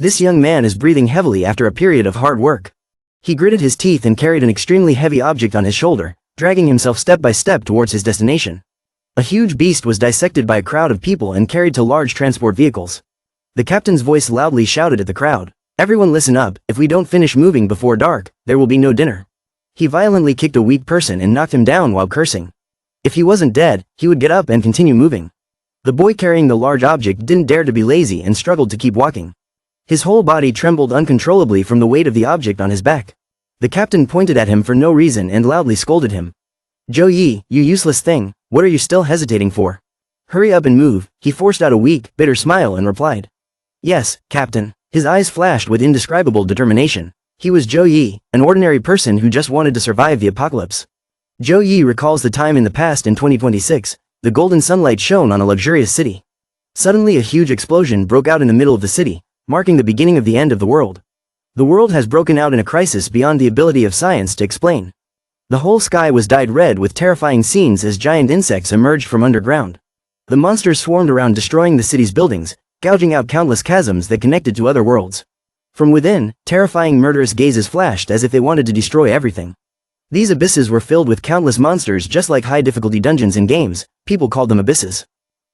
This young man is breathing heavily after a period of hard work. He gritted his teeth and carried an extremely heavy object on his shoulder, dragging himself step by step towards his destination. A huge beast was dissected by a crowd of people and carried to large transport vehicles. The captain's voice loudly shouted at the crowd, "Everyone listen up, if we don't finish moving before dark, there will be no dinner." He violently kicked a weak person and knocked him down while cursing. If he wasn't dead, he would get up and continue moving. The boy carrying the large object didn't dare to be lazy and struggled to keep walking. His whole body trembled uncontrollably from the weight of the object on his back. The captain pointed at him for no reason and loudly scolded him. "Zhou Yi, you useless thing, what are you still hesitating for? Hurry up and move." He forced out a weak, bitter smile and replied, "Yes, Captain." His eyes flashed with indescribable determination. He was Zhou Yi, an ordinary person who just wanted to survive the apocalypse. Zhou Yi recalls the time in the past in 2026, the golden sunlight shone on a luxurious city. Suddenly a huge explosion broke out in the middle of the city, marking the beginning of the end of the world. The world has broken out in a crisis beyond the ability of science to explain. The whole sky was dyed red with terrifying scenes as giant insects emerged from underground. The monsters swarmed around destroying the city's buildings, gouging out countless chasms that connected to other worlds. From within, terrifying murderous gazes flashed as if they wanted to destroy everything. These abysses were filled with countless monsters just like high-difficulty dungeons in games, people called them abysses.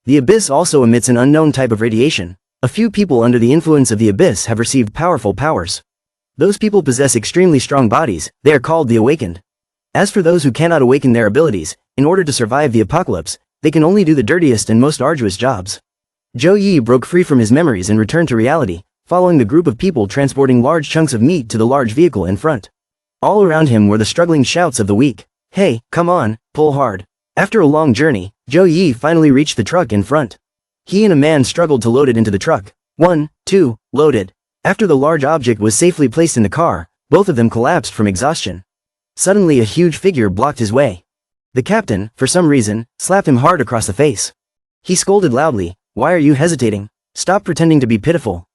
The abyss also emits an unknown type of radiation. A few people under the influence of the abyss have received powerful powers. Those people possess extremely strong bodies, they are called the awakened. As for those who cannot awaken their abilities, in order to survive the apocalypse, they can only do the dirtiest and most arduous jobs. Zhou Yi broke free from his memories and returned to reality, following the group of people transporting large chunks of meat to the large vehicle in front. All around him were the struggling shouts of the weak. "Hey, come on, pull hard." After a long journey, Zhou Yi finally reached the truck in front. He and a man struggled to load it into the truck. 1, 2, loaded. After the large object was safely placed in the car, both of them collapsed from exhaustion. Suddenly a huge figure blocked his way. The captain, for some reason, slapped him hard across the face. He scolded loudly, "Why are you hesitating? Stop pretending to be pitiful."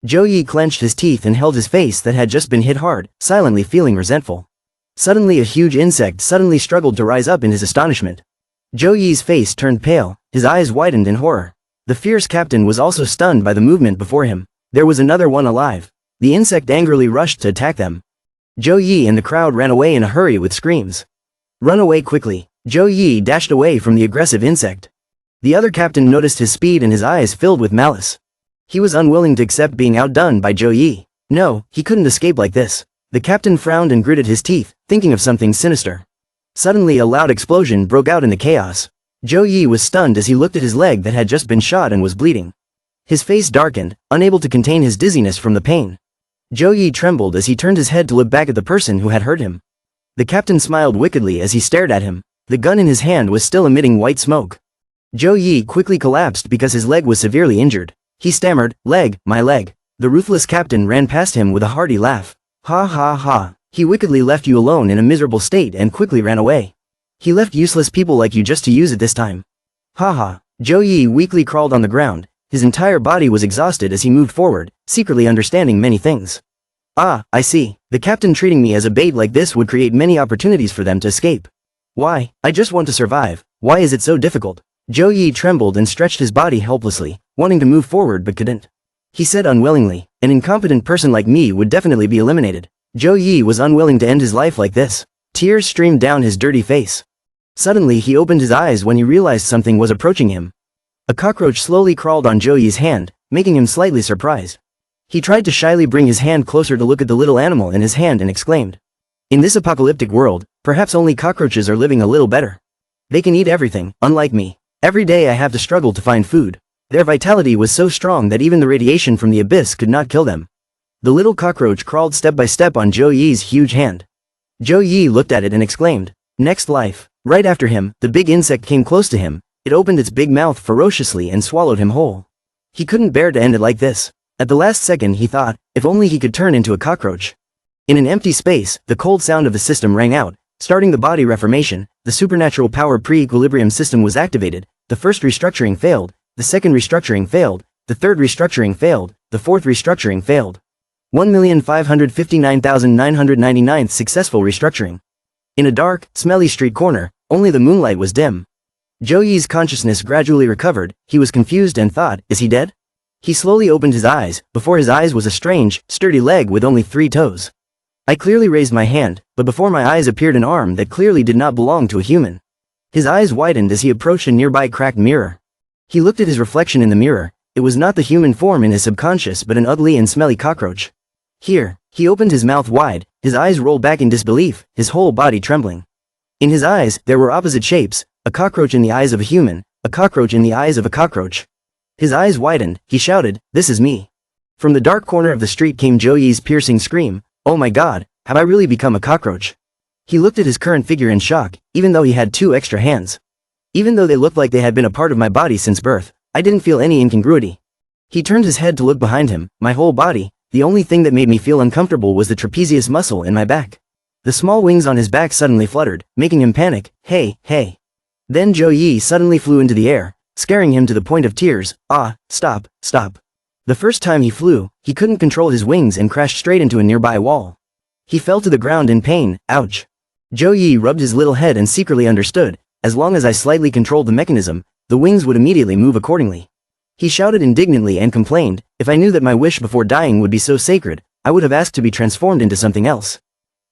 Zhou Yi clenched his teeth and held his face that had just been hit hard, silently feeling resentful. Suddenly a huge insect suddenly struggled to rise up in his astonishment. Zhou Yi's face turned pale, his eyes widened in horror. The fierce captain was also stunned by the movement before him. There was another one alive. The insect angrily rushed to attack them. Zhou Yi and the crowd ran away in a hurry with screams. "Run away quickly." Zhou Yi dashed away from the aggressive insect. The other captain noticed his speed and his eyes filled with malice. He was unwilling to accept being outdone by Zhou Yi. No, he couldn't escape like this. The captain frowned and gritted his teeth, thinking of something sinister. Suddenly a loud explosion broke out in the chaos. Zhou Yi was stunned as he looked at his leg that had just been shot and was bleeding. His face darkened, unable to contain his dizziness from the pain. Zhou Yi trembled as he turned his head to look back at the person who had hurt him. The captain smiled wickedly as he stared at him. The gun in his hand was still emitting white smoke. Zhou Yi quickly collapsed because his leg was severely injured. He stammered, "Leg, my leg." The ruthless captain ran past him with a hearty laugh. "Ha ha ha. He wickedly left you alone in a miserable state and quickly ran away. He left useless people like you just to use it this time. Ha ha." Zhou Yi weakly crawled on the ground. His entire body was exhausted as he moved forward, secretly understanding many things. "Ah, I see. The captain treating me as a bait like this would create many opportunities for them to escape. Why? I just want to survive. Why is it so difficult?" Zhou Yi trembled and stretched his body helplessly, wanting to move forward but couldn't. He said unwillingly, "An incompetent person like me would definitely be eliminated." Zhou Yi was unwilling to end his life like this. Tears streamed down his dirty face. Suddenly he opened his eyes when he realized something was approaching him. A cockroach slowly crawled on Zhou Yi's hand, making him slightly surprised. He tried to shyly bring his hand closer to look at the little animal in his hand and exclaimed, "In this apocalyptic world, perhaps only cockroaches are living a little better. They can eat everything, unlike me. Every day I have to struggle to find food." Their vitality was so strong that even the radiation from the abyss could not kill them. The little cockroach crawled step by step on Zhou Yi's huge hand. Zhou Yi looked at it and exclaimed, "Next life." Right after him, the big insect came close to him. It opened its big mouth ferociously and swallowed him whole. He couldn't bear to end it like this. At the last second he thought, if only he could turn into a cockroach. In an empty space, the cold sound of the system rang out, starting the body reformation. The supernatural power pre-equilibrium system was activated. The first restructuring failed, the second restructuring failed, the third restructuring failed, the fourth restructuring failed. 1,559,999th successful restructuring. In a dark, smelly street corner, only the moonlight was dim. Zhou Yi's consciousness gradually recovered. He was confused and thought, is he dead? He slowly opened his eyes. Before his eyes was a strange, sturdy leg with only 3 toes. I clearly raised my hand, but before my eyes appeared an arm that clearly did not belong to a human. His eyes widened as he approached a nearby cracked mirror. He looked at his reflection in the mirror. It was not the human form in his subconscious but an ugly and smelly cockroach. Here, he opened his mouth wide, his eyes rolled back in disbelief, his whole body trembling. In his eyes, there were opposite shapes, a cockroach in the eyes of a human, a cockroach in the eyes of a cockroach. His eyes widened, he shouted, "This is me." From the dark corner of the street came Zhou Yi's piercing scream, "Oh my god, have I really become a cockroach?" He looked at his current figure in shock, even though he had 2 extra hands. Even though they looked like they had been a part of my body since birth, I didn't feel any incongruity. He turned his head to look behind him, my whole body. The only thing that made me feel uncomfortable was the trapezius muscle in my back. The small wings on his back suddenly fluttered, making him panic. "Hey, hey." Then Zhou Yi suddenly flew into the air, scaring him to the point of tears. "Ah, stop, stop." The first time he flew, he couldn't control his wings and crashed straight into a nearby wall. He fell to the ground in pain. Ouch. Zhou Yi rubbed his little head and secretly understood, as long as I slightly controlled the mechanism, the wings would immediately move accordingly. He shouted indignantly and complained, "If I knew that my wish before dying would be so sacred, I would have asked to be transformed into something else."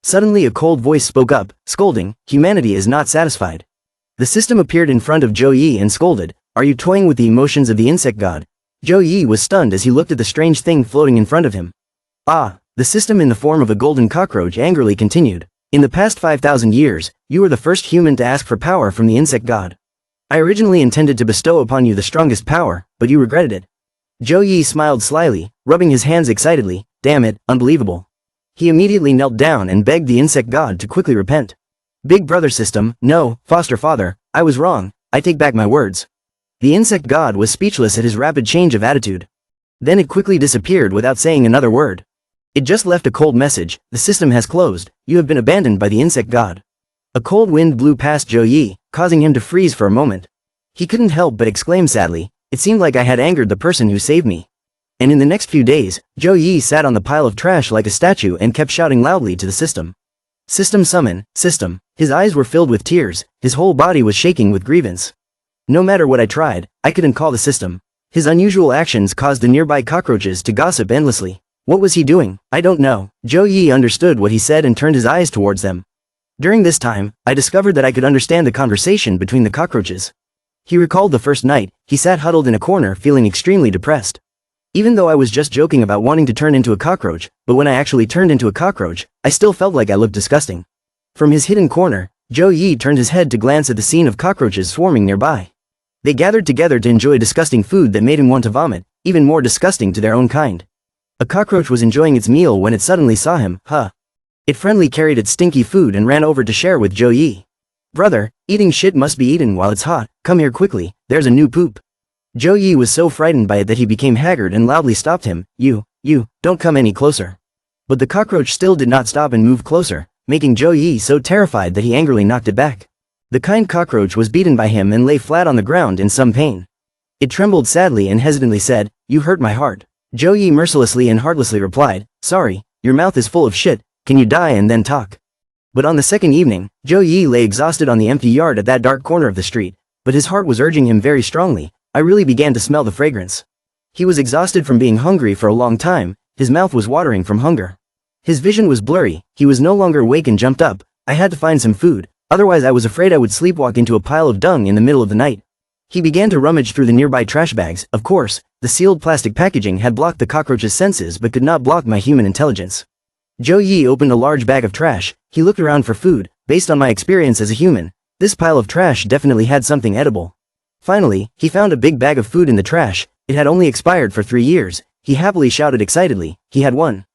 Suddenly a cold voice spoke up, scolding, "Humanity is not satisfied." The system appeared in front of Zhou Yi and scolded, "Are you toying with the emotions of the insect god?" Zhou Yi was stunned as he looked at the strange thing floating in front of him. "Ah," the system in the form of a golden cockroach angrily continued. "In the past 5,000 years, you were the first human to ask for power from the insect god. I originally intended to bestow upon you the strongest power, but you regretted it." Zhou Yi smiled slyly, rubbing his hands excitedly. "Damn it, unbelievable." He immediately knelt down and begged the insect god to quickly repent. "Big brother system, no, foster father, I was wrong, I take back my words." The insect god was speechless at his rapid change of attitude. Then it quickly disappeared without saying another word. It just left a cold message, "The system has closed, you have been abandoned by the insect god." A cold wind blew past Zhou Yi, causing him to freeze for a moment. He couldn't help but exclaim sadly, "It seemed like I had angered the person who saved me." And in the next few days, Zhou Yi sat on the pile of trash like a statue and kept shouting loudly to the system. "System summon, system." His eyes were filled with tears, his whole body was shaking with grievance. No matter what I tried, I couldn't call the system. His unusual actions caused the nearby cockroaches to gossip endlessly. What was he doing? I don't know. Zhou Yi understood what he said and turned his eyes towards them. During this time, I discovered that I could understand the conversation between the cockroaches. He recalled the first night, he sat huddled in a corner feeling extremely depressed. Even though I was just joking about wanting to turn into a cockroach, but when I actually turned into a cockroach, I still felt like I looked disgusting. From his hidden corner, Zhou Yi turned his head to glance at the scene of cockroaches swarming nearby. They gathered together to enjoy disgusting food that made him want to vomit, even more disgusting to their own kind. A cockroach was enjoying its meal when it suddenly saw him. It friendly carried its stinky food and ran over to share with Zhou Yi. "Brother, eating shit must be eaten while it's hot, come here quickly, there's a new poop." Zhou Yi was so frightened by it that he became haggard and loudly stopped him, You, don't come any closer." But the cockroach still did not stop and move closer, making Zhou Yi so terrified that he angrily knocked it back. The kind cockroach was beaten by him and lay flat on the ground in some pain. It trembled sadly and hesitantly said, "You hurt my heart." Zhou Yi mercilessly and heartlessly replied, "Sorry, your mouth is full of shit, can you die and then talk?" But on the second evening, Zhou Yi lay exhausted on the empty yard at that dark corner of the street, but his heart was urging him very strongly. I really began to smell the fragrance. He was exhausted from being hungry for a long time, his mouth was watering from hunger. His vision was blurry, he was no longer awake and jumped up. I had to find some food, otherwise I was afraid I would sleepwalk into a pile of dung in the middle of the night. He began to rummage through the nearby trash bags. Of course, the sealed plastic packaging had blocked the cockroach's senses but could not block my human intelligence. Zhou Yi opened a large bag of trash. He looked around for food. Based on my experience as a human, this pile of trash definitely had something edible. Finally, he found a big bag of food in the trash. It had only expired for 3 years. He happily shouted excitedly, he had won.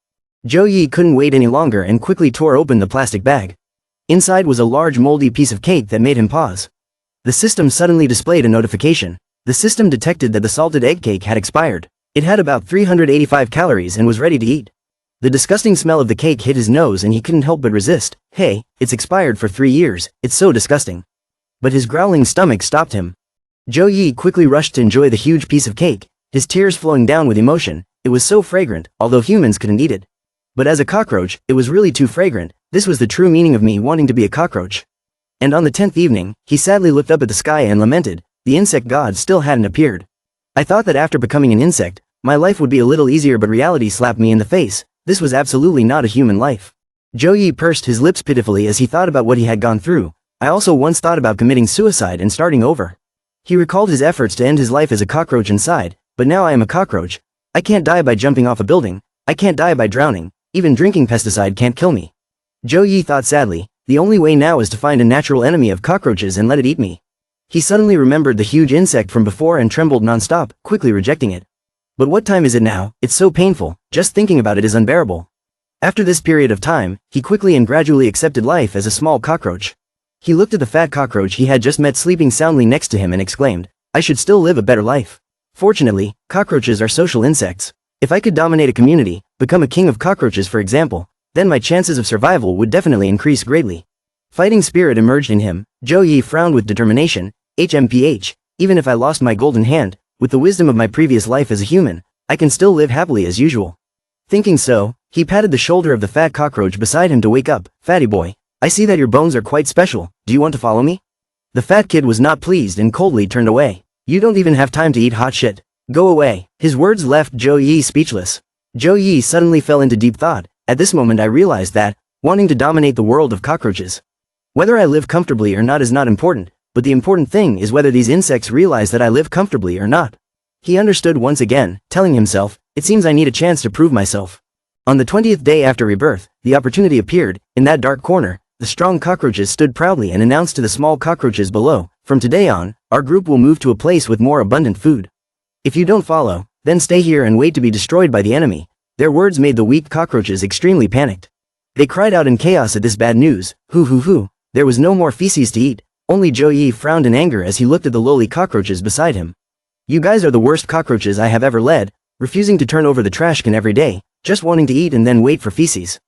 Zhou Yi couldn't wait any longer and quickly tore open the plastic bag. Inside was a large moldy piece of cake that made him pause. The system suddenly displayed a notification. The system detected that the salted egg cake had expired. It had about 385 calories and was ready to eat. The disgusting smell of the cake hit his nose and he couldn't help but resist. Hey, it's expired for 3 years, it's so disgusting. But his growling stomach stopped him. Zhou Yi quickly rushed to enjoy the huge piece of cake, his tears flowing down with emotion. It was so fragrant, although humans couldn't eat it. But as a cockroach, it was really too fragrant. This was the true meaning of me wanting to be a cockroach. And on the 10th evening, he sadly looked up at the sky and lamented, the insect god still hadn't appeared. I thought that after becoming an insect, My life would be a little easier, but reality slapped me in the face. This was absolutely not a human life. Zhou Yi pursed his lips pitifully as he thought about what he had gone through. I also once thought about committing suicide and starting over. He recalled his efforts to end his life as a cockroach inside, but now I am a cockroach. I can't die by jumping off a building. I can't die by drowning. Even drinking pesticide can't kill me. Zhou Yi thought sadly, the only way now is to find a natural enemy of cockroaches and let it eat me. He suddenly remembered the huge insect from before and trembled non-stop, quickly rejecting it. But what time is it now? It's so painful, just thinking about it is unbearable. After this period of time, he quickly and gradually accepted life as a small cockroach. He looked at the fat cockroach he had just met sleeping soundly next to him and exclaimed, I should still live a better life. Fortunately, cockroaches are social insects. If I could dominate a community, become a king of cockroaches for example, then my chances of survival would definitely increase greatly. Fighting spirit emerged in him. Zhou Yi frowned with determination. HMPH, even if I lost my golden hand, with the wisdom of my previous life as a human, I can still live happily as usual. Thinking so, he patted the shoulder of the fat cockroach beside him to wake up. Fatty boy, I see that your bones are quite special. Do you want to follow me? The fat kid was not pleased and coldly turned away. You don't even have time to eat hot shit. Go away. His words left Zhou Yi speechless. Zhou Yi suddenly fell into deep thought. At this moment I realized that, wanting to dominate the world of cockroaches. Whether I live comfortably or not is not important, but the important thing is whether these insects realize that I live comfortably or not. He understood once again, telling himself, it seems I need a chance to prove myself. On the 20th day after rebirth, the opportunity appeared. In that dark corner, the strong cockroaches stood proudly and announced to the small cockroaches below, from today on, our group will move to a place with more abundant food. If you don't follow, then stay here and wait to be destroyed by the enemy. Their words made the weak cockroaches extremely panicked. They cried out in chaos at this bad news. Hoo. There was no more feces to eat. Only Zhou Yi frowned in anger as he looked at the lowly cockroaches beside him. You guys are the worst cockroaches I have ever led, refusing to turn over the trash can every day, just wanting to eat and then wait for feces.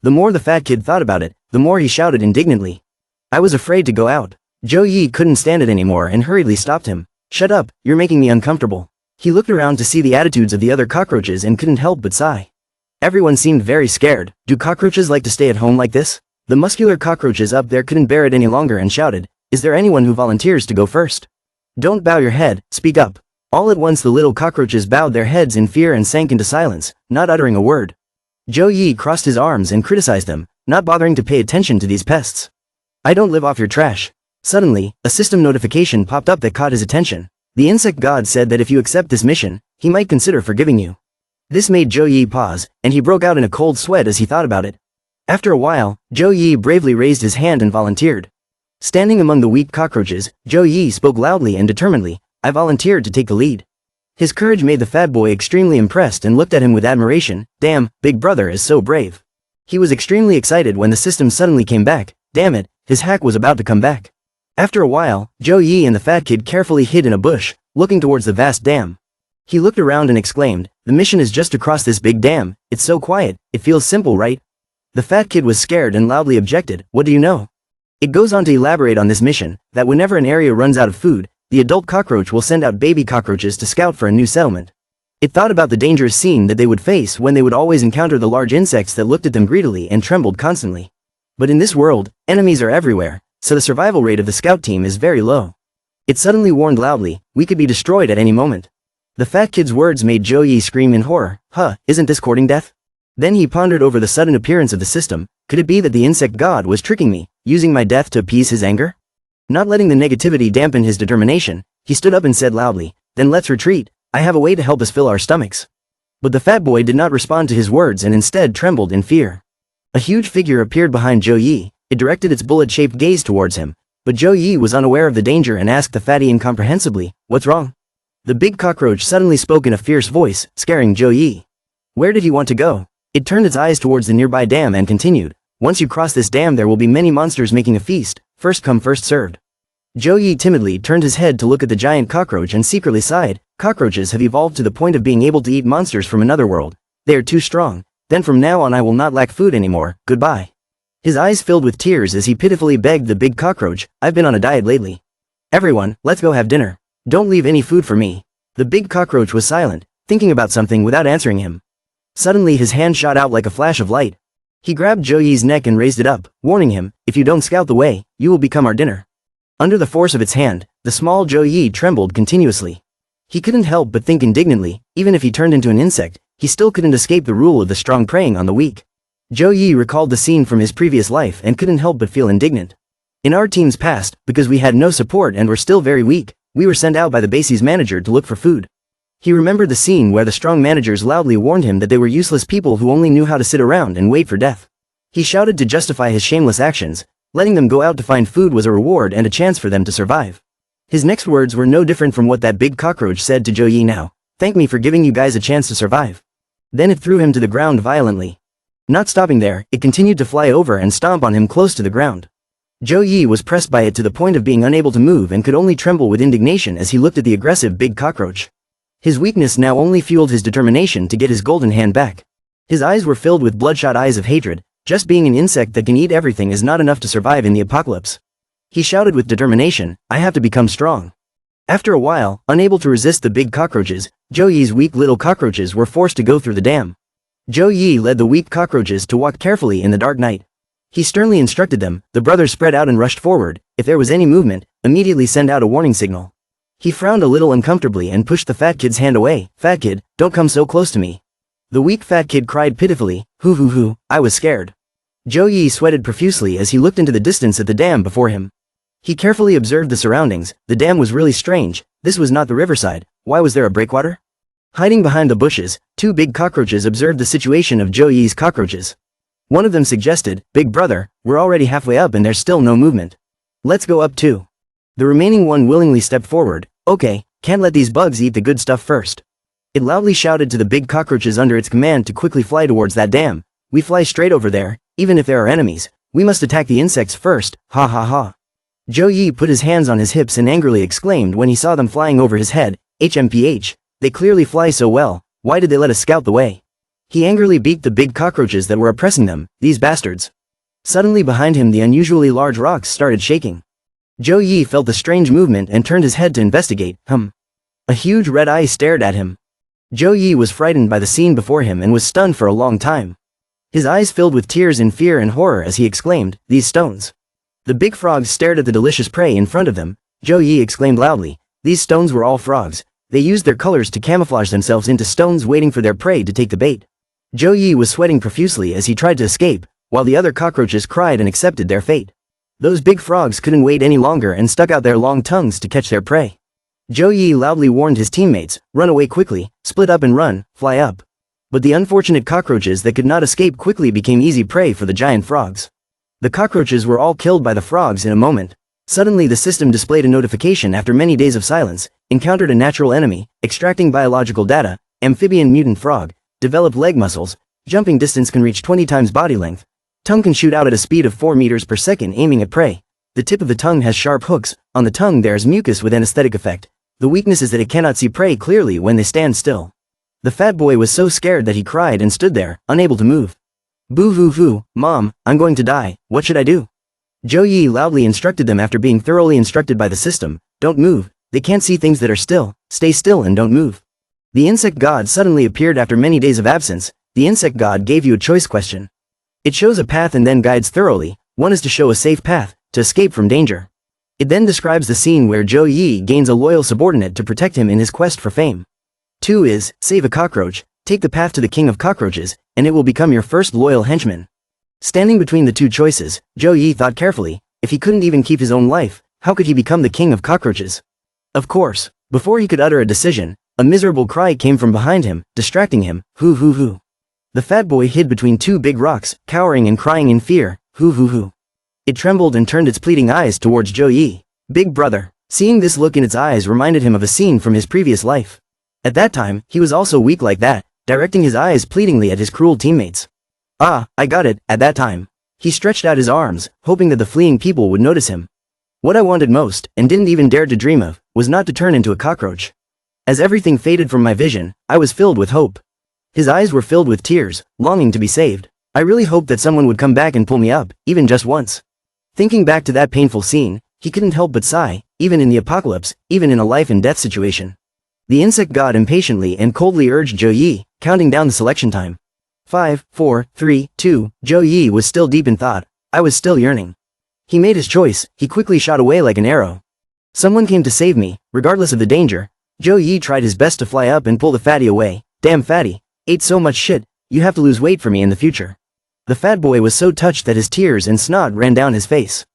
The more the fat kid thought about it, the more he shouted indignantly. I was afraid to go out. Zhou Yi couldn't stand it anymore and hurriedly stopped him. Shut up, you're making me uncomfortable. He looked around to see the attitudes of the other cockroaches and couldn't help but sigh. Everyone seemed very scared. Do cockroaches like to stay at home like this? The muscular cockroaches up there couldn't bear it any longer and shouted, is there anyone who volunteers to go first? Don't bow your head, speak up. All at once the little cockroaches bowed their heads in fear and sank into silence, not uttering a word. Zhou Yi crossed his arms and criticized them, not bothering to pay attention to these pests. I don't live off your trash. Suddenly, a system notification popped up that caught his attention. The insect god said that if you accept this mission, he might consider forgiving you. This made Zhou Yi pause, and he broke out in a cold sweat as he thought about it. After a while, Zhou Yi bravely raised his hand and volunteered. Standing among the weak cockroaches, Zhou Yi spoke loudly and determinedly, I volunteered to take the lead. His courage made the fat boy extremely impressed and looked at him with admiration. Damn, big brother is so brave. He was extremely excited when the system suddenly came back. Damn it, his hack was about to come back. After a while, Zhou Yi and the fat kid carefully hid in a bush, looking towards the vast dam. He looked around and exclaimed, the mission is just to cross this big dam. It's so quiet, it feels simple, right? The fat kid was scared and loudly objected, what do you know? It goes on to elaborate on this mission, that whenever an area runs out of food, the adult cockroach will send out baby cockroaches to scout for a new settlement. It thought about the dangerous scene that they would face when they would always encounter the large insects that looked at them greedily and trembled constantly. But in this world, enemies are everywhere, so the survival rate of the scout team is very low. It suddenly warned loudly, we could be destroyed at any moment. The fat kid's words made Zhou Yi scream in horror, isn't this courting death? Then he pondered over the sudden appearance of the system. Could it be that the insect god was tricking me, using my death to appease his anger? Not letting the negativity dampen his determination, he stood up and said loudly, then let's retreat, I have a way to help us fill our stomachs. But the fat boy did not respond to his words and instead trembled in fear. A huge figure appeared behind Zhou Yi. It directed its bullet-shaped gaze towards him, but Zhou Yi was unaware of the danger and asked the fatty incomprehensibly, what's wrong? The big cockroach suddenly spoke in a fierce voice, scaring Zhou Yi. Where did he want to go? It turned its eyes towards the nearby dam and continued, once you cross this dam there will be many monsters making a feast, first come first served. Zhou Yi timidly turned his head to look at the giant cockroach and secretly sighed, cockroaches have evolved to the point of being able to eat monsters from another world. They are too strong, then from now on I will not lack food anymore, goodbye. His eyes filled with tears as he pitifully begged the big cockroach, I've been on a diet lately. Everyone, let's go have dinner. Don't leave any food for me. The big cockroach was silent, thinking about something without answering him. Suddenly his hand shot out like a flash of light. He grabbed Zhou Yi's neck and raised it up, warning him, if you don't scout the way, you will become our dinner. Under the force of its hand, the small Zhou Yi trembled continuously. He couldn't help but think indignantly, even if he turned into an insect, he still couldn't escape the rule of the strong preying on the weak. Zhou Yi recalled the scene from his previous life and couldn't help but feel indignant. In our team's past, because we had no support and were still very weak, we were sent out by the base's manager to look for food. He remembered the scene where the strong managers loudly warned him that they were useless people who only knew how to sit around and wait for death. He shouted to justify his shameless actions, letting them go out to find food was a reward and a chance for them to survive. His next words were no different from what that big cockroach said to Zhou Yi now. Thank me for giving you guys a chance to survive. Then it threw him to the ground violently. Not stopping there, it continued to fly over and stomp on him close to the ground. Zhou Yi was pressed by it to the point of being unable to move and could only tremble with indignation as he looked at the aggressive big cockroach. His weakness now only fueled his determination to get his golden hand back. His eyes were filled with bloodshot eyes of hatred. Just being an insect that can eat everything is not enough to survive in the apocalypse. He shouted with determination, I have to become strong. After a while, unable to resist the big cockroaches, Zhou Yi's weak little cockroaches were forced to go through the dam. Zhou Yi led the weak cockroaches to walk carefully in the dark night. He sternly instructed them, the brothers spread out and rushed forward, if there was any movement, immediately send out a warning signal. He frowned a little uncomfortably and pushed the fat kid's hand away, Fat kid, don't come so close to me. The weak fat kid cried pitifully, hoo, I was scared. Zhou Yi sweated profusely as he looked into the distance at the dam before him. He carefully observed the surroundings. The dam was really strange. This was not the riverside. Why was there a breakwater? Hiding behind the bushes, two big cockroaches observed the situation of Zhou Yi's cockroaches. One of them suggested, Big brother, we're already halfway up and there's still no movement. Let's go up too. The remaining one willingly stepped forward. Okay, can't let these bugs eat the good stuff first. It loudly shouted to the big cockroaches under its command to quickly fly towards that dam. We fly straight over there, even if there are enemies. We must attack the insects first, ha ha ha. Zhou Yi put his hands on his hips and angrily exclaimed when he saw them flying over his head, HMPH, they clearly fly so well, why did they let us scout the way? He angrily beat the big cockroaches that were oppressing them, these bastards. Suddenly behind him the unusually large rocks started shaking. Zhou Yi felt the strange movement and turned his head to investigate, A huge red eye stared at him. Zhou Yi was frightened by the scene before him and was stunned for a long time. His eyes filled with tears in fear and horror as he exclaimed, these stones. The big frogs stared at the delicious prey in front of them. Zhou Yi exclaimed loudly, these stones were all frogs. They used their colors to camouflage themselves into stones waiting for their prey to take the bait. Zhou Yi was sweating profusely as he tried to escape, while the other cockroaches cried and accepted their fate. Those big frogs couldn't wait any longer and stuck out their long tongues to catch their prey. Zhou Yi loudly warned his teammates, run away quickly, split up and run, fly up. But the unfortunate cockroaches that could not escape quickly became easy prey for the giant frogs. The cockroaches were all killed by the frogs in a moment. Suddenly the system displayed a notification after many days of silence, encountered a natural enemy, extracting biological data, amphibian mutant frog, developed leg muscles, jumping distance can reach 20 times body length, tongue can shoot out at a speed of 4 meters per second aiming at prey. The tip of the tongue has sharp hooks, on the tongue there is mucus with anesthetic effect. The weakness is that it cannot see prey clearly when they stand still. The fat boy was so scared that he cried and stood there, unable to move. Boo-hoo-hoo, Mom, I'm going to die, what should I do? Zhou Yi loudly instructed them after being thoroughly instructed by the system, don't move, they can't see things that are still, stay still and don't move. The insect god suddenly appeared after many days of absence. The insect god gave you a choice question. It shows a path and then guides thoroughly. One is to show a safe path, to escape from danger. It then describes the scene where Zhou Yi gains a loyal subordinate to protect him in his quest for fame. 2 is, save a cockroach, take the path to the king of cockroaches, and it will become your first loyal henchman. Standing between the two choices, Zhou Yi thought carefully, if he couldn't even keep his own life, how could he become the king of cockroaches? Of course, before he could utter a decision, a miserable cry came from behind him, distracting him, hoo. The fat boy hid between two big rocks, cowering and crying in fear, hoo. It trembled and turned its pleading eyes towards Zhou Yi. Big brother. Seeing this look in its eyes reminded him of a scene from his previous life. At that time, he was also weak like that, directing his eyes pleadingly at his cruel teammates. Ah, I got it, at that time. He stretched out his arms, hoping that the fleeing people would notice him. What I wanted most, and didn't even dare to dream of, was not to turn into a cockroach. As everything faded from my vision, I was filled with hope. His eyes were filled with tears, longing to be saved. I really hoped that someone would come back and pull me up, even just once. Thinking back to that painful scene, he couldn't help but sigh, even in the apocalypse, even in a life and death situation. The insect god impatiently and coldly urged Zhou Yi, counting down the selection time. 5, 4, 3, 2, Zhou Yi was still deep in thought. I was still yearning. He made his choice, he quickly shot away like an arrow. Someone came to save me, regardless of the danger. Zhou Yi tried his best to fly up and pull the fatty away. Damn fatty, ate so much shit, you have to lose weight for me in the future. The fat boy was so touched that his tears and snot ran down his face.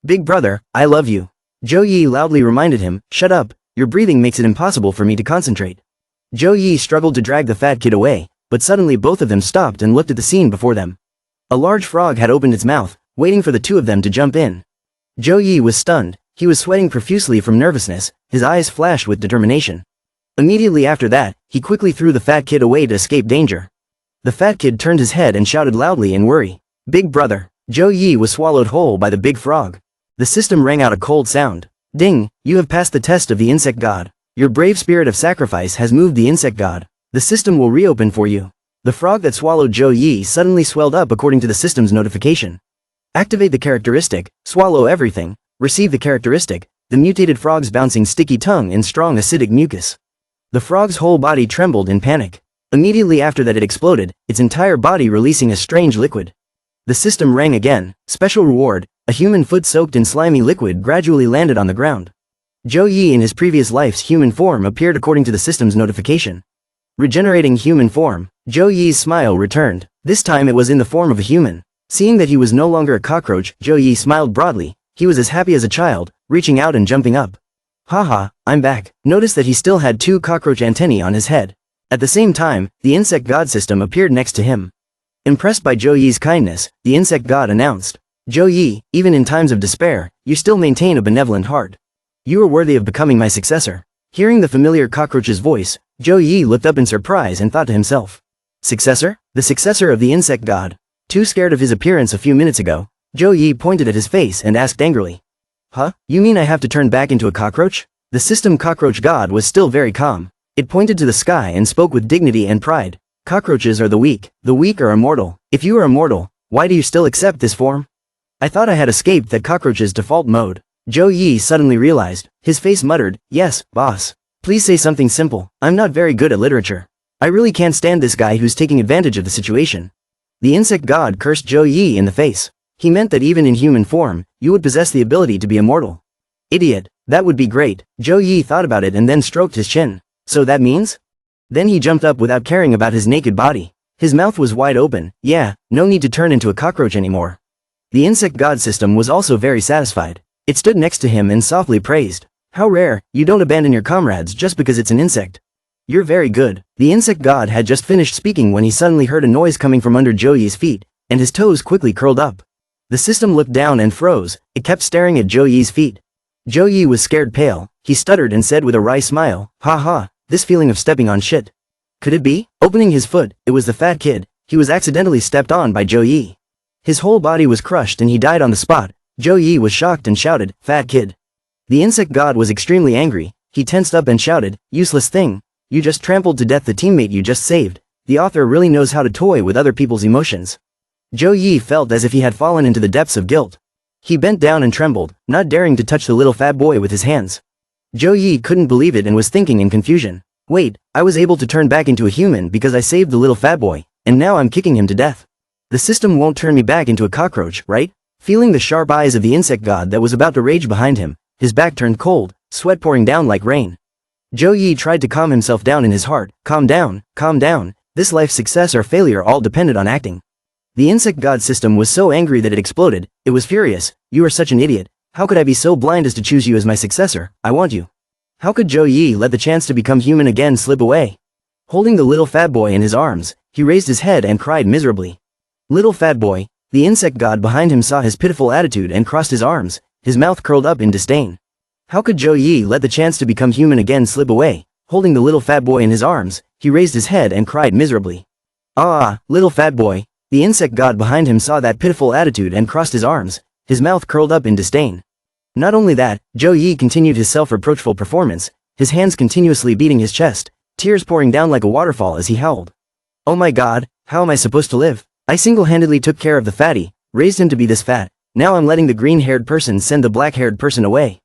Big brother, I love you. Zhou Yi loudly reminded him, shut up, your breathing makes it impossible for me to concentrate. Zhou Yi struggled to drag the fat kid away, but suddenly both of them stopped and looked at the scene before them. A large frog had opened its mouth, waiting for the two of them to jump in. Zhou Yi was stunned, he was sweating profusely from nervousness, his eyes flashed with determination. Immediately after that, he quickly threw the fat kid away to escape danger. The fat kid turned his head and shouted loudly in worry. Big brother. Zhou Yi was swallowed whole by the big frog. The system rang out a cold sound. Ding, you have passed the test of the insect god. Your brave spirit of sacrifice has moved the insect god. The system will reopen for you. The frog that swallowed Zhou Yi suddenly swelled up according to the system's notification. Activate the characteristic, swallow everything, receive the characteristic, the mutated frog's bouncing sticky tongue and strong acidic mucus. The frog's whole body trembled in panic. Immediately after that it exploded, its entire body releasing a strange liquid. The system rang again, special reward, a human foot soaked in slimy liquid gradually landed on the ground. Zhou Yi in his previous life's human form appeared according to the system's notification. Regenerating human form, Zhou Yi's smile returned, this time it was in the form of a human. Seeing that he was no longer a cockroach, Zhou Yi smiled broadly, he was as happy as a child, reaching out and jumping up. Haha, I'm back. Notice that he still had 2 cockroach antennae on his head. At the same time, the insect god system appeared next to him. Impressed by Zhou Yi's kindness, the insect god announced, Zhou Yi, even in times of despair, you still maintain a benevolent heart. You are worthy of becoming my successor. Hearing the familiar cockroach's voice, Zhou Yi looked up in surprise and thought to himself. Successor? The successor of the insect god. Too scared of his appearance a few minutes ago, Zhou Yi pointed at his face and asked angrily. Huh? You mean I have to turn back into a cockroach? The system cockroach god was still very calm. It pointed to the sky and spoke with dignity and pride. Cockroaches are the weak are immortal. If you are immortal, why do you still accept this form? I thought I had escaped that cockroach's default mode. Zhou Yi suddenly realized. His face muttered, yes, boss. Please say something simple, I'm not very good at literature. I really can't stand this guy who's taking advantage of the situation. The insect god cursed Zhou Yi in the face. He meant that even in human form, you would possess the ability to be immortal. Idiot, that would be great. Zhou Yi thought about it and then stroked his chin. So that means? Then he jumped up without caring about his naked body. His mouth was wide open, yeah, no need to turn into a cockroach anymore. The insect god system was also very satisfied. It stood next to him and softly praised. How rare, you don't abandon your comrades just because it's an insect. You're very good. The insect god had just finished speaking when he suddenly heard a noise coming from under Zhou Yi's feet, and his toes quickly curled up. The system looked down and froze, it kept staring at Zhou Yi's feet. Zhou Yi was scared pale, he stuttered and said with a wry smile, ha ha, this feeling of stepping on shit. Could it be? Opening his foot, it was the fat kid, he was accidentally stepped on by Zhou Yi. His whole body was crushed and he died on the spot. Zhou Yi was shocked and shouted, fat kid. The insect god was extremely angry, he tensed up and shouted, useless thing, you just trampled to death the teammate you just saved. The author really knows how to toy with other people's emotions. Zhou Yi felt as if he had fallen into the depths of guilt. He bent down and trembled, not daring to touch the little fat boy with his hands. Zhou Yi couldn't believe it and was thinking in confusion. Wait, I was able to turn back into a human because I saved the little fat boy, and now I'm kicking him to death. The system won't turn me back into a cockroach, right? Feeling the sharp eyes of the insect god that was about to rage behind him, his back turned cold, sweat pouring down like rain. Zhou Yi tried to calm himself down in his heart. Calm down, this life's success or failure all depended on acting. The insect god system was so angry that it exploded, it was furious. You are such an idiot, how could I be so blind as to choose you as my successor? I want you. How could Zhou Yi let the chance to become human again slip away? Holding the little fat boy in his arms, he raised his head and cried miserably. Little fat boy, the insect god behind him saw his pitiful attitude and crossed his arms, his mouth curled up in disdain. How could Zhou Yi let the chance to become human again slip away? Holding the little fat boy in his arms, he raised his head and cried miserably. Ah, little fat boy, the insect god behind him saw that pitiful attitude and crossed his arms, his mouth curled up in disdain. Not only that, Zhou Yi continued his self-reproachful performance, his hands continuously beating his chest, tears pouring down like a waterfall as he howled. Oh my god, how am I supposed to live? I single-handedly took care of the fatty, raised him to be this fat, now I'm letting the green-haired person send the black-haired person away.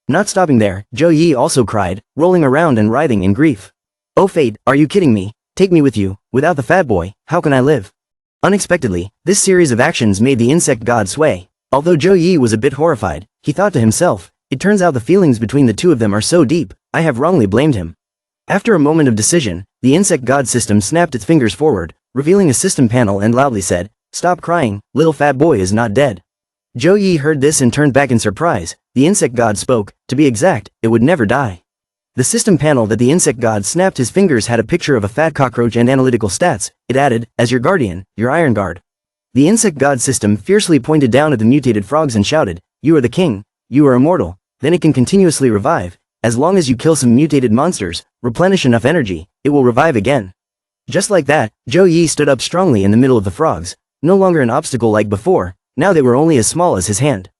Not stopping there, Zhou Yi also cried, rolling around and writhing in grief. Oh fate, are you kidding me? Take me with you, without the fat boy, how can I live? Unexpectedly, this series of actions made the insect god sway. Although Zhou Yi was a bit horrified, he thought to himself, it turns out the feelings between the two of them are so deep, I have wrongly blamed him. After a moment of decision, the insect god system snapped its fingers forward, revealing a system panel and loudly said, "Stop crying, little fat boy is not dead." Zhou Yi heard this and turned back in surprise. The insect god spoke, to be exact, it would never die. The system panel that the insect god snapped his fingers had a picture of a fat cockroach and analytical stats. It added, "As your guardian, your iron guard." The insect god system fiercely pointed down at the mutated frogs and shouted, "You are the king, you are immortal, then it can continuously revive. As long as you kill some mutated monsters, replenish enough energy, it will revive again." Just like that, Zhou Yi stood up strongly in the middle of the frogs, no longer an obstacle like before, now they were only as small as his hand.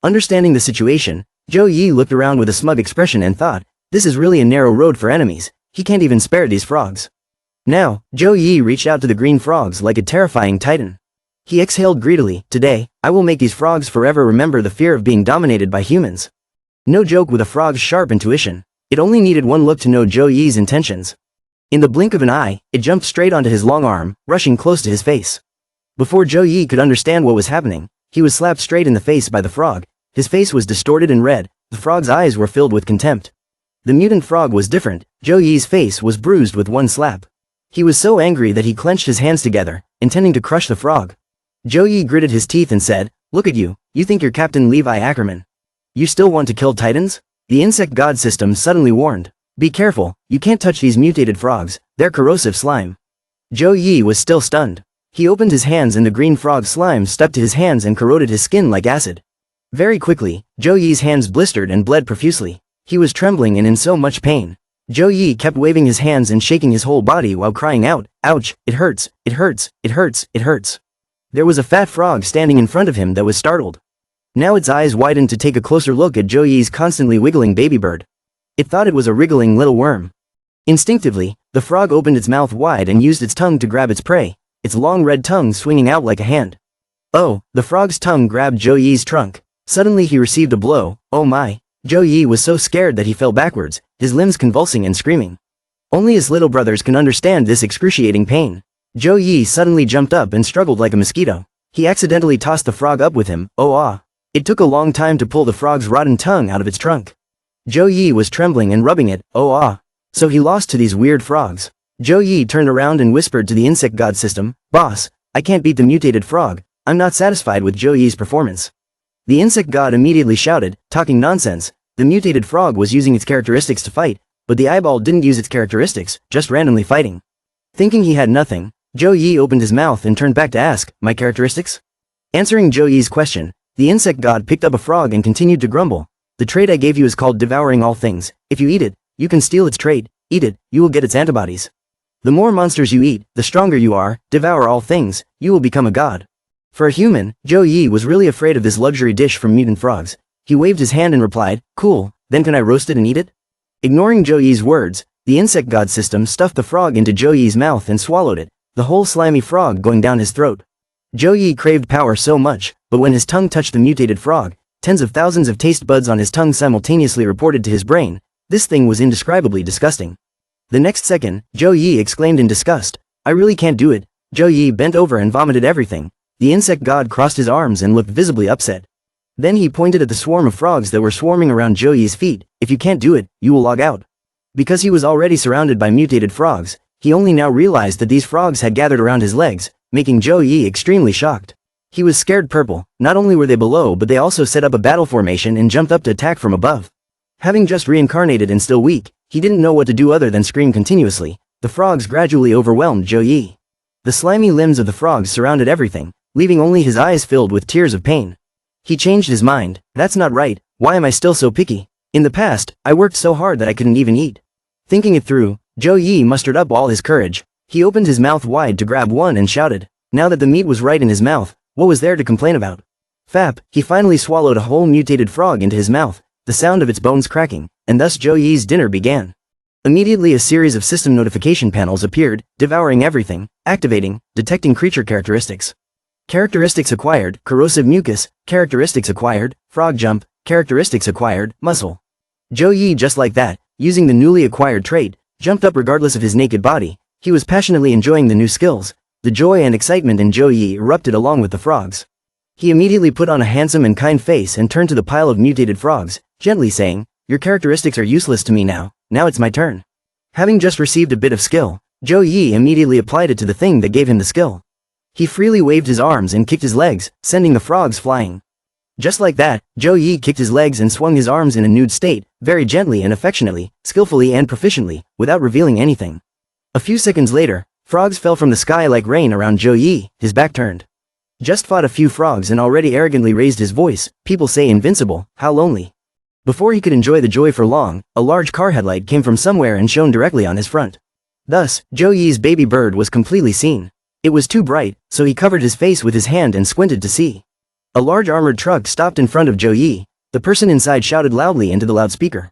Understanding the situation, Zhou Yi looked around with a smug expression and thought, this is really a narrow road for enemies, he can't even spare these frogs. Now, Zhou Yi reached out to the green frogs like a terrifying titan. He exhaled greedily, "Today, I will make these frogs forever remember the fear of being dominated by humans." No joke with a frog's sharp intuition. It only needed one look to know Zhou Yi's intentions. In the blink of an eye, it jumped straight onto his long arm, rushing close to his face. Before Zhou Yi could understand what was happening, he was slapped straight in the face by the frog. His face was distorted and red, the frog's eyes were filled with contempt. The mutant frog was different, Zhou Yi's face was bruised with one slap. He was so angry that he clenched his hands together, intending to crush the frog. Zhou Yi gritted his teeth and said, "Look at you, you think you're Captain Levi Ackerman. You still want to kill titans?" The insect god system suddenly warned, "Be careful, you can't touch these mutated frogs, they're corrosive slime." Zhou Yi was still stunned. He opened his hands and the green frog slime stuck to his hands and corroded his skin like acid. Very quickly, Zhou Yi's hands blistered and bled profusely. He was trembling and in so much pain. Zhou Yi kept waving his hands and shaking his whole body while crying out, "Ouch, it hurts, it hurts, it hurts, it hurts." There was a fat frog standing in front of him that was startled. Now its eyes widened to take a closer look at Zhou Yi's constantly wiggling baby bird. It thought it was a wriggling little worm. Instinctively, the frog opened its mouth wide and used its tongue to grab its prey, its long red tongue swinging out like a hand. Oh, the frog's tongue grabbed Zhou Yi's trunk. Suddenly he received a blow. Oh my. Zhou Yi was so scared that he fell backwards, his limbs convulsing and screaming. Only his little brothers can understand this excruciating pain. Zhou Yi suddenly jumped up and struggled like a mosquito. He accidentally tossed the frog up with him. Oh ah. It took a long time to pull the frog's rotten tongue out of its trunk. Zhou Yi was trembling and rubbing it. Oh ah. So he lost to these weird frogs. Zhou Yi turned around and whispered to the insect god system, "Boss, I can't beat the mutated frog, I'm not satisfied with Zhou Yi's performance." The insect god immediately shouted, "Talking nonsense, the mutated frog was using its characteristics to fight, but the eyeball didn't use its characteristics, just randomly fighting." Thinking he had nothing, Zhou Yi opened his mouth and turned back to ask, "My characteristics?" Answering Zhou Yi's question, the insect god picked up a frog and continued to grumble. "The trait I gave you is called devouring all things. If you eat it, you can steal its trait. Eat it, you will get its antibodies. The more monsters you eat, the stronger you are. Devour all things, you will become a god." For a human, Zhou Yi was really afraid of this luxury dish from mutant frogs. He waved his hand and replied, "Cool, then can I roast it and eat it?" Ignoring Zhou Yi's words, the insect god system stuffed the frog into Zhou Yi's mouth and swallowed it, the whole slimy frog going down his throat. Zhou Yi craved power so much, but when his tongue touched the mutated frog, tens of thousands of taste buds on his tongue simultaneously reported to his brain, this thing was indescribably disgusting. The next second, Zhou Yi exclaimed in disgust, "I really can't do it." Zhou Yi bent over and vomited everything. The insect god crossed his arms and looked visibly upset. Then he pointed at the swarm of frogs that were swarming around Zhou Yi's feet. "If you can't do it, you will log out." Because he was already surrounded by mutated frogs, he only now realized that these frogs had gathered around his legs, making Zhou Yi extremely shocked. He was scared purple. Not only were they below, but they also set up a battle formation and jumped up to attack from above. Having just reincarnated and still weak, he didn't know what to do other than scream continuously. The frogs gradually overwhelmed Zhou Yi. The slimy limbs of the frogs surrounded everything, leaving only his eyes filled with tears of pain. He changed his mind. "That's not right, why am I still so picky? In the past, I worked so hard that I couldn't even eat." Thinking it through, Zhou Yi mustered up all his courage. He opened his mouth wide to grab one and shouted. Now that the meat was right in his mouth, what was there to complain about? Fap, he finally swallowed a whole mutated frog into his mouth, the sound of its bones cracking, and thus Zhou Yi's dinner began. Immediately a series of system notification panels appeared, devouring everything, activating, detecting creature characteristics. Characteristics acquired, corrosive mucus, characteristics acquired, frog jump, characteristics acquired, muscle. Zhou Yi just like that, using the newly acquired trait, jumped up regardless of his naked body. He was passionately enjoying the new skills. The joy and excitement in Zhou Yi erupted along with the frogs. He immediately put on a handsome and kind face and turned to the pile of mutated frogs, gently saying, "Your characteristics are useless to me now it's my turn." Having just received a bit of skill, Zhou Yi immediately applied it to the thing that gave him the skill. He freely waved his arms and kicked his legs, sending the frogs flying. Just like that, Zhou Yi kicked his legs and swung his arms in a nude state, very gently and affectionately, skillfully and proficiently, without revealing anything. A few seconds later, frogs fell from the sky like rain around Zhou Yi, his back turned. Just fought a few frogs and already arrogantly raised his voice, people say invincible, how lonely. Before he could enjoy the joy for long, a large car headlight came from somewhere and shone directly on his front. Thus, Zhou Yi's baby bird was completely seen. It was too bright, so he covered his face with his hand and squinted to see. A large armored truck stopped in front of Zhou Yi. The person inside shouted loudly into the loudspeaker.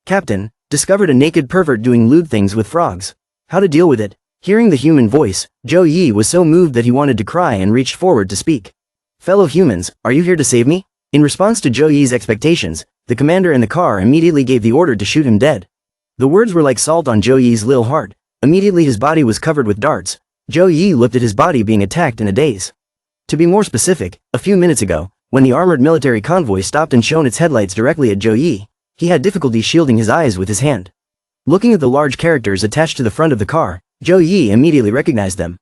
Captain, discovered a naked pervert doing lewd things with frogs. How to deal with it? Hearing the human voice, Zhou Yi was so moved that he wanted to cry and reached forward to speak. Fellow humans, are you here to save me? In response to Zhou Yi's expectations, the commander in the car immediately gave the order to shoot him dead. The words were like salt on Zhou Yi's little heart. Immediately his body was covered with darts. Zhou Yi looked at his body being attacked in a daze. To be more specific, a few minutes ago, when the armored military convoy stopped and shone its headlights directly at Zhou Yi, he had difficulty shielding his eyes with his hand. Looking at the large characters attached to the front of the car, Zhou Yi immediately recognized them.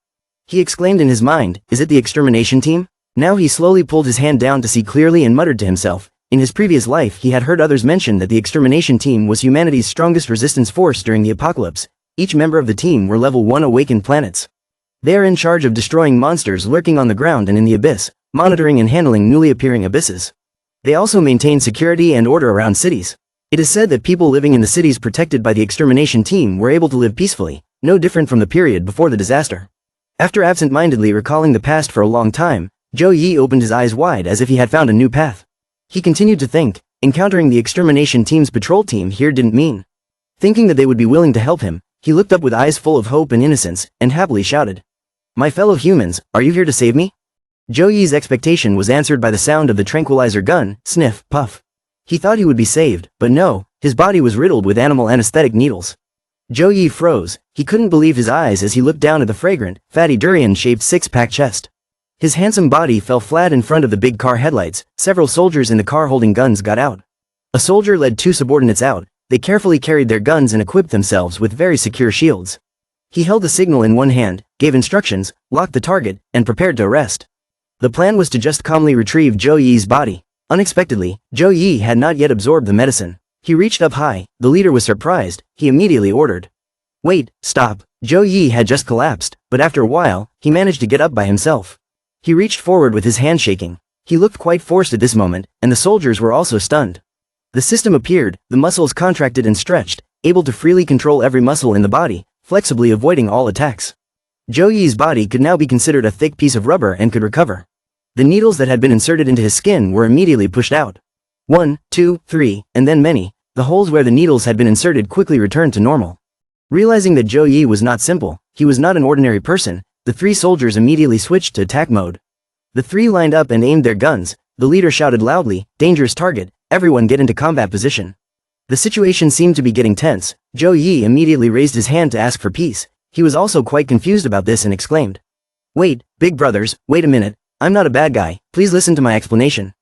He exclaimed in his mind, "Is it the extermination team?" Now he slowly pulled his hand down to see clearly and muttered to himself. In his previous life he had heard others mention that the extermination team was humanity's strongest resistance force during the apocalypse. Each member of the team were level 1 awakened planets. They are in charge of destroying monsters lurking on the ground and in the abyss, monitoring and handling newly appearing abysses. They also maintain security and order around cities. It is said that people living in the cities protected by the extermination team were able to live peacefully, no different from the period before the disaster. After absent-mindedly recalling the past for a long time, Zhou Yi opened his eyes wide as if he had found a new path. He continued to think, encountering the extermination team's patrol team here didn't mean. Thinking that they would be willing to help him, he looked up with eyes full of hope and innocence, and happily shouted, "My fellow humans, are you here to save me?" Zhou Yi's expectation was answered by the sound of the tranquilizer gun, sniff, puff. He thought he would be saved, but no, his body was riddled with animal anesthetic needles. Zhou Yi froze. He couldn't believe his eyes as he looked down at the fragrant, fatty durian-shaped six-pack chest. His handsome body fell flat in front of the big car headlights. Several soldiers in the car holding guns got out. A soldier led 2 subordinates out. They carefully carried their guns and equipped themselves with very secure shields. He held the signal in one hand, gave instructions, locked the target, and prepared to arrest. The plan was to just calmly retrieve Zhou Yi's body. Unexpectedly, Zhou Yi had not yet absorbed the medicine. He reached up high. The leader was surprised. He immediately ordered, "Wait, stop." Zhou Yi had just collapsed, but after a while, he managed to get up by himself. He reached forward with his hand shaking. He looked quite forced at this moment, and the soldiers were also stunned. The system appeared, the muscles contracted and stretched, able to freely control every muscle in the body, flexibly avoiding all attacks. Zhou Yi's body could now be considered a thick piece of rubber and could recover. The needles that had been inserted into his skin were immediately pushed out. 1, 2, 3, and then many. The holes where the needles had been inserted quickly returned to normal. Realizing that Zhou Yi was not simple, he was not an ordinary person, the 3 soldiers immediately switched to attack mode. The 3 lined up and aimed their guns. The leader shouted loudly, "Dangerous target, everyone get into combat position." The situation seemed to be getting tense. Zhou Yi immediately raised his hand to ask for peace. He was also quite confused about this and exclaimed, "Wait, big brothers, wait a minute, I'm not a bad guy, please listen to my explanation."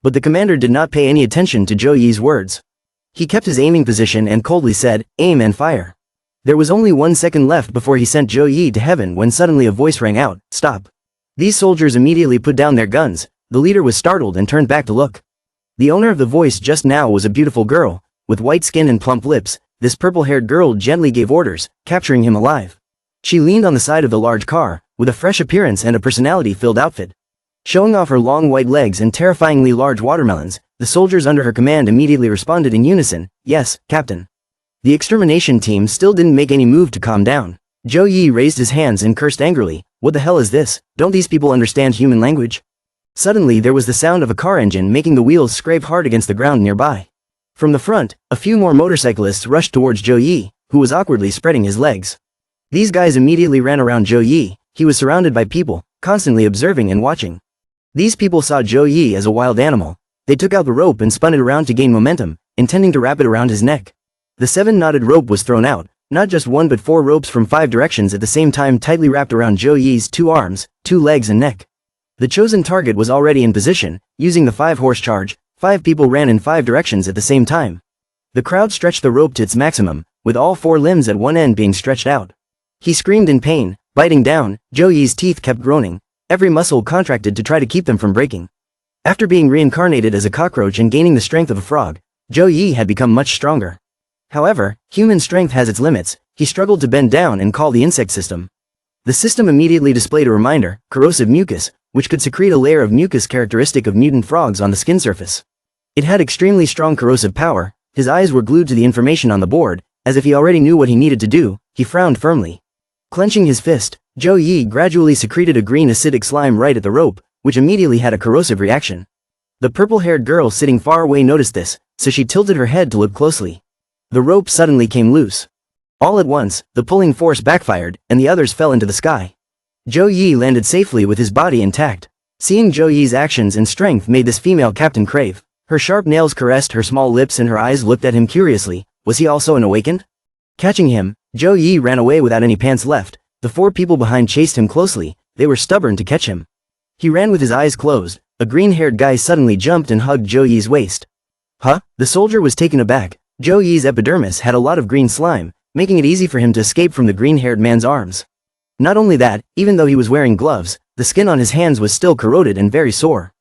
But the commander did not pay any attention to Zhou Yi's words. He kept his aiming position and coldly said, "Aim and fire." There was only 1 second left before he sent Zhou Yi to heaven when suddenly a voice rang out, "Stop." These soldiers immediately put down their guns. The leader was startled and turned back to look. The owner of the voice just now was a beautiful girl, with white skin and plump lips. This purple-haired girl gently gave orders, capturing him alive. She leaned on the side of the large car, with a fresh appearance and a personality-filled outfit. Showing off her long white legs and terrifyingly large watermelons, the soldiers under her command immediately responded in unison, "Yes, Captain." The extermination team still didn't make any move to calm down. Zhou Yi raised his hands and cursed angrily, "What the hell is this? Don't these people understand human language?" Suddenly there was the sound of a car engine making the wheels scrape hard against the ground nearby. From the front, a few more motorcyclists rushed towards Zhou Yi, who was awkwardly spreading his legs. These guys immediately ran around Zhou Yi. He was surrounded by people, constantly observing and watching. These people saw Zhou Yi as a wild animal. They took out the rope and spun it around to gain momentum, intending to wrap it around his neck. The 7-knotted rope was thrown out, not just 1 but 4 ropes from 5 directions at the same time tightly wrapped around Zhou Yi's 2 arms, 2 legs and neck. The chosen target was already in position. Using the 5-horse charge, 5 people ran in 5 directions at the same time. The crowd stretched the rope to its maximum, with all 4 limbs at one end being stretched out. He screamed in pain, biting down. Zhou Yi's teeth kept groaning, every muscle contracted to try to keep them from breaking. After being reincarnated as a cockroach and gaining the strength of a frog, Zhou Yi had become much stronger. However, human strength has its limits. He struggled to bend down and call the insect system. The system immediately displayed a reminder, corrosive mucus, which could secrete a layer of mucus characteristic of mutant frogs on the skin surface. It had extremely strong corrosive power. His eyes were glued to the information on the board, as if he already knew what he needed to do. He frowned firmly. Clenching his fist, Zhou Yi gradually secreted a green acidic slime right at the rope, which immediately had a corrosive reaction. The purple-haired girl sitting far away noticed this, so she tilted her head to look closely. The rope suddenly came loose. All at once, the pulling force backfired, and the others fell into the sky. Zhou Yi landed safely with his body intact. Seeing Zhou Yi's actions and strength made this female captain crave. Her sharp nails caressed her small lips and her eyes looked at him curiously. Was he also an awakened? Catching him, Zhou Yi ran away without any pants left. The 4 people behind chased him closely. They were stubborn to catch him. He ran with his eyes closed. A green-haired guy suddenly jumped and hugged Zhou Yi's waist. Huh? The soldier was taken aback. Zhou Yi's epidermis had a lot of green slime, making it easy for him to escape from the green-haired man's arms. Not only that, even though he was wearing gloves, the skin on his hands was still corroded and very sore.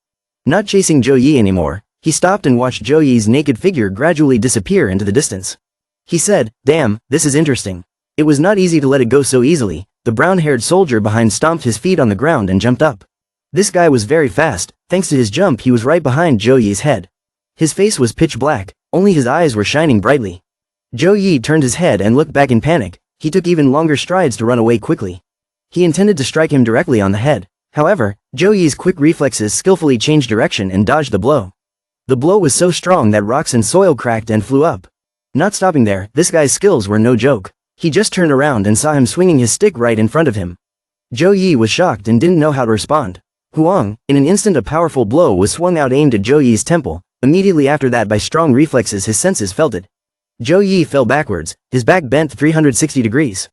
Not chasing Zhou Yi anymore, he stopped and watched Zhou Yi's naked figure gradually disappear into the distance. He said, "Damn, this is interesting." It was not easy to let it go so easily. The brown-haired soldier behind stomped his feet on the ground and jumped up. This guy was very fast. Thanks to his jump, he was right behind Zhou Yi's head. His face was pitch black, only his eyes were shining brightly. Zhou Yi turned his head and looked back in panic. He took even longer strides to run away quickly. He intended to strike him directly on the head. However, Zhou Yi's quick reflexes skillfully changed direction and dodged the blow. The blow was so strong that rocks and soil cracked and flew up. Not stopping there, this guy's skills were no joke. He just turned around and saw him swinging his stick right in front of him. Zhou Yi was shocked and didn't know how to respond. Huang, in an instant a powerful blow was swung out aimed at Zhou Yi's temple. Immediately after that, by strong reflexes, his senses felt it. Zhou Yi fell backwards, his back bent 360 degrees.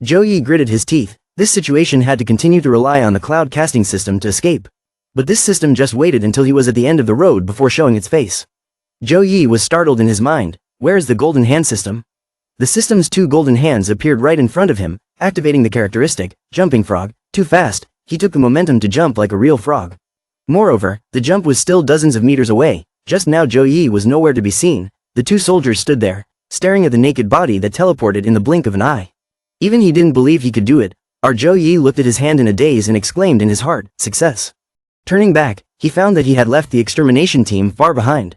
Zhou Yi gritted his teeth. This situation had to continue to rely on the cloud casting system to escape. But this system just waited until he was at the end of the road before showing its face. Zhou Yi was startled in his mind. Where is the golden hand system? The system's 2 golden hands appeared right in front of him, activating the characteristic, jumping frog. Too fast, he took the momentum to jump like a real frog. Moreover, the jump was still dozens of meters away. Just now Zhou Yi was nowhere to be seen. The 2 soldiers stood there, staring at the naked body that teleported in the blink of an eye. Even he didn't believe he could do it. Our Zhou Yi looked at his hand in a daze and exclaimed in his heart, "Success." Turning back, he found that he had left the extermination team far behind.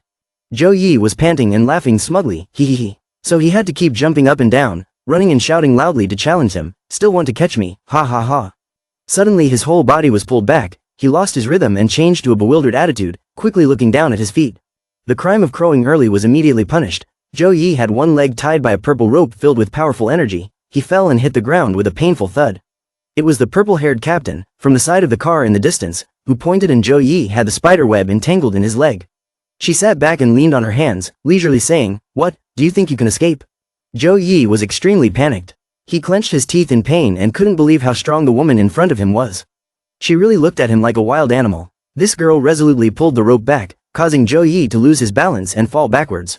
Zhou Yi was panting and laughing smugly, hee. So he had to keep jumping up and down, running and shouting loudly to challenge him. "Still want to catch me, ha ha ha." Suddenly his whole body was pulled back. He lost his rhythm and changed to a bewildered attitude, quickly looking down at his feet. The crime of crowing early was immediately punished. Zhou Yi had one leg tied by a purple rope filled with powerful energy. He fell and hit the ground with a painful thud. It was the purple-haired captain, from the side of the car in the distance, who pointed, and Zhou Yi had the spider web entangled in his leg. She sat back and leaned on her hands, leisurely saying, "What, do you think you can escape?" Zhou Yi was extremely panicked. He clenched his teeth in pain and couldn't believe how strong the woman in front of him was. She really looked at him like a wild animal. This girl resolutely pulled the rope back, causing Zhou Yi to lose his balance and fall backwards.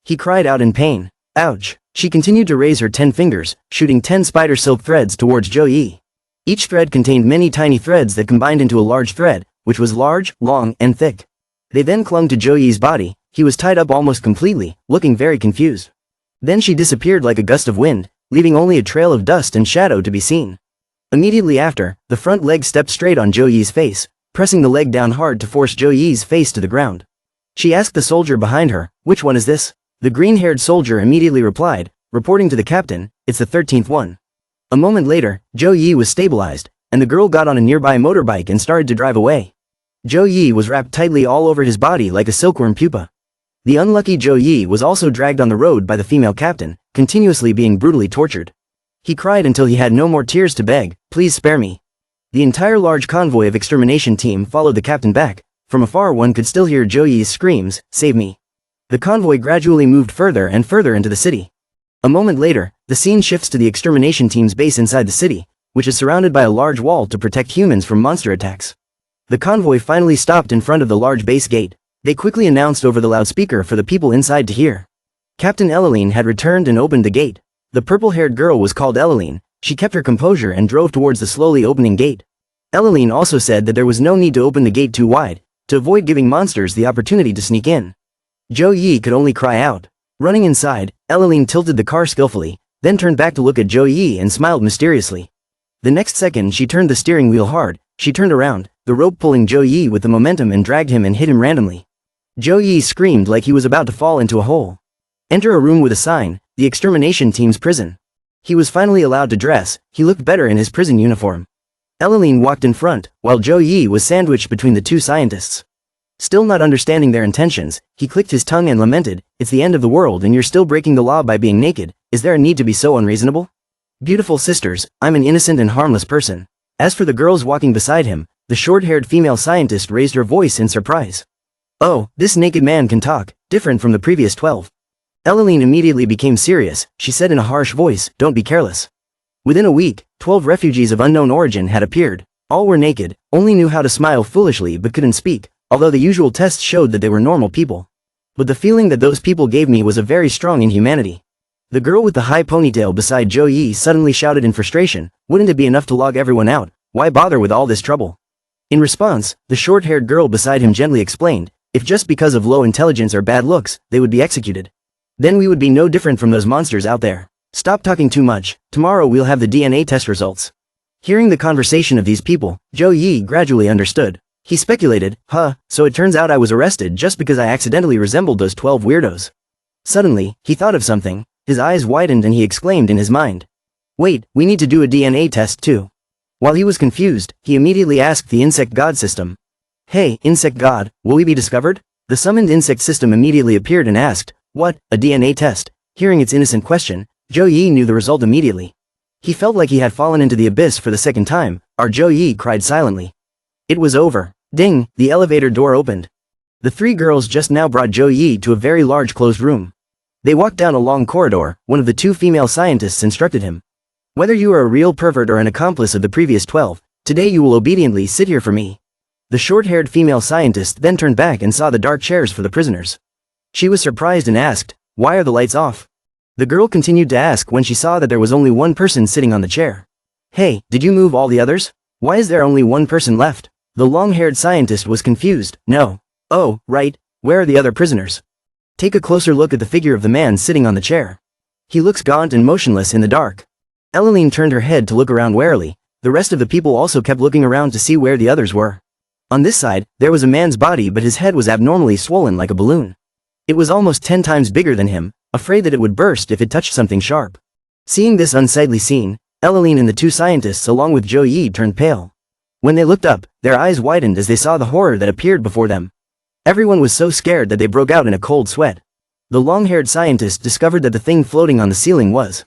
He cried out in pain. Ouch! She continued to raise her 10 fingers, shooting 10 spider silk threads towards Zhou Yi. Each thread contained many tiny threads that combined into a large thread, which was large, long, and thick. They then clung to Zhou Yi's body. He was tied up almost completely, looking very confused. Then she disappeared like a gust of wind, leaving only a trail of dust and shadow to be seen. Immediately after, the front leg stepped straight on Zhou Yi's face, pressing the leg down hard to force Zhou Yi's face to the ground. She asked the soldier behind her, "Which one is this?" The green-haired soldier immediately replied, reporting to the captain, "It's the 13th one." A moment later, Zhou Yi was stabilized, and the girl got on a nearby motorbike and started to drive away. Zhou Yi was wrapped tightly all over his body like a silkworm pupa. The unlucky Zhou Yi was also dragged on the road by the female captain, continuously being brutally tortured. He cried until he had no more tears to beg, "Please spare me." The entire large convoy of extermination team followed the captain back. From afar one could still hear Zhou Yi's screams, "Save me." The convoy gradually moved further and further into the city. A moment later, the scene shifts to the extermination team's base inside the city, which is surrounded by a large wall to protect humans from monster attacks. The convoy finally stopped in front of the large base gate. They quickly announced over the loudspeaker for the people inside to hear. Captain Elaline had returned and opened the gate. The purple-haired girl was called Elaline. She kept her composure and drove towards the slowly opening gate. Elaline also said that there was no need to open the gate too wide, to avoid giving monsters the opportunity to sneak in. Zhou Yi could only cry out. Running inside, Elaline tilted the car skillfully, then turned back to look at Zhou Yi and smiled mysteriously. The next second she turned the steering wheel hard. She turned around, the rope pulling Zhou Yi with the momentum and dragged him and hit him randomly. Zhou Yi screamed like he was about to fall into a hole. Enter a room with a sign, the extermination team's prison. He was finally allowed to dress. He looked better in his prison uniform. Elaline walked in front, while Zhou Yi was sandwiched between the two scientists. Still not understanding their intentions, he clicked his tongue and lamented, "It's the end of the world and you're still breaking the law by being naked. Is there a need to be so unreasonable? Beautiful sisters, I'm an innocent and harmless person." As for the girls walking beside him, the short-haired female scientist raised her voice in surprise. "Oh, this naked man can talk, different from the previous 12. Elaline immediately became serious. She said in a harsh voice, "Don't be careless." Within a week, 12 refugees of unknown origin had appeared. All were naked, only knew how to smile foolishly but couldn't speak, although the usual tests showed that they were normal people. But the feeling that those people gave me was a very strong inhumanity. The girl with the high ponytail beside Zhou Yi suddenly shouted in frustration, "Wouldn't it be enough to log everyone out? Why bother with all this trouble?" In response, the short-haired girl beside him gently explained, "If just because of low intelligence or bad looks, they would be executed. Then we would be no different from those monsters out there. Stop talking too much, tomorrow we'll have the DNA test results." Hearing the conversation of these people, Zhou Yi gradually understood. He speculated, so it turns out I was arrested just because I accidentally resembled those 12 weirdos. Suddenly, he thought of something, his eyes widened and he exclaimed in his mind. "Wait, we need to do a DNA test too." While he was confused, he immediately asked the insect god system. "Hey, insect god, will we be discovered?" The summoned insect system immediately appeared and asked, "What, a DNA test?" Hearing its innocent question, Zhou Yi knew the result immediately. He felt like he had fallen into the abyss for the second time. Zhou Yi cried silently. It was over. Ding, the elevator door opened. The three girls just now brought Zhou Yi to a very large closed room. They walked down a long corridor. One of the two female scientists instructed him. "Whether you are a real pervert or an accomplice of the previous 12, today you will obediently sit here for me." The short-haired female scientist then turned back and saw the dark chairs for the prisoners. She was surprised and asked, "Why are the lights off?" The girl continued to ask when she saw that there was only one person sitting on the chair. "Hey, did you move all the others? Why is there only one person left?" The long-haired scientist was confused. "No. Oh, right, where are the other prisoners?" Take a closer look at the figure of the man sitting on the chair. He looks gaunt and motionless in the dark. Elaline turned her head to look around warily. The rest of the people also kept looking around to see where the others were. On this side, there was a man's body but his head was abnormally swollen like a balloon. It was almost 10 times bigger than him, afraid that it would burst if it touched something sharp. Seeing this unsightly scene, Elaline and the two scientists along with Zhou Yi turned pale. When they looked up, their eyes widened as they saw the horror that appeared before them. Everyone was so scared that they broke out in a cold sweat. The long-haired scientist discovered that the thing floating on the ceiling was.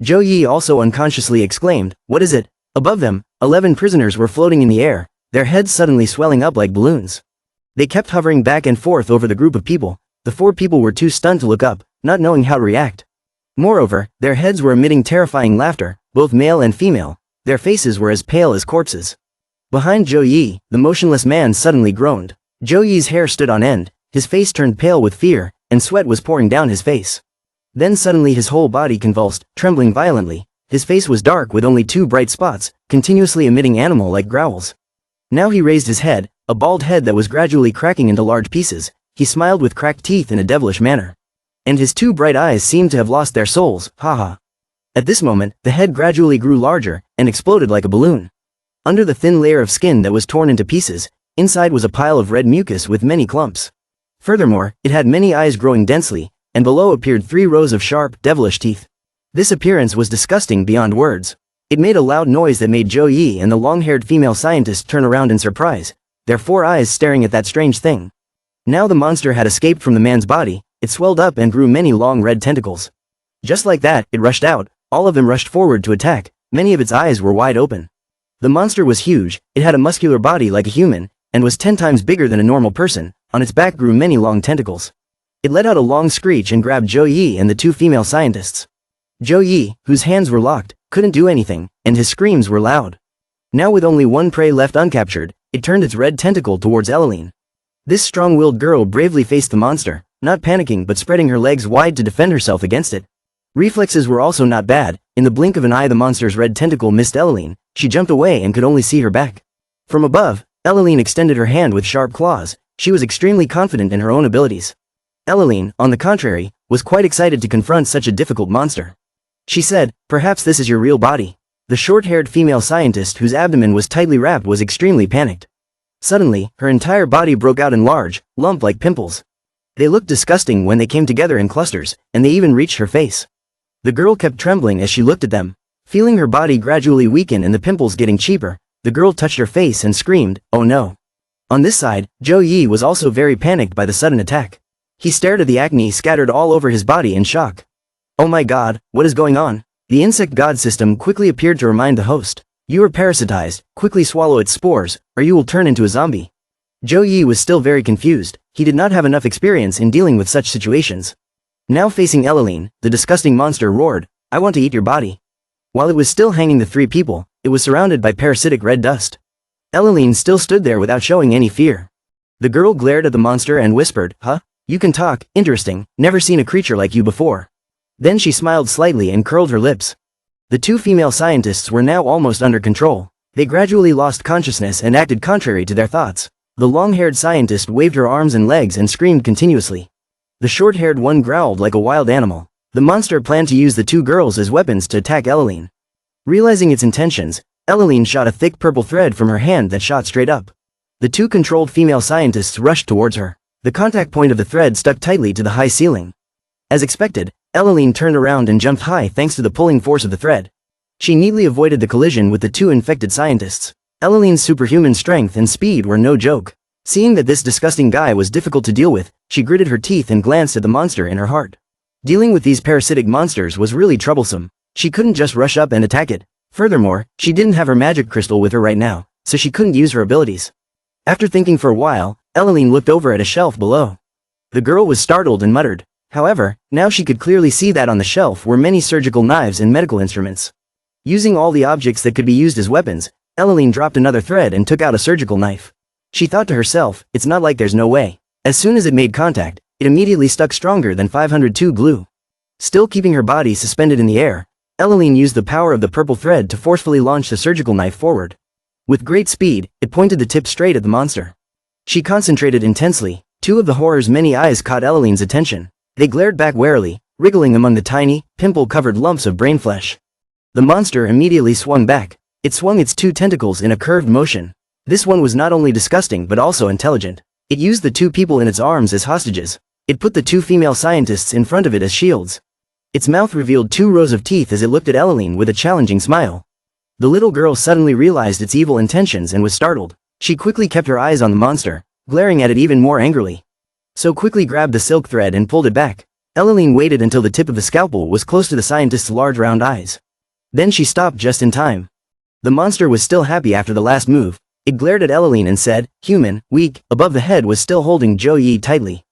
Zhou Yi also unconsciously exclaimed, "What is it?" Above them, 11 prisoners were floating in the air, their heads suddenly swelling up like balloons. They kept hovering back and forth over the group of people. The 4 people were too stunned to look up, not knowing how to react. Moreover, their heads were emitting terrifying laughter, both male and female. Their faces were as pale as corpses. Behind Zhou Yi, the motionless man suddenly groaned. Zhou Yi's hair stood on end, his face turned pale with fear, and sweat was pouring down his face. Then suddenly his whole body convulsed, trembling violently. His face was dark with only 2 bright spots, continuously emitting animal-like growls. Now he raised his head, a bald head that was gradually cracking into large pieces. He smiled with cracked teeth in a devilish manner. And his 2 bright eyes seemed to have lost their souls, haha. At this moment, the head gradually grew larger, and exploded like a balloon. Under the thin layer of skin that was torn into pieces, inside was a pile of red mucus with many clumps. Furthermore, it had many eyes growing densely, and below appeared 3 rows of sharp, devilish teeth. This appearance was disgusting beyond words. It made a loud noise that made Zhou Yi and the long-haired female scientist turn around in surprise, their 4 eyes staring at that strange thing. Now the monster had escaped from the man's body, it swelled up and grew many long red tentacles. Just like that, it rushed out, all of them rushed forward to attack, many of its eyes were wide open. The monster was huge, it had a muscular body like a human, and was 10 times bigger than a normal person. On its back grew many long tentacles. It let out a long screech and grabbed Zhou Yi and the 2 female scientists. Zhou Yi, whose hands were locked, couldn't do anything, and his screams were loud. Now with only one prey left uncaptured, it turned its red tentacle towards Elaline. This strong-willed girl bravely faced the monster, not panicking but spreading her legs wide to defend herself against it. Reflexes were also not bad. In the blink of an eye the monster's red tentacle missed Ellaline. She jumped away and could only see her back. From above, Ellaline extended her hand with sharp claws. She was extremely confident in her own abilities. Ellaline, on the contrary, was quite excited to confront such a difficult monster. She said, "Perhaps this is your real body." The short-haired female scientist whose abdomen was tightly wrapped was extremely panicked. Suddenly, her entire body broke out in large, lump-like pimples. They looked disgusting when they came together in clusters, and they even reached her face. The girl kept trembling as she looked at them. Feeling her body gradually weaken and the pimples getting cheaper, the girl touched her face and screamed, "Oh no." On this side, Zhou Yi was also very panicked by the sudden attack. He stared at the acne scattered all over his body in shock. "Oh my god, what is going on?" The insect god system quickly appeared to remind the host. "You are parasitized, quickly swallow its spores, or you will turn into a zombie." Zhou Yi was still very confused. He did not have enough experience in dealing with such situations. Now facing Ellaline, the disgusting monster roared, "I want to eat your body." While it was still hanging the three people, it was surrounded by parasitic red dust. Ellaline still stood there without showing any fear. The girl glared at the monster and whispered, "Huh? You can talk, interesting, never seen a creature like you before." Then she smiled slightly and curled her lips. The two female scientists were now almost under control. They gradually lost consciousness and acted contrary to their thoughts. The long-haired scientist waved her arms and legs and screamed continuously. The short-haired one growled like a wild animal. The monster planned to use the two girls as weapons to attack Ellaline. Realizing its intentions, Ellaline shot a thick purple thread from her hand that shot straight up. The two controlled female scientists rushed towards her. The contact point of the thread stuck tightly to the high ceiling. As expected, Ellaline turned around and jumped high thanks to the pulling force of the thread. She neatly avoided the collision with the two infected scientists. Ellaline's superhuman strength and speed were no joke. Seeing that this disgusting guy was difficult to deal with, she gritted her teeth and glanced at the monster in her heart. Dealing with these parasitic monsters was really troublesome. She couldn't just rush up and attack it. Furthermore, she didn't have her magic crystal with her right now, so she couldn't use her abilities. After thinking for a while, Ellaline looked over at a shelf below. The girl was startled and muttered. However, now she could clearly see that on the shelf were many surgical knives and medical instruments. Using all the objects that could be used as weapons, Ellaline dropped another thread and took out a surgical knife. She thought to herself, it's not like there's no way. As soon as it made contact, it immediately stuck stronger than 502 glue. Still keeping her body suspended in the air, Ellaline used the power of the purple thread to forcefully launch the surgical knife forward. With great speed, it pointed the tip straight at the monster. She concentrated intensely. Two of the horror's many eyes caught Ellaline's attention. They glared back warily, wriggling among the tiny, pimple-covered lumps of brain flesh. The monster immediately swung back. It swung its two tentacles in a curved motion. This one was not only disgusting but also intelligent. It used the two people in its arms as hostages. It put the two female scientists in front of it as shields. Its mouth revealed 2 rows of teeth as it looked at Ellaline with a challenging smile. The little girl suddenly realized its evil intentions and was startled. She quickly kept her eyes on the monster, glaring at it even more angrily. So quickly grabbed the silk thread and pulled it back. Ellaline waited until the tip of the scalpel was close to the scientist's large round eyes. Then she stopped just in time. The monster was still happy after the last move. It glared at Ellaline and said, "Human, weak," above the head was still holding Zhou Yi tightly.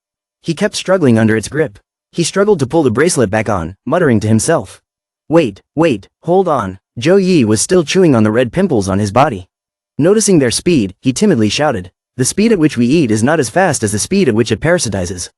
He kept struggling under its grip. He struggled to pull the bracelet back on, muttering to himself. Wait, hold on." Zhou Yi was still chewing on the red pimples on his body. Noticing their speed, he timidly shouted, "The speed at which we eat is not as fast as the speed at which it parasitizes."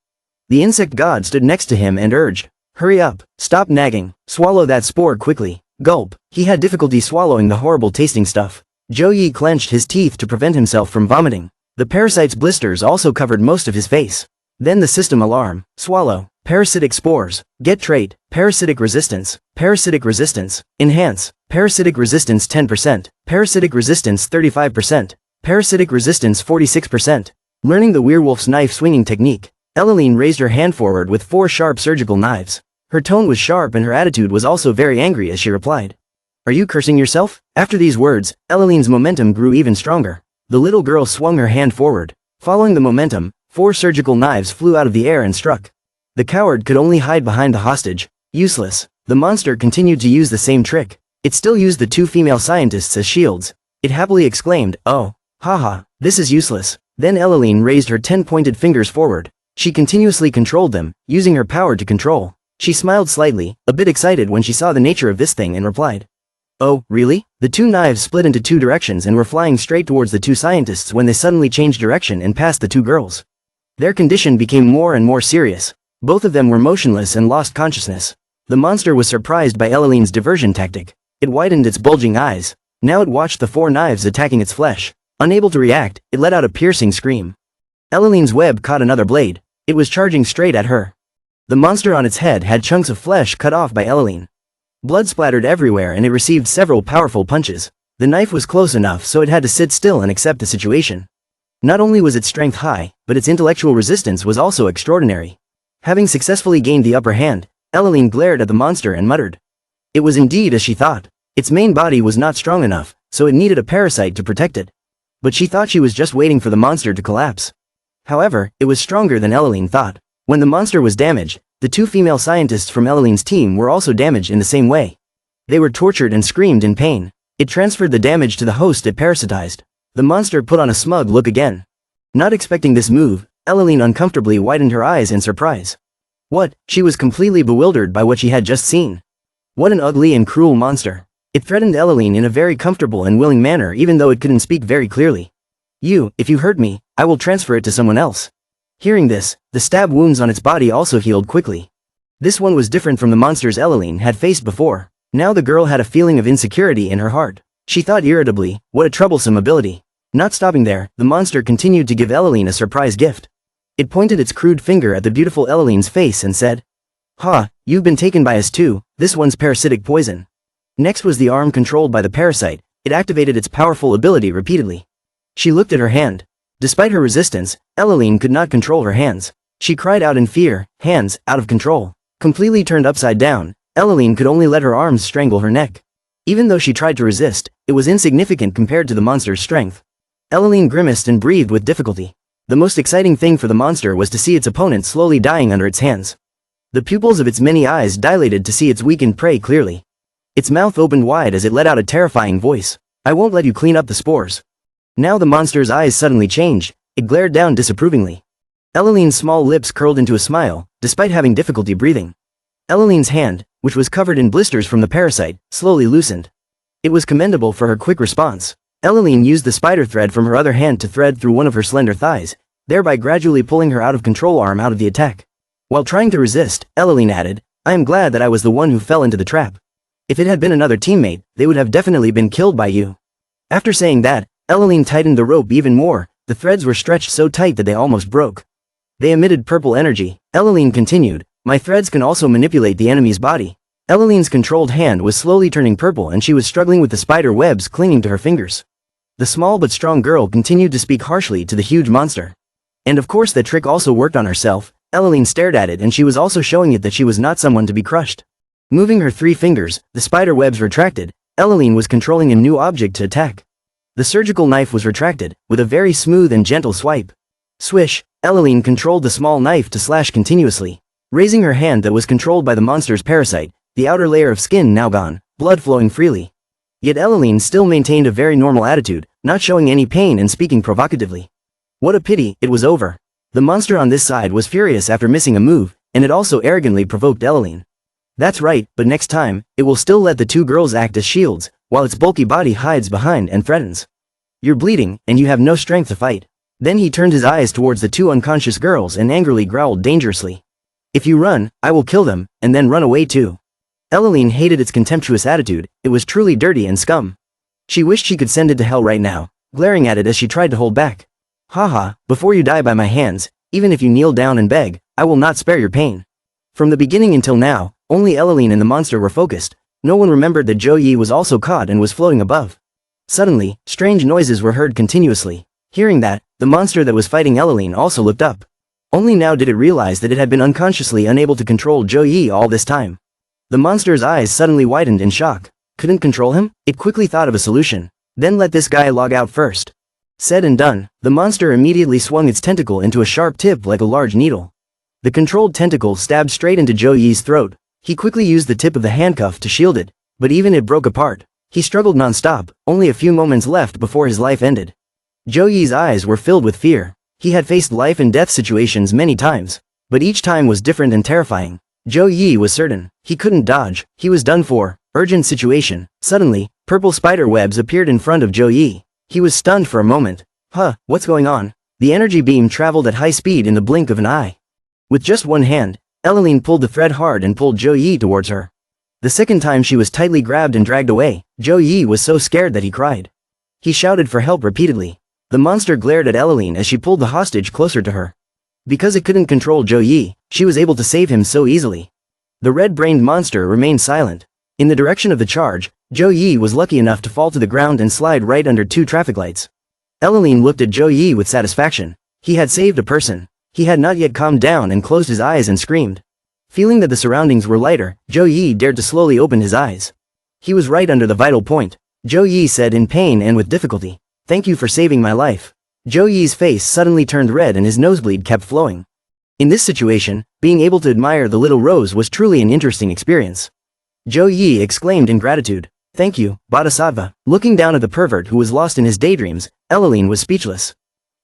The insect god stood next to him and urged, "Hurry up, stop nagging, swallow that spore quickly." Gulp. He had difficulty swallowing the horrible tasting stuff. Zhou Yi clenched his teeth to prevent himself from vomiting. The parasite's blisters also covered most of his face. Then the system alarm. Swallow. Parasitic spores. Get trait. Parasitic resistance. Parasitic resistance. Enhance. Parasitic resistance 10%. Parasitic resistance 35%. Parasitic resistance 46%. Learning the werewolf's knife swinging technique, Ellaline raised her hand forward with 4 sharp surgical knives. Her tone was sharp and her attitude was also very angry as she replied, "Are you cursing yourself?" After these words, Ellaline's momentum grew even stronger. The little girl swung her hand forward. Following the momentum, 4 surgical knives flew out of the air and struck. The coward could only hide behind the hostage. Useless. The monster continued to use the same trick. It still used the 2 female scientists as shields. It happily exclaimed, "Oh, haha, this is useless." Then Ellaline raised her 10-pointed fingers forward. She continuously controlled them, using her power to control. She smiled slightly, a bit excited when she saw the nature of this thing and replied, "Oh, really?" The 2 knives split into 2 directions and were flying straight towards the 2 scientists when they suddenly changed direction and passed the 2 girls. Their condition became more and more serious. Both of them were motionless and lost consciousness. The monster was surprised by Ellaline's diversion tactic. It widened its bulging eyes. Now it watched the 4 knives attacking its flesh. Unable to react, it let out a piercing scream. Ellaline's web caught another blade. It was charging straight at her. The monster on its head had chunks of flesh cut off by Ellaline. Blood splattered everywhere and it received several powerful punches. The knife was close enough so it had to sit still and accept the situation. Not only was its strength high, but its intellectual resistance was also extraordinary. Having successfully gained the upper hand, Ellaline glared at the monster and muttered. It was indeed as she thought. Its main body was not strong enough, so it needed a parasite to protect it. But she thought she was just waiting for the monster to collapse. However, it was stronger than Ellaline thought. When the monster was damaged, the 2 female scientists from Ellaline's team were also damaged in the same way. They were tortured and screamed in pain. It transferred the damage to the host it parasitized. The monster put on a smug look again. Not expecting this move, Ellaline uncomfortably widened her eyes in surprise. What? She was completely bewildered by what she had just seen. What an ugly and cruel monster. It threatened Ellaline in a very comfortable and willing manner even though it couldn't speak very clearly. If you hurt me, I will transfer it to someone else. Hearing this, the stab wounds on its body also healed quickly. This one was different from the monsters Ellaline had faced before. Now the girl had a feeling of insecurity in her heart. She thought irritably, what a troublesome ability. Not stopping there, the monster continued to give Ellaline a surprise gift. It pointed its crude finger at the beautiful Ellaline's face and said, "Ha, you've been taken by us too, this one's parasitic poison." Next was the arm controlled by the parasite. It activated its powerful ability repeatedly. She looked at her hand. Despite her resistance, Ellaline could not control her hands. She cried out in fear, hands, out of control. Completely turned upside down, Ellaline could only let her arms strangle her neck. Even though she tried to resist, it was insignificant compared to the monster's strength. Ellaline grimaced and breathed with difficulty. The most exciting thing for the monster was to see its opponent slowly dying under its hands. The pupils of its many eyes dilated to see its weakened prey clearly. Its mouth opened wide as it let out a terrifying voice. "I won't let you clean up the spores." Now the monster's eyes suddenly changed. It glared down disapprovingly. Ellaline's small lips curled into a smile, despite having difficulty breathing. Ellaline's hand, which was covered in blisters from the parasite, slowly loosened. It was commendable for her quick response. Ellaline used the spider thread from her other hand to thread through one of her slender thighs, thereby gradually pulling her out-of-control arm out of the attack. While trying to resist, Ellaline added, "I am glad that I was the one who fell into the trap. If it had been another teammate, they would have definitely been killed by you." After saying that, Ellaline tightened the rope even more. The threads were stretched so tight that they almost broke. They emitted purple energy. Ellaline continued, "My threads can also manipulate the enemy's body." Ellaline's controlled hand was slowly turning purple and she was struggling with the spider webs clinging to her fingers. The small but strong girl continued to speak harshly to the huge monster. And of course that trick also worked on herself. Ellaline stared at it and she was also showing it that she was not someone to be crushed. Moving her 3 fingers, the spider webs retracted. Ellaline was controlling a new object to attack. The surgical knife was retracted, with a very smooth and gentle swipe. Swish, Ellaline controlled the small knife to slash continuously. Raising her hand that was controlled by the monster's parasite, the outer layer of skin now gone, blood flowing freely. Yet Ellaline still maintained a very normal attitude, not showing any pain and speaking provocatively. What a pity, it was over. The monster on this side was furious after missing a move, and it also arrogantly provoked Ellaline. That's right, but next time, it will still let the 2 girls act as shields, while its bulky body hides behind and threatens. You're bleeding, and you have no strength to fight. Then he turned his eyes towards the 2 unconscious girls and angrily growled dangerously. If you run, I will kill them, and then run away too. Ellaline hated its contemptuous attitude. It was truly dirty and scum. She wished she could send it to hell right now, glaring at it as she tried to hold back. Haha, before you die by my hands, even if you kneel down and beg, I will not spare your pain. From the beginning until now, only Ellaline and the monster were focused. No one remembered that Zhou Yi was also caught and was floating above. Suddenly, strange noises were heard continuously. Hearing that, the monster that was fighting Ellaline also looked up. Only now did it realize that it had been unconsciously unable to control Zhou Yi all this time. The monster's eyes suddenly widened in shock. Couldn't control him? It quickly thought of a solution. Then let this guy log out first. Said and done, the monster immediately swung its tentacle into a sharp tip like a large needle. The controlled tentacle stabbed straight into Zhou Yi's throat. He quickly used the tip of the handcuff to shield it, but even it broke apart. He struggled non-stop, only a few moments left before his life ended. Zhou Yi's eyes were filled with fear. He had faced life and death situations many times, but each time was different and terrifying. Zhou Yi was certain. He couldn't dodge. He was done for. Urgent situation. Suddenly, purple spider webs appeared in front of Zhou Yi. He was stunned for a moment. Huh, what's going on? The energy beam traveled at high speed in the blink of an eye. With just one hand, Ellaline pulled the thread hard and pulled Zhou Yi towards her. The second time she was tightly grabbed and dragged away, Zhou Yi was so scared that he cried. He shouted for help repeatedly. The monster glared at Ellaline as she pulled the hostage closer to her. Because it couldn't control Zhou Yi, she was able to save him so easily. The red-brained monster remained silent. In the direction of the charge, Zhou Yi was lucky enough to fall to the ground and slide right under 2 traffic lights. Ellaline looked at Zhou Yi with satisfaction. He had saved a person. He had not yet calmed down and closed his eyes and screamed. Feeling that the surroundings were lighter, Zhou Yi dared to slowly open his eyes. He was right under the vital point. Zhou Yi said in pain and with difficulty, "Thank you for saving my life." Zhou Yi's face suddenly turned red and his nosebleed kept flowing. In this situation, being able to admire the little rose was truly an interesting experience. Zhou Yi exclaimed in gratitude, "Thank you, Bodhisattva." Looking down at the pervert who was lost in his daydreams, Ellaline was speechless.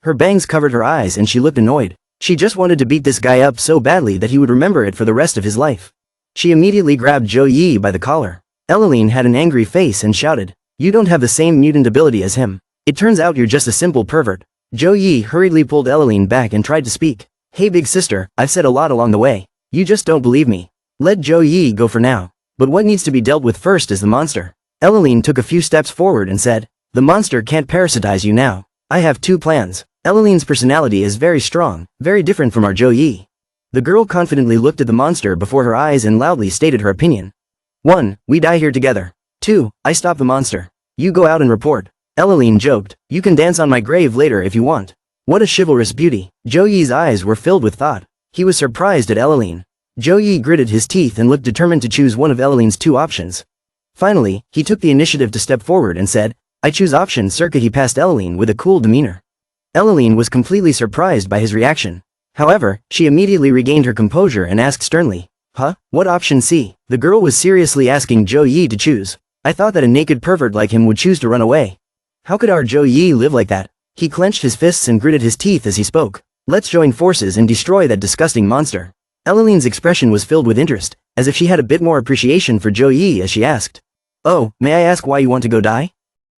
Her bangs covered her eyes and she looked annoyed. She just wanted to beat this guy up so badly that he would remember it for the rest of his life. She immediately grabbed Zhou Yi by the collar. Ellaline had an angry face and shouted, "You don't have the same mutant ability as him. It turns out you're just a simple pervert." Zhou Yi hurriedly pulled Ellaline back and tried to speak. "Hey big sister, I've said a lot along the way. You just don't believe me. Let Zhou Yi go for now. But what needs to be dealt with first is the monster." Ellaline took a few steps forward and said, "The monster can't parasitize you now. I have 2 plans." Ellaline's personality is very strong, very different from our Zhou Yi. The girl confidently looked at the monster before her eyes and loudly stated her opinion. 1. We die here together. 2. I stop the monster. You go out and report. Ellaline joked, "You can dance on my grave later if you want." What a chivalrous beauty. Zhou Yi's eyes were filled with thought. He was surprised at Ellaline. Zhou Yi gritted his teeth and looked determined to choose one of Ellaline's 2 options. Finally, he took the initiative to step forward and said, "I choose option circa." He passed Ellaline with a cool demeanor. Ellaline was completely surprised by his reaction. However, she immediately regained her composure and asked sternly, "Huh? What option C?" The girl was seriously asking Zhou Yi to choose. "I thought that a naked pervert like him would choose to run away. How could our Zhou Yi live like that?" He clenched his fists and gritted his teeth as he spoke. "Let's join forces and destroy that disgusting monster." Ellaline's expression was filled with interest, as if she had a bit more appreciation for Zhou Yi as she asked, "Oh, may I ask why you want to go die?"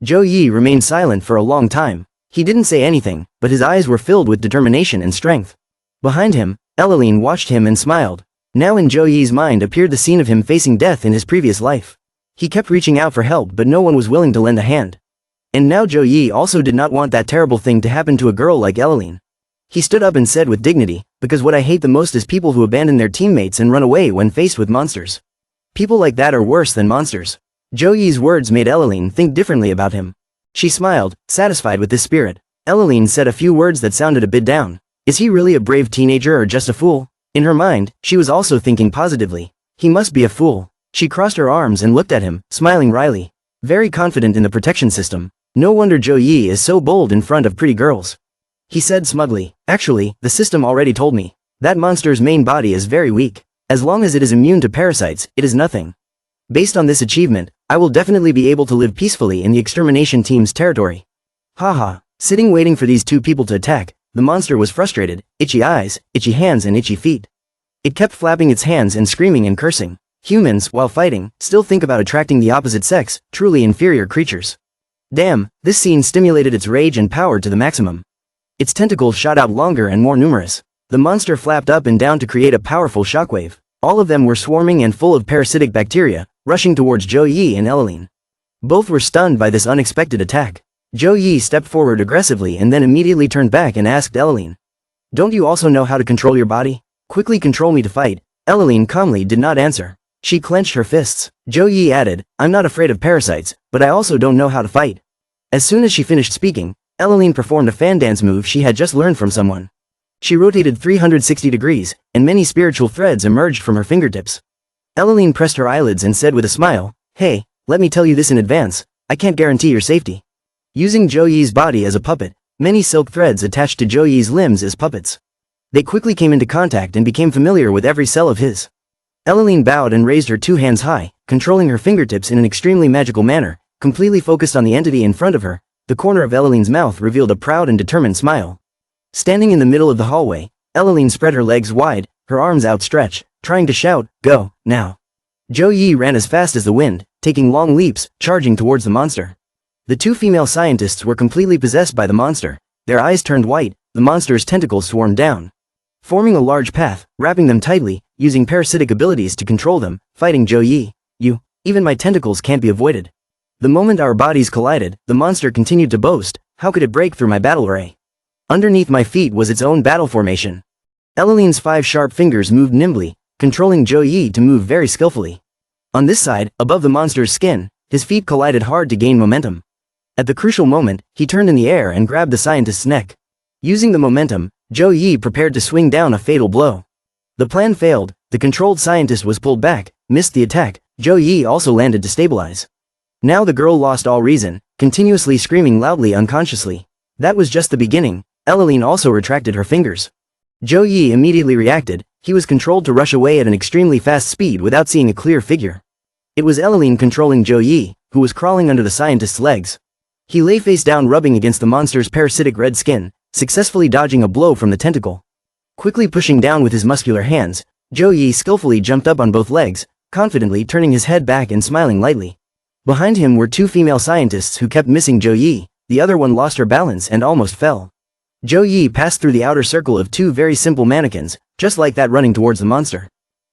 Zhou Yi remained silent for a long time. He didn't say anything, but his eyes were filled with determination and strength. Behind him, Ellaline watched him and smiled. Now in Zhou Yi's mind appeared the scene of him facing death in his previous life. He kept reaching out for help but no one was willing to lend a hand. And now Zhou Yi also did not want that terrible thing to happen to a girl like Ellaline. He stood up and said with dignity, "Because what I hate the most is people who abandon their teammates and run away when faced with monsters. People like that are worse than monsters." Zhou Yi's words made Ellaline think differently about him. She smiled, satisfied with this spirit. Ellaline said a few words that sounded a bit down. Is he really a brave teenager or just a fool? In her mind, she was also thinking positively. He must be a fool. She crossed her arms and looked at him, smiling wryly. Very confident in the protection system. No wonder Zhou Yi is so bold in front of pretty girls. He said smugly, "Actually, the system already told me. That monster's main body is very weak. As long as it is immune to parasites, it is nothing. Based on this achievement, I will definitely be able to live peacefully in the extermination team's territory." Haha. Sitting waiting for these 2 people to attack, the monster was frustrated, itchy eyes, itchy hands and itchy feet. It kept flapping its hands and screaming and cursing. Humans, while fighting, still think about attracting the opposite sex, truly inferior creatures. Damn, this scene stimulated its rage and power to the maximum. Its tentacles shot out longer and more numerous. The monster flapped up and down to create a powerful shockwave. All of them were swarming and full of parasitic bacteria, rushing towards Zhou Yi and Ellaline. Both were stunned by this unexpected attack. Zhou Yi stepped forward aggressively and then immediately turned back and asked Ellaline, "Don't you also know how to control your body? Quickly control me to fight." Ellaline calmly did not answer. She clenched her fists. Zhou Yi added, "I'm not afraid of parasites, but I also don't know how to fight." As soon as she finished speaking, Ellaline performed a fan dance move she had just learned from someone. She rotated 360 degrees, and many spiritual threads emerged from her fingertips. Ellaline pressed her eyelids and said with a smile, "Hey, let me tell you this in advance, I can't guarantee your safety." Using Zhou Yi's body as a puppet, many silk threads attached to Zhou Yi's limbs as puppets. They quickly came into contact and became familiar with every cell of his. Ellaline bowed and raised her 2 hands high, controlling her fingertips in an extremely magical manner, completely focused on the entity in front of her. The corner of Ellaline's mouth revealed a proud and determined smile. Standing in the middle of the hallway, Ellaline spread her legs wide, her arms outstretched, trying to shout, "Go, now." Zhou Yi ran as fast as the wind, taking long leaps, charging towards the monster. The 2 female scientists were completely possessed by the monster. Their eyes turned white, the monster's tentacles swarmed down, forming a large path, wrapping them tightly, using parasitic abilities to control them, fighting Zhou Yi. Even my tentacles can't be avoided. The moment our bodies collided, the monster continued to boast, how could it break through my battle array? Underneath my feet was its own battle formation. Elaline's 5 sharp fingers moved nimbly, controlling Zhou Yi to move very skillfully. On this side, above the monster's skin, his feet collided hard to gain momentum. At the crucial moment, he turned in the air and grabbed the scientist's neck. Using the momentum, Zhou Yi prepared to swing down a fatal blow. The plan failed, the controlled scientist was pulled back, missed the attack, Zhou Yi also landed to stabilize. Now the girl lost all reason, continuously screaming loudly unconsciously. That was just the beginning, Elaline also retracted her fingers. Zhou Yi immediately reacted, he was controlled to rush away at an extremely fast speed without seeing a clear figure. It was Elaline controlling Zhou Yi, who was crawling under the scientist's legs. He lay face down rubbing against the monster's parasitic red skin, successfully dodging a blow from the tentacle. Quickly pushing down with his muscular hands, Zhou Yi skillfully jumped up on both legs, confidently turning his head back and smiling lightly. Behind him were 2 female scientists who kept missing Zhou Yi, the other one lost her balance and almost fell. Zhou Yi passed through the outer circle of 2 very simple mannequins, just like that running towards the monster.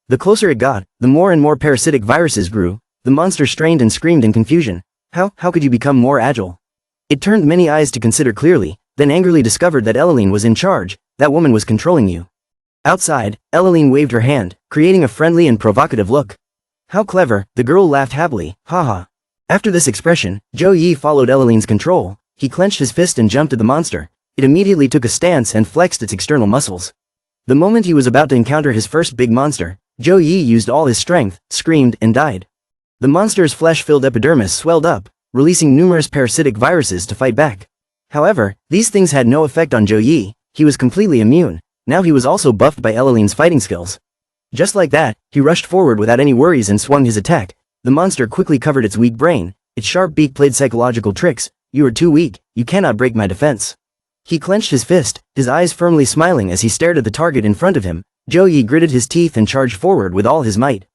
The closer it got, the more and more parasitic viruses grew, the monster strained and screamed in confusion. How could you become more agile? It turned many eyes to consider clearly, then angrily discovered that Elaline was in charge, that woman was controlling you. Outside, Elaline waved her hand, creating a friendly and provocative look. How clever, the girl laughed happily, haha. After this expression, Zhou Yi followed Elaline's control, he clenched his fist and jumped at the monster. It immediately took a stance and flexed its external muscles. The moment he was about to encounter his first big monster, Zhou Yi used all his strength, screamed, and died. The monster's flesh-filled epidermis swelled up, releasing numerous parasitic viruses to fight back. However, these things had no effect on Zhou Yi, he was completely immune, now he was also buffed by Elaline's fighting skills. Just like that, he rushed forward without any worries and swung his attack. The monster quickly covered its weak brain, its sharp beak played psychological tricks, you are too weak, you cannot break my defense. He clenched his fist, his eyes firmly smiling as he stared at the target in front of him. Zhou Yi gritted his teeth and charged forward with all his might.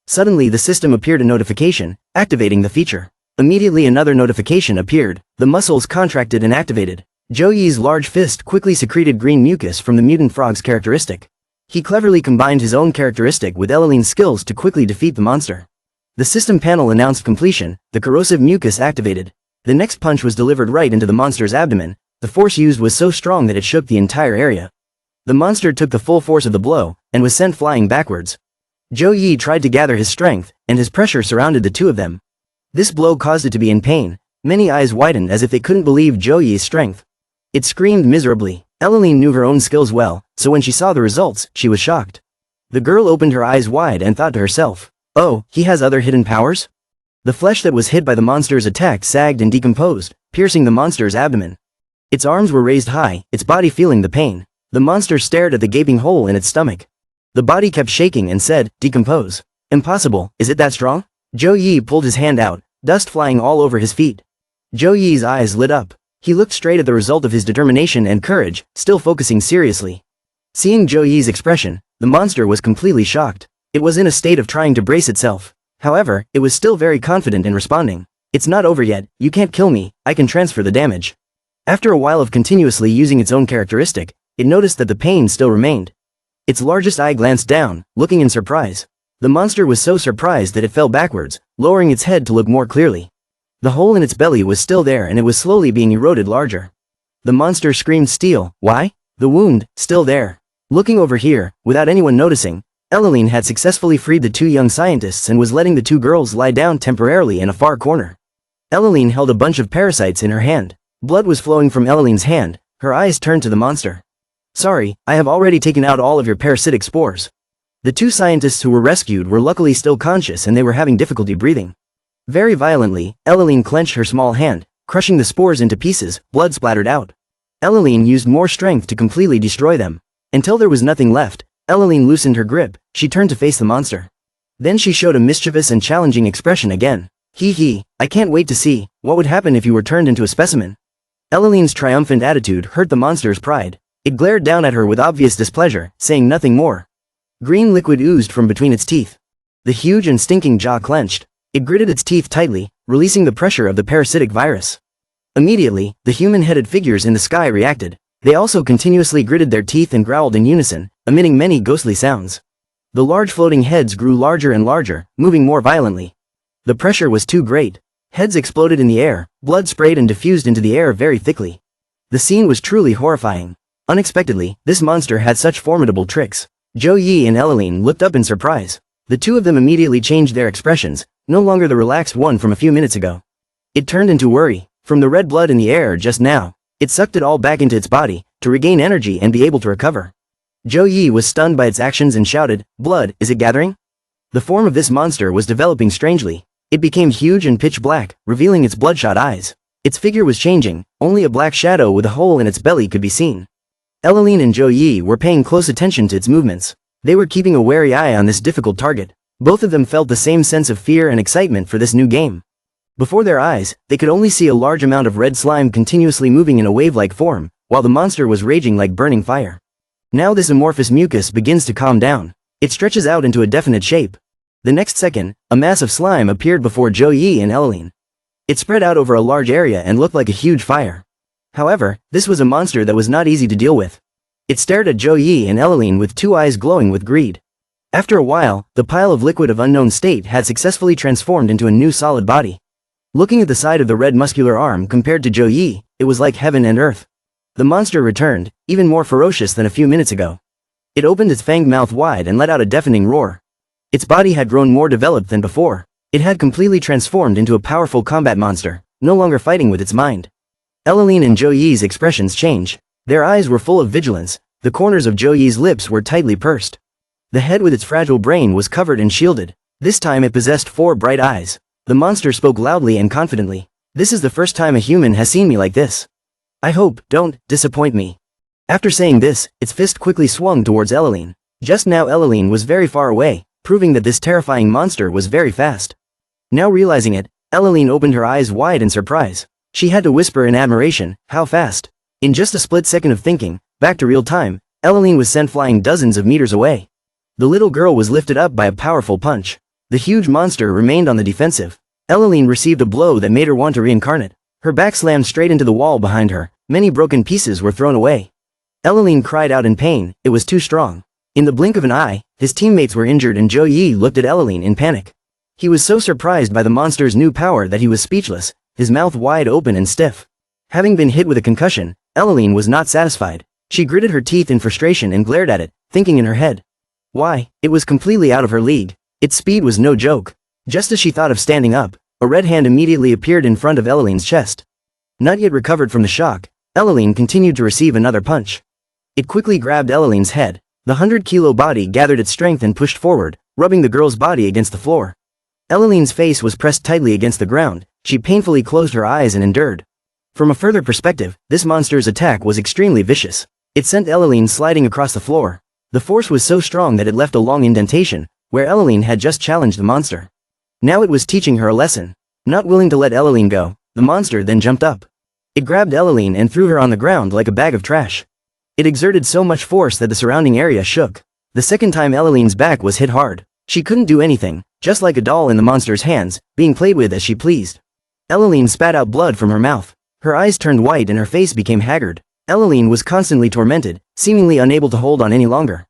Suddenly the system appeared a notification, activating the feature. Immediately another notification appeared, the muscles contracted and activated. Zhou Yi's large fist quickly secreted green mucus from the mutant frog's characteristic. He cleverly combined his own characteristic with Elaline's skills to quickly defeat the monster. The system panel announced completion, the corrosive mucus activated. The next punch was delivered right into the monster's abdomen, the force used was so strong that it shook the entire area. The monster took the full force of the blow, and was sent flying backwards. Zhou Yi tried to gather his strength, and his pressure surrounded the 2 of them. This blow caused it to be in pain, many eyes widened as if it couldn't believe Zhou Yi's strength. It screamed miserably. Elaline knew her own skills well, so when she saw the results, she was shocked. The girl opened her eyes wide and thought to herself, oh, he has other hidden powers? The flesh that was hit by the monster's attack sagged and decomposed, piercing the monster's abdomen. Its arms were raised high, its body feeling the pain. The monster stared at the gaping hole in its stomach. The body kept shaking and said, decompose. Impossible, is it that strong? Zhou Yi pulled his hand out, dust flying all over his feet. Zhou Yi's eyes lit up. He looked straight at the result of his determination and courage, still focusing seriously. Seeing Zhou Yi's expression, the monster was completely shocked. It was in a state of trying to brace itself. However, it was still very confident in responding. It's not over yet, you can't kill me, I can transfer the damage. After a while of continuously using its own characteristic, it noticed that the pain still remained. Its largest eye glanced down, looking in surprise. The monster was so surprised that it fell backwards, lowering its head to look more clearly. The hole in its belly was still there and it was slowly being eroded larger. The monster screamed steel, why? The wound, still there. Looking over here, without anyone noticing, Elaline had successfully freed the 2 young scientists and was letting the 2 girls lie down temporarily in a far corner. Elaline held a bunch of parasites in her hand. Blood was flowing from Elaline's hand, her eyes turned to the monster. Sorry, I have already taken out all of your parasitic spores. The 2 scientists who were rescued were luckily still conscious and they were having difficulty breathing. Very violently, Elaline clenched her small hand, crushing the spores into pieces, blood splattered out. Elaline used more strength to completely destroy them. Until there was nothing left, Elaline loosened her grip, she turned to face the monster. Then she showed a mischievous and challenging expression again. Hee, I can't wait to see, what would happen if you were turned into a specimen. Elaline's triumphant attitude hurt the monster's pride. It glared down at her with obvious displeasure, saying nothing more. Green liquid oozed from between its teeth. The huge and stinking jaw clenched. It gritted its teeth tightly, releasing the pressure of the parasitic virus. Immediately, the human-headed figures in the sky reacted. They also continuously gritted their teeth and growled in unison, emitting many ghostly sounds. The large floating heads grew larger and larger, moving more violently. The pressure was too great. Heads exploded in the air, blood sprayed and diffused into the air very thickly. The scene was truly horrifying. Unexpectedly, this monster had such formidable tricks. Zhou Yi and Elaline looked up in surprise. The two of them immediately changed their expressions, no longer the relaxed one from a few minutes ago. It turned into worry. From the red blood in the air just now, it sucked it all back into its body, to regain energy and be able to recover. Zhou Yi was stunned by its actions and shouted, "Blood, is it gathering?" The form of this monster was developing strangely. It became huge and pitch black, revealing its bloodshot eyes. Its figure was changing, only a black shadow with a hole in its belly could be seen. Elaline and Zhou Yi were paying close attention to its movements. They were keeping a wary eye on this difficult target. Both of them felt the same sense of fear and excitement for this new game. Before their eyes, they could only see a large amount of red slime continuously moving in a wave-like form, while the monster was raging like burning fire. Now this amorphous mucus begins to calm down. It stretches out into a definite shape. The next second, a mass of slime appeared before Zhou Yi and Elaline. It spread out over a large area and looked like a huge fire. However, this was a monster that was not easy to deal with. It stared at Zhou Yi and Elaline with two eyes glowing with greed. After a while, the pile of liquid of unknown state had successfully transformed into a new solid body. Looking at the side of the red muscular arm compared to Zhou Yi, it was like heaven and earth. The monster returned, even more ferocious than a few minutes ago. It opened its fanged mouth wide and let out a deafening roar. Its body had grown more developed than before. It had completely transformed into a powerful combat monster, no longer fighting with its mind. Elaline and Zhou Yi's expressions changed. Their eyes were full of vigilance. The corners of Zhou Yi's lips were tightly pursed. The head with its fragile brain was covered and shielded. This time it possessed 4 bright eyes. The monster spoke loudly and confidently. "This is the first time a human has seen me like this. I hope, don't disappoint me." After saying this, its fist quickly swung towards Elaline. Just now Elaline was very far away, proving that this terrifying monster was very fast. Now realizing it, Elaline opened her eyes wide in surprise. She had to whisper in admiration, "How fast?" In just a split second of thinking, back to real time, Elaline was sent flying dozens of meters away. The little girl was lifted up by a powerful punch. The huge monster remained on the defensive. Elaline received a blow that made her want to reincarnate. Her back slammed straight into the wall behind her. Many broken pieces were thrown away. Elaline cried out in pain. It was too strong. In the blink of an eye, his teammates were injured and Zhou Yi looked at Elaline in panic. He was so surprised by the monster's new power that he was speechless, his mouth wide open and stiff. Having been hit with a concussion, Elaline was not satisfied. She gritted her teeth in frustration and glared at it, thinking in her head. Why, it was completely out of her league. Its speed was no joke. Just as she thought of standing up, a red hand immediately appeared in front of Elaline's chest. Not yet recovered from the shock, Elaline continued to receive another punch. It quickly grabbed Elaline's head. The 100-kilo body gathered its strength and pushed forward, rubbing the girl's body against the floor. Elaline's face was pressed tightly against the ground. She painfully closed her eyes and endured. From a further perspective, this monster's attack was extremely vicious. It sent Elaline sliding across the floor. The force was so strong that it left a long indentation, where Elaline had just challenged the monster. Now it was teaching her a lesson. Not willing to let Elaline go, the monster then jumped up. It grabbed Elaline and threw her on the ground like a bag of trash. It exerted so much force that the surrounding area shook. The second time Elaline's back was hit hard. She couldn't do anything, just like a doll in the monster's hands, being played with as she pleased. Elaline spat out blood from her mouth. Her eyes turned white and her face became haggard. Elaline was constantly tormented, seemingly unable to hold on any longer.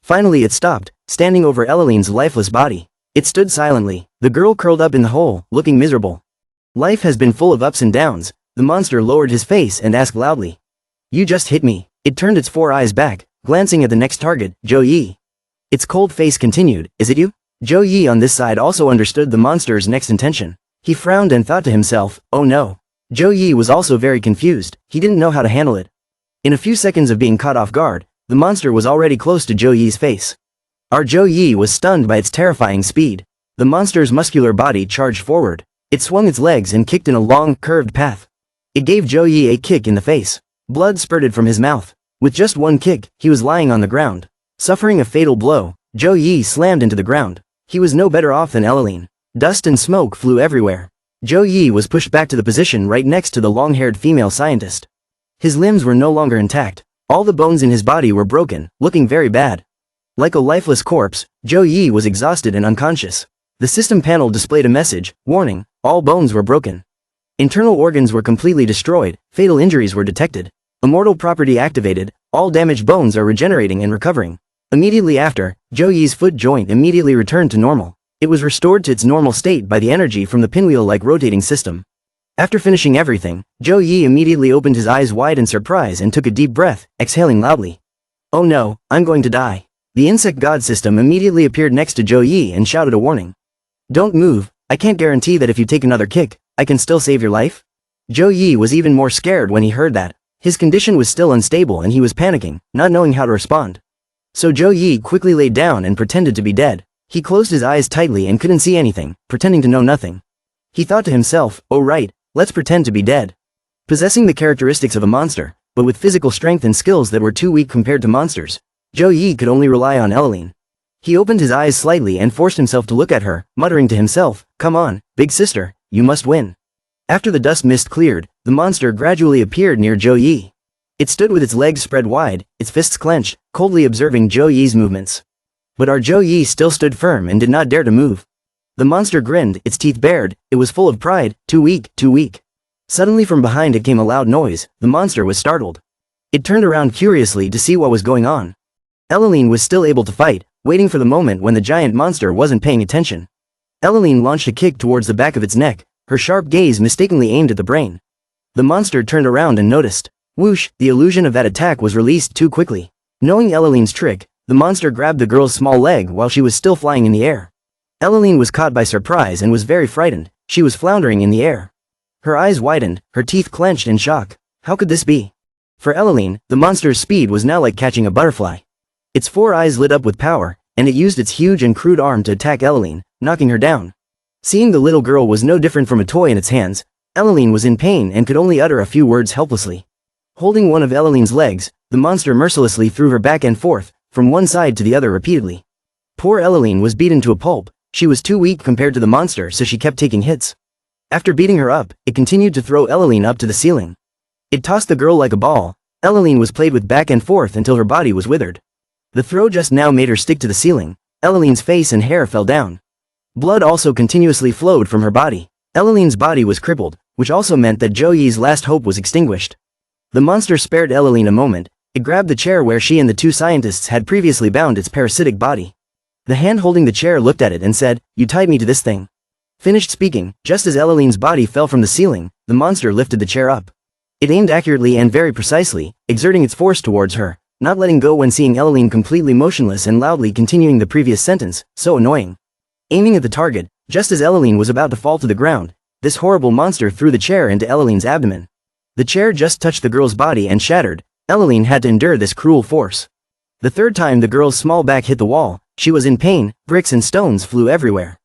Finally it stopped, standing over Elaline's lifeless body. It stood silently. The girl curled up in the hole, looking miserable. Life has been full of ups and downs. The monster lowered his face and asked loudly. "You just hit me." It turned its 4 eyes back, glancing at the next target, Zhou Yi. Its cold face continued, "Is it you?" Zhou Yi on this side also understood the monster's next intention. He frowned and thought to himself, "Oh no." Zhou Yi was also very confused. He didn't know how to handle it. In a few seconds of being caught off guard, the monster was already close to Zhou Yi's face. Our Zhou Yi was stunned by its terrifying speed. The monster's muscular body charged forward. It swung its legs and kicked in a long, curved path. It gave Zhou Yi a kick in the face. Blood spurted from his mouth. With just one kick, he was lying on the ground. Suffering a fatal blow, Zhou Yi slammed into the ground. He was no better off than Elaline. Dust and smoke flew everywhere. Zhou Yi was pushed back to the position right next to the long-haired female scientist. His limbs were no longer intact. All the bones in his body were broken, looking very bad. Like a lifeless corpse, Zhou Yi was exhausted and unconscious. The system panel displayed a message, warning, all bones were broken. Internal organs were completely destroyed, fatal injuries were detected. Immortal property activated, all damaged bones are regenerating and recovering. Immediately after, Zhou Yi's foot joint immediately returned to normal. It was restored to its normal state by the energy from the pinwheel-like rotating system. After finishing everything, Zhou Yi immediately opened his eyes wide in surprise and took a deep breath, exhaling loudly. Oh no, I'm going to die. The insect god system immediately appeared next to Zhou Yi and shouted a warning. Don't move, I can't guarantee that if you take another kick, I can still save your life? Zhou Yi was even more scared when he heard that. His condition was still unstable and he was panicking, not knowing how to respond. So Zhou Yi quickly laid down and pretended to be dead. He closed his eyes tightly and couldn't see anything, pretending to know nothing. He thought to himself, oh right, let's pretend to be dead. Possessing the characteristics of a monster, but with physical strength and skills that were too weak compared to monsters, Zhou Yi could only rely on Escalation. He opened his eyes slightly and forced himself to look at her, muttering to himself, come on, big sister, you must win. After the dust mist cleared, the monster gradually appeared near Zhou Yi. It stood with its legs spread wide, its fists clenched, coldly observing Zhou Yi's movements. But our Zhou Yi still stood firm and did not dare to move. The monster grinned, its teeth bared, it was full of pride, too weak, too weak. Suddenly from behind it came a loud noise, the monster was startled. It turned around curiously to see what was going on. Escalation was still able to fight, waiting for the moment when the giant monster wasn't paying attention. Escalation launched a kick towards the back of its neck, her sharp gaze mistakenly aimed at the brain. The monster turned around and noticed. Whoosh, the illusion of that attack was released too quickly. Knowing Escalation's trick, the monster grabbed the girl's small leg while she was still flying in the air. Escalation was caught by surprise and was very frightened, she was floundering in the air. Her eyes widened, her teeth clenched in shock. How could this be? For Escalation, the monster's speed was now like catching a butterfly. Its four eyes lit up with power, and it used its huge and crude arm to attack Escalation, knocking her down. Seeing the little girl was no different from a toy in its hands, Escalation was in pain and could only utter a few words helplessly. Holding one of Escalation's legs, the monster mercilessly threw her back and forth, from one side to the other repeatedly. Poor Escalation was beaten to a pulp, she was too weak compared to the monster so she kept taking hits. After beating her up, it continued to throw Escalation up to the ceiling. It tossed the girl like a ball, Escalation was played with back and forth until her body was withered. The throw just now made her stick to the ceiling, Escalation's face and hair fell down. Blood also continuously flowed from her body. Escalation's body was crippled, which also meant that Zhou Yi's last hope was extinguished. The monster spared Escalation a moment, it grabbed the chair where she and the two scientists had previously bound its parasitic body. The hand holding the chair looked at it and said, you tied me to this thing. Finished speaking, just as Escalation's body fell from the ceiling, the monster lifted the chair up. It aimed accurately and very precisely, exerting its force towards her, not letting go when seeing Escalation completely motionless and loudly continuing the previous sentence, so annoying. Aiming at the target, just as Escalation was about to fall to the ground, this horrible monster threw the chair into Escalation's abdomen. The chair just touched the girl's body and shattered, Escalation had to endure this cruel force. The third time the girl's small back hit the wall, she was in pain, bricks and stones flew everywhere.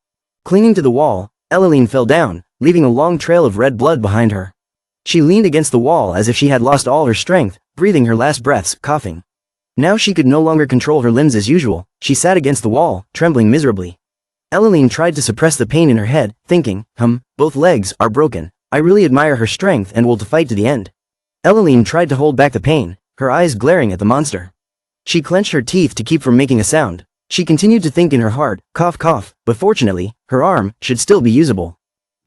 Clinging to the wall, Escalation fell down, leaving a long trail of red blood behind her. She leaned against the wall as if she had lost all her strength, breathing her last breaths, coughing. Now she could no longer control her limbs as usual, she sat against the wall, trembling miserably. Escalation tried to suppress the pain in her head, thinking, both legs are broken, I really admire her strength and will to fight to the end. Escalation tried to hold back the pain, her eyes glaring at the monster. She clenched her teeth to keep from making a sound. She continued to think in her heart, cough cough, but fortunately, her arm should still be usable.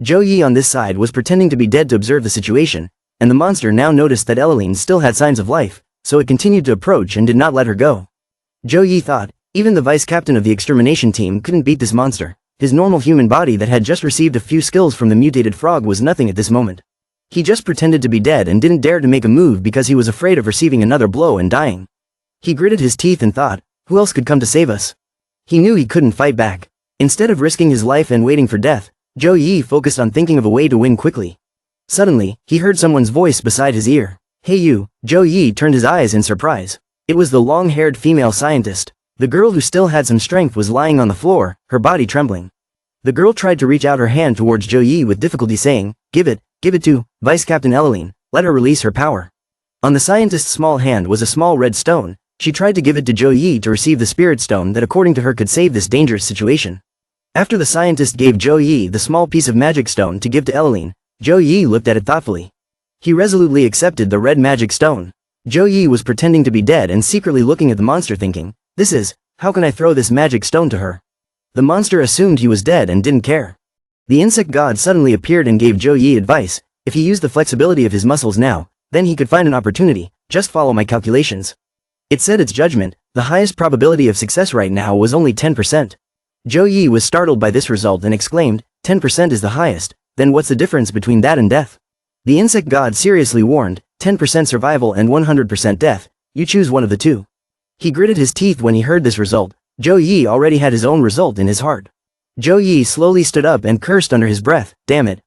Zhou Yi on this side was pretending to be dead to observe the situation, and the monster now noticed that Escalation still had signs of life, so it continued to approach and did not let her go. Zhou Yi thought, even the vice captain of the extermination team couldn't beat this monster. His normal human body that had just received a few skills from the mutated frog was nothing at this moment. He just pretended to be dead and didn't dare to make a move because he was afraid of receiving another blow and dying. He gritted his teeth and thought, who else could come to save us? He knew he couldn't fight back. Instead of risking his life and waiting for death, Zhou Yi focused on thinking of a way to win quickly. Suddenly, he heard someone's voice beside his ear. Hey you, Zhou Yi turned his eyes in surprise. It was the long-haired female scientist. The girl who still had some strength was lying on the floor, her body trembling. The girl tried to reach out her hand towards Zhou Yi with difficulty saying, give it to Vice Captain Escalation, let her release her power. On the scientist's small hand was a small red stone. She tried to give it to Zhou Yi to receive the spirit stone that according to her could save this dangerous situation. After the scientist gave Zhou Yi the small piece of magic stone to give to Escalation, Zhou Yi looked at it thoughtfully. He resolutely accepted the red magic stone. Zhou Yi was pretending to be dead and secretly looking at the monster thinking, how can I throw this magic stone to her? The monster assumed he was dead and didn't care. The insect god suddenly appeared and gave Zhou Yi advice. If he used the flexibility of his muscles now, then he could find an opportunity, Just follow my calculations. It said its judgment, the highest probability of success right now was only 10%. Zhou Yi was startled by this result and exclaimed, 10% is the highest, then what's the difference between that and death? The insect god seriously warned, 10% survival and 100% death, you choose one of the two. He gritted his teeth when he heard this result. Zhou Yi already had his own result in his heart. Zhou Yi slowly stood up and cursed under his breath, damn it.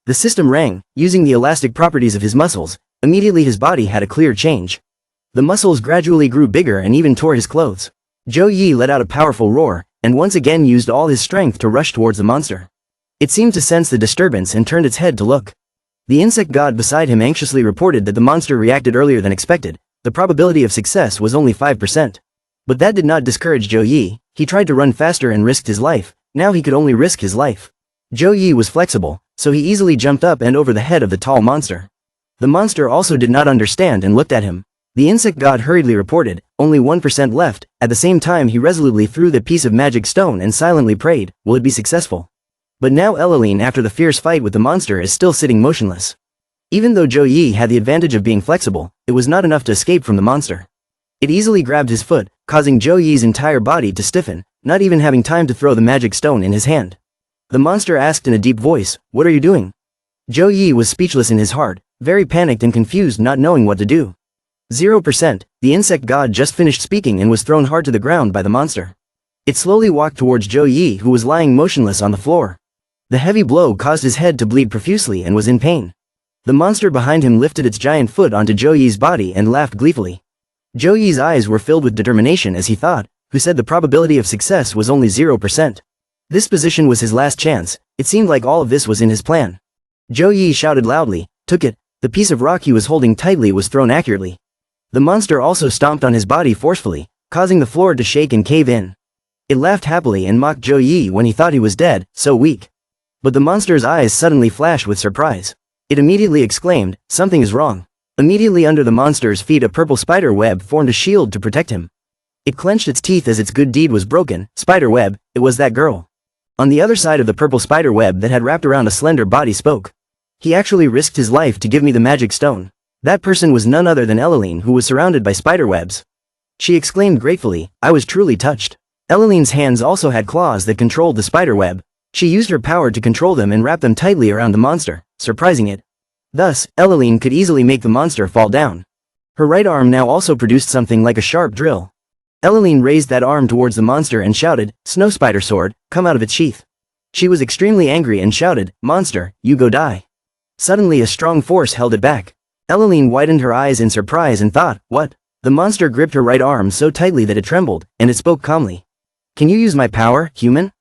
The system rang, using the elastic properties of his muscles, immediately his body had a clear change. The muscles gradually grew bigger and even tore his clothes. Zhou Yi let out a powerful roar, and once again used all his strength to rush towards the monster. It seemed to sense the disturbance and turned its head to look. The insect god beside him anxiously reported that the monster reacted earlier than expected. The probability of success was only 5%. But that did not discourage Zhou Yi. He tried to run faster and risked his life. Now he could only risk his life. Zhou Yi was flexible, so he easily jumped up and over the head of the tall monster. The monster also did not understand and looked at him. The insect god hurriedly reported, only 1% left. At the same time he resolutely threw the piece of magic stone and silently prayed, will it be successful? But now Escalation, after the fierce fight with the monster, is still sitting motionless. Even though Zhou Yi had the advantage of being flexible, it was not enough to escape from the monster. It easily grabbed his foot, causing Zhou Yi's entire body to stiffen, not even having time to throw the magic stone in his hand. The monster asked in a deep voice, what are you doing? Zhou Yi was speechless in his heart, very panicked and confused, not knowing what to do. 0%, the insect god just finished speaking and was thrown hard to the ground by the monster. It slowly walked towards Zhou Yi, who was lying motionless on the floor. The heavy blow caused his head to bleed profusely and was in pain. The monster behind him lifted its giant foot onto Zhou Yi's body and laughed gleefully. Zhou Yi's eyes were filled with determination as he thought, who said the probability of success was only 0%. This position was his last chance. It seemed like all of this was in his plan. Zhou Yi shouted loudly, took it. The piece of rock he was holding tightly was thrown accurately. The monster also stomped on his body forcefully, causing the floor to shake and cave in. It laughed happily and mocked Zhou Yi when he thought he was dead, so weak. But the monster's eyes suddenly flashed with surprise. It immediately exclaimed, something is wrong. Immediately under the monster's feet a purple spider web formed a shield to protect him. It clenched its teeth as its good deed was broken. Spider web, it was that girl. On the other side of the purple spider web that had wrapped around a slender body spoke. He actually risked his life to give me the magic stone. That person was none other than Escalation, who was surrounded by spider webs. She exclaimed gratefully, I was truly touched. Escalation's hands also had claws that controlled the spider web. She used her power to control them and wrap them tightly around the monster, surprising it. Thus, Escalation could easily make the monster fall down. Her right arm now also produced something like a sharp drill. Escalation raised that arm towards the monster and shouted, Snow Spider Sword, come out of its sheath. She was extremely angry and shouted, Monster, you go die. Suddenly a strong force held it back. Escalation widened her eyes in surprise and thought, what? The monster gripped her right arm so tightly that it trembled, and it spoke calmly. Can you use my power, human?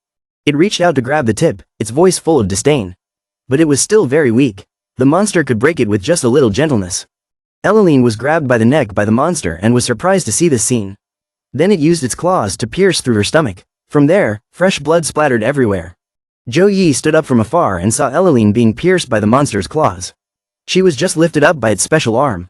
It reached out to grab the tip, its voice full of disdain. But it was still very weak. The monster could break it with just a little gentleness. Escalation was grabbed by the neck by the monster and was surprised to see this scene. Then it used its claws to pierce through her stomach. From there, fresh blood splattered everywhere. Zhou Yi stood up from afar and saw Escalation being pierced by the monster's claws. She was just lifted up by its special arm.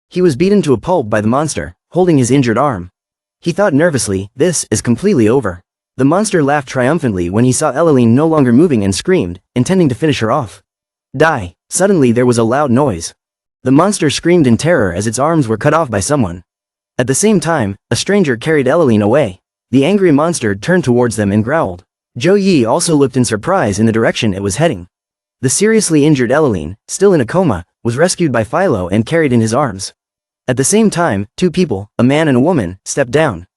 He was beaten to a pulp by the monster, holding his injured arm. He thought nervously, this is completely over. The monster laughed triumphantly when he saw Escalation no longer moving and screamed, intending to finish her off. Die. Suddenly there was a loud noise. The monster screamed in terror as its arms were cut off by someone. At the same time, a stranger carried Escalation away. The angry monster turned towards them and growled. Zhou Yi also looked in surprise in the direction it was heading. The seriously injured Escalation, still in a coma, was rescued by Philo and carried in his arms. At the same time, two people, a man and a woman, stepped down.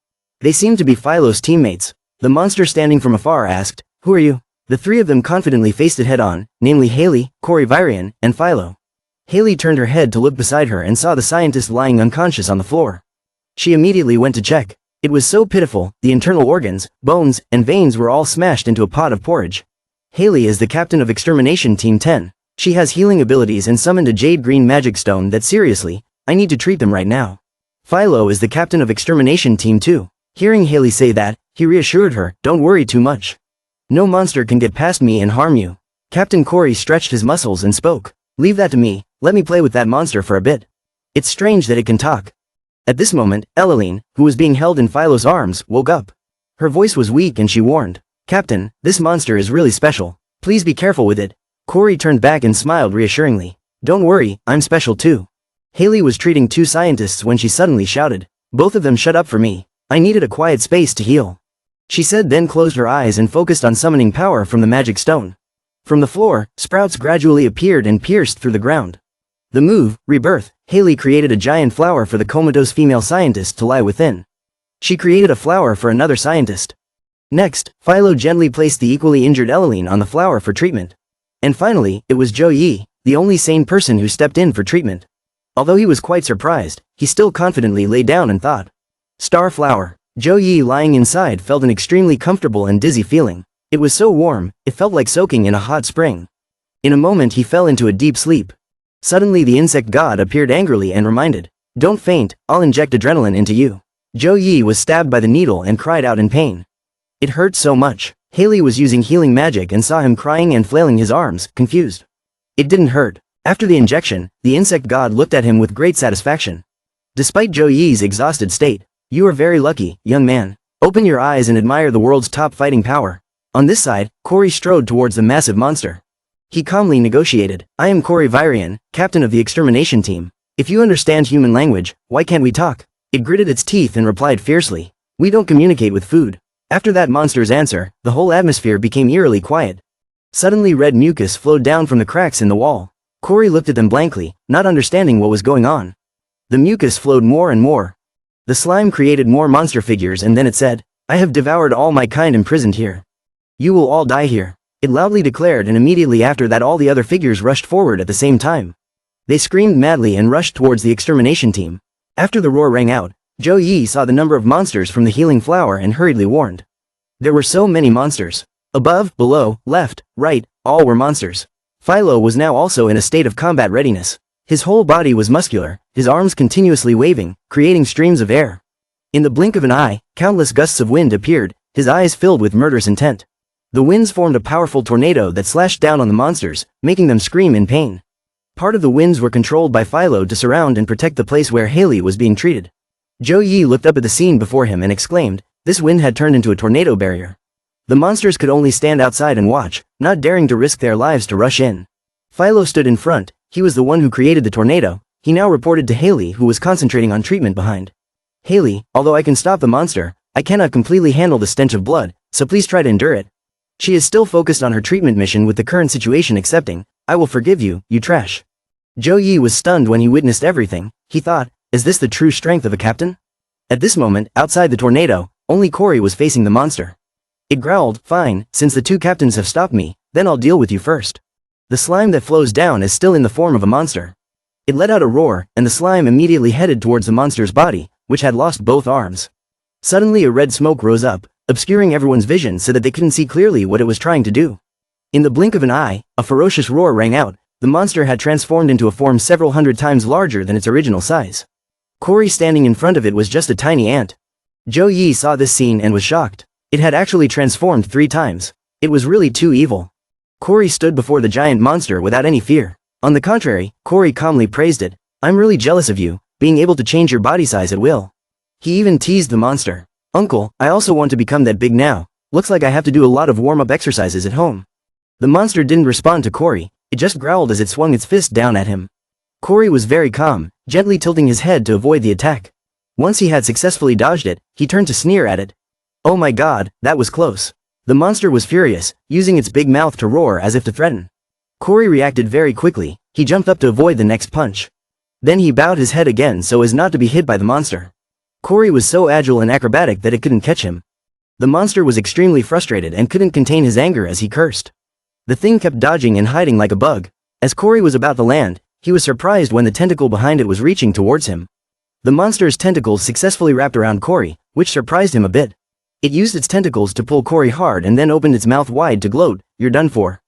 They seemed to be Philo's teammates. The monster standing from afar asked, who are you? The three of them confidently faced it head-on, namely Haley, Cory Virion, and Philo. Haley turned her head to look beside her and saw the scientist lying unconscious on the floor. She immediately went to check. It was so pitiful, the internal organs, bones, and veins were all smashed into a pot of porridge. Haley is the captain of Extermination Team 10. She has healing abilities and summoned a jade green magic stone that seriously, I need to treat them right now. Philo is the captain of Extermination Team 2. Hearing Haley say that, he reassured her, don't worry too much. No monster can get past me and harm you. Captain Cory stretched his muscles and spoke. Leave that to me, let me play with that monster for a bit. It's strange that it can talk. At this moment, Escalation, who was being held in Philo's arms, woke up. Her voice was weak and she warned. Captain, this monster is really special. Please be careful with it. Cory turned back and smiled reassuringly. Don't worry, I'm special too. Haley was treating two scientists when she suddenly shouted, "Both of them shut up for me. I needed a quiet space to heal." She said, then closed her eyes and focused on summoning power from the magic stone. From the floor, sprouts gradually appeared and pierced through the ground. The move, Rebirth, Haley created a giant flower for the comatose female scientist to lie within. She created a flower for another scientist. Next, Philo gently placed the equally injured Elaline on the flower for treatment. And finally, it was Zhou Yi, the only sane person who stepped in for treatment. Although he was quite surprised, he still confidently lay down and thought. Star flower. Zhou Yi lying inside felt an extremely comfortable and dizzy feeling. It was so warm, it felt like soaking in a hot spring. In a moment he fell into a deep sleep. Suddenly the insect god appeared angrily and reminded, "Don't faint, I'll inject adrenaline into you." Zhou Yi was stabbed by the needle and cried out in pain. It hurt so much. Haley was using healing magic and saw him crying and flailing his arms, confused. It didn't hurt. After the injection, the insect god looked at him with great satisfaction. Despite Zhou Yi's exhausted state, "You are very lucky, young man. Open your eyes and admire the world's top fighting power." On this side, Cory strode towards the massive monster. He calmly negotiated, "I am Cory Virian, captain of the extermination team. If you understand human language, why can't we talk?" It gritted its teeth and replied fiercely, "We don't communicate with food." After that monster's answer, the whole atmosphere became eerily quiet. Suddenly red mucus flowed down from the cracks in the wall. Cory looked at them blankly, not understanding what was going on. The mucus flowed more and more. The slime created more monster figures and then it said, "I have devoured all my kind imprisoned here. You will all die here." It loudly declared, and immediately after that all the other figures rushed forward at the same time. They screamed madly and rushed towards the extermination team. After the roar rang out, Zhou Yi saw the number of monsters from the healing flower and hurriedly warned. There were so many monsters. Above, below, left, right, all were monsters. Philo was now also in a state of combat readiness. His whole body was muscular, his arms continuously waving, creating streams of air. In the blink of an eye, countless gusts of wind appeared, his eyes filled with murderous intent. The winds formed a powerful tornado that slashed down on the monsters, making them scream in pain. Part of the winds were controlled by Philo to surround and protect the place where Haley was being treated. Zhou Yi looked up at the scene before him and exclaimed, this wind had turned into a tornado barrier. The monsters could only stand outside and watch, not daring to risk their lives to rush in. Philo stood in front, he was the one who created the tornado. He now reported to Haley, who was concentrating on treatment behind. "Haley, although I can stop the monster, I cannot completely handle the stench of blood, so please try to endure it. She is still focused on her treatment mission with the current situation accepting. I will forgive you, you trash." Zhou Yi was stunned when he witnessed everything. He thought, is this the true strength of a captain? At this moment, outside the tornado, only Cory was facing the monster. It growled, "Fine, since the two captains have stopped me, then I'll deal with you first." The slime that flows down is still in the form of a monster. It let out a roar, and the slime immediately headed towards the monster's body, which had lost both arms. Suddenly a red smoke rose up, obscuring everyone's vision so that they couldn't see clearly what it was trying to do. In the blink of an eye, a ferocious roar rang out. The monster had transformed into a form several hundred times larger than its original size. Cory standing in front of it was just a tiny ant. Zhou Yi saw this scene and was shocked. It had actually transformed 3 times. It was really too evil. Cory stood before the giant monster without any fear. On the contrary, Cory calmly praised it. "I'm really jealous of you, being able to change your body size at will." He even teased the monster. "Uncle, I also want to become that big now. Looks like I have to do a lot of warm-up exercises at home." The monster didn't respond to Cory, it just growled as it swung its fist down at him. Cory was very calm, gently tilting his head to avoid the attack. Once he had successfully dodged it, he turned to sneer at it. "Oh my god, that was close." The monster was furious, using its big mouth to roar as if to threaten. Cory reacted very quickly, he jumped up to avoid the next punch. Then he bowed his head again so as not to be hit by the monster. Cory was so agile and acrobatic that it couldn't catch him. The monster was extremely frustrated and couldn't contain his anger as he cursed. The thing kept dodging and hiding like a bug. As Cory was about to land, he was surprised when the tentacle behind it was reaching towards him. The monster's tentacles successfully wrapped around Cory, which surprised him a bit. It used its tentacles to pull Cory hard and then opened its mouth wide to gloat, "You're done for."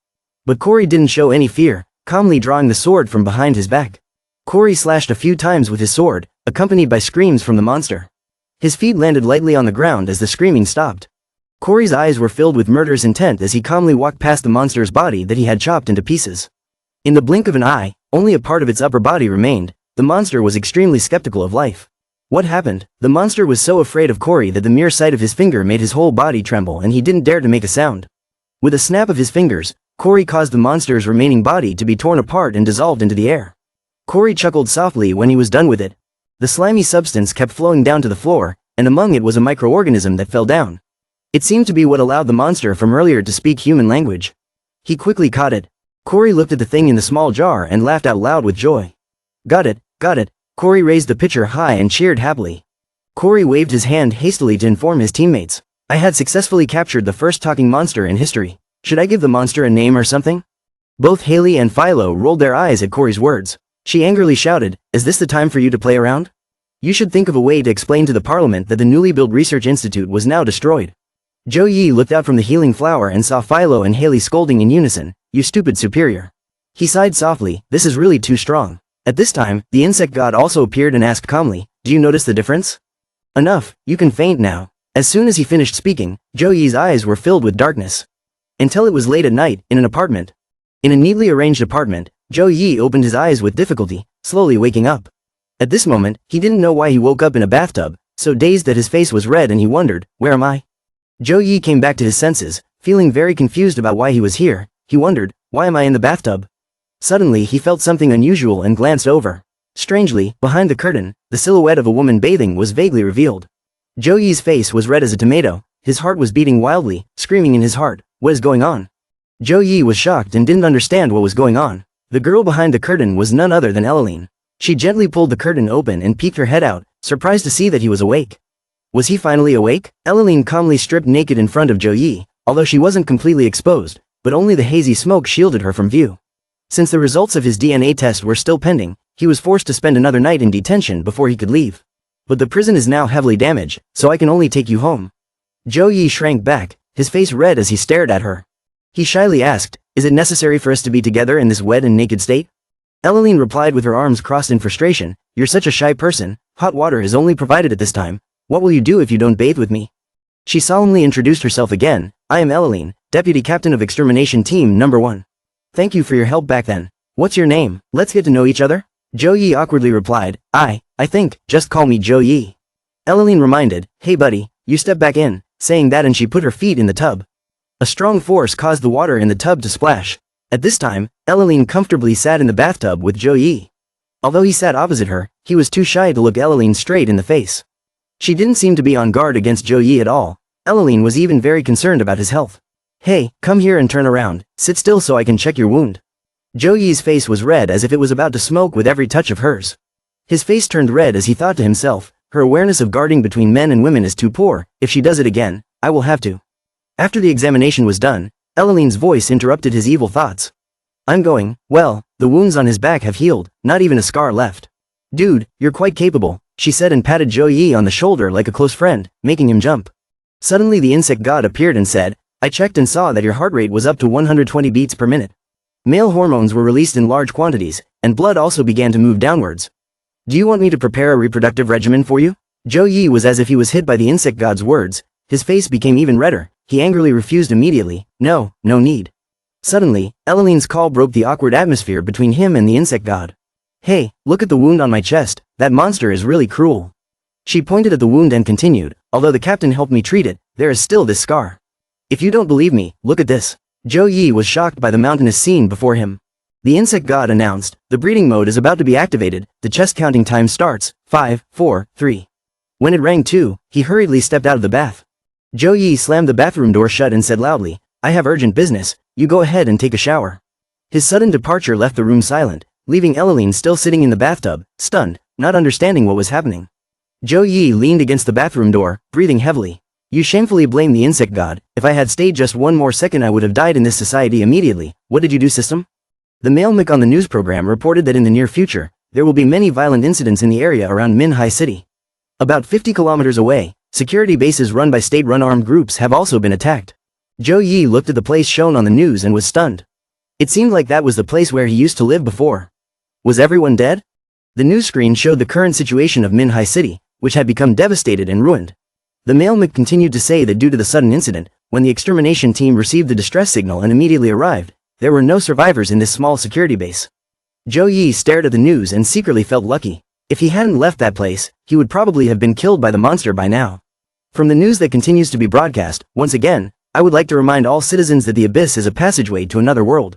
But Cory didn't show any fear, calmly drawing the sword from behind his back. Cory slashed a few times with his sword, accompanied by screams from the monster. His feet landed lightly on the ground as the screaming stopped. Cory's eyes were filled with murderous intent as he calmly walked past the monster's body that he had chopped into pieces. In the blink of an eye, only a part of its upper body remained. The monster was extremely skeptical of life. What happened? The monster was so afraid of Cory that the mere sight of his finger made his whole body tremble and he didn't dare to make a sound. With a snap of his fingers, Cory caused the monster's remaining body to be torn apart and dissolved into the air. Corey chuckled softly when he was done with it. The slimy substance kept flowing down to the floor, and among it was a microorganism that fell down. It seemed to be what allowed the monster from earlier to speak human language. He quickly caught it. Corey looked at the thing in the small jar and laughed out loud with joy. Got it, got it. Corey raised the pitcher high and cheered happily. Corey waved his hand hastily to inform his teammates. I had successfully captured the first talking monster in history. Should I give the monster a name or something? Both Haley and Philo rolled their eyes at Corey's words. She angrily shouted, is this the time for you to play around? You should think of a way to explain to the Parliament that the newly built research institute was now destroyed. Zhou Yi looked out from the healing flower and saw Philo and Haley scolding in unison, you stupid superior. He sighed softly, this is really too strong. At this time, the insect god also appeared and asked calmly, do you notice the difference? Enough, you can faint now. As soon as he finished speaking, Zhou Yi's eyes were filled with darkness. Until it was late at night, in an apartment. In a neatly arranged apartment, Zhou Yi opened his eyes with difficulty, slowly waking up. At this moment, he didn't know why he woke up in a bathtub, so dazed that his face was red and he wondered, where am I? Zhou Yi came back to his senses, feeling very confused about why he was here. He wondered, why am I in the bathtub? Suddenly he felt something unusual and glanced over. Strangely, behind the curtain, the silhouette of a woman bathing was vaguely revealed. Zhou Yi's face was red as a tomato, his heart was beating wildly, screaming in his heart, what is going on? Zhou Yi was shocked and didn't understand what was going on. The girl behind the curtain was none other than Escalation. She gently pulled the curtain open and peeked her head out, surprised to see that he was awake. Was he finally awake? Escalation calmly stripped naked in front of Zhou Yi, although she wasn't completely exposed, but only the hazy smoke shielded her from view. Since the results of his DNA test were still pending, he was forced to spend another night in detention before he could leave. But the prison is now heavily damaged, so I can only take you home. Zhou Yi shrank back, his face red as he stared at her. He shyly asked, is it necessary for us to be together in this wet and naked state? Escalation replied with her arms crossed in frustration, you're such a shy person, hot water is only provided at this time. What will you do if you don't bathe with me? She solemnly introduced herself again, I am Escalation, Deputy Captain of Extermination Team No. 1. Thank you for your help back then. What's your name? Let's get to know each other? Zhou Yi awkwardly replied, I think, just call me Zhou Yi. Escalation reminded, hey buddy, you step back in, saying that and she put her feet in the tub. A strong force caused the water in the tub to splash. At this time, Escalation comfortably sat in the bathtub with Zhou Yi. Although he sat opposite her, he was too shy to look Escalation straight in the face. She didn't seem to be on guard against Zhou Yi at all. Escalation was even very concerned about his health. Hey, come here and turn around, sit still so I can check your wound. Zhou Yi's face was red as if it was about to smoke with every touch of hers. His face turned red as he thought to himself, her awareness of guarding between men and women is too poor, if she does it again, I will have to. After the examination was done, Escalation's voice interrupted his evil thoughts. I'm going, well, the wounds on his back have healed, not even a scar left. Dude, you're quite capable, she said and patted Zhou Yi on the shoulder like a close friend, making him jump. Suddenly the insect god appeared and said, I checked and saw that your heart rate was up to 120 beats per minute. Male hormones were released in large quantities, and blood also began to move downwards. Do you want me to prepare a reproductive regimen for you? Zhou Yi was as if he was hit by the insect god's words, his face became even redder, he angrily refused immediately, no need. Suddenly, Escalation's call broke the awkward atmosphere between him and the insect god. Hey, look at the wound on my chest, that monster is really cruel. She pointed at the wound and continued, although the captain helped me treat it, there is still this scar. If you don't believe me, look at this. Zhou Yi was shocked by the mountainous scene before him. The insect god announced, the breeding mode is about to be activated, the chest counting time starts, 5, 4, 3. When it rang 2, he hurriedly stepped out of the bath. Zhou Yi slammed the bathroom door shut and said loudly, I have urgent business, you go ahead and take a shower. His sudden departure left the room silent, leaving Escalation still sitting in the bathtub, stunned, not understanding what was happening. Zhou Yi leaned against the bathroom door, breathing heavily. You shamefully blame the insect god, if I had stayed just one more second I would have died in this society immediately, what did you do system? The male mic on the news program reported that in the near future, there will be many violent incidents in the area around Manhwa City. About 50 kilometers away, security bases run by state-run armed groups have also been attacked. Zhou Yi looked at the place shown on the news and was stunned. It seemed like that was the place where he used to live before. Was everyone dead? The news screen showed the current situation of Manhwa City, which had become devastated and ruined. The male mic continued to say that due to the sudden incident, when the extermination team received the distress signal and immediately arrived, there were no survivors in this small security base. Zhou Yi stared at the news and secretly felt lucky. If he hadn't left that place, he would probably have been killed by the monster by now. From the news that continues to be broadcast, once again, I would like to remind all citizens that the abyss is a passageway to another world.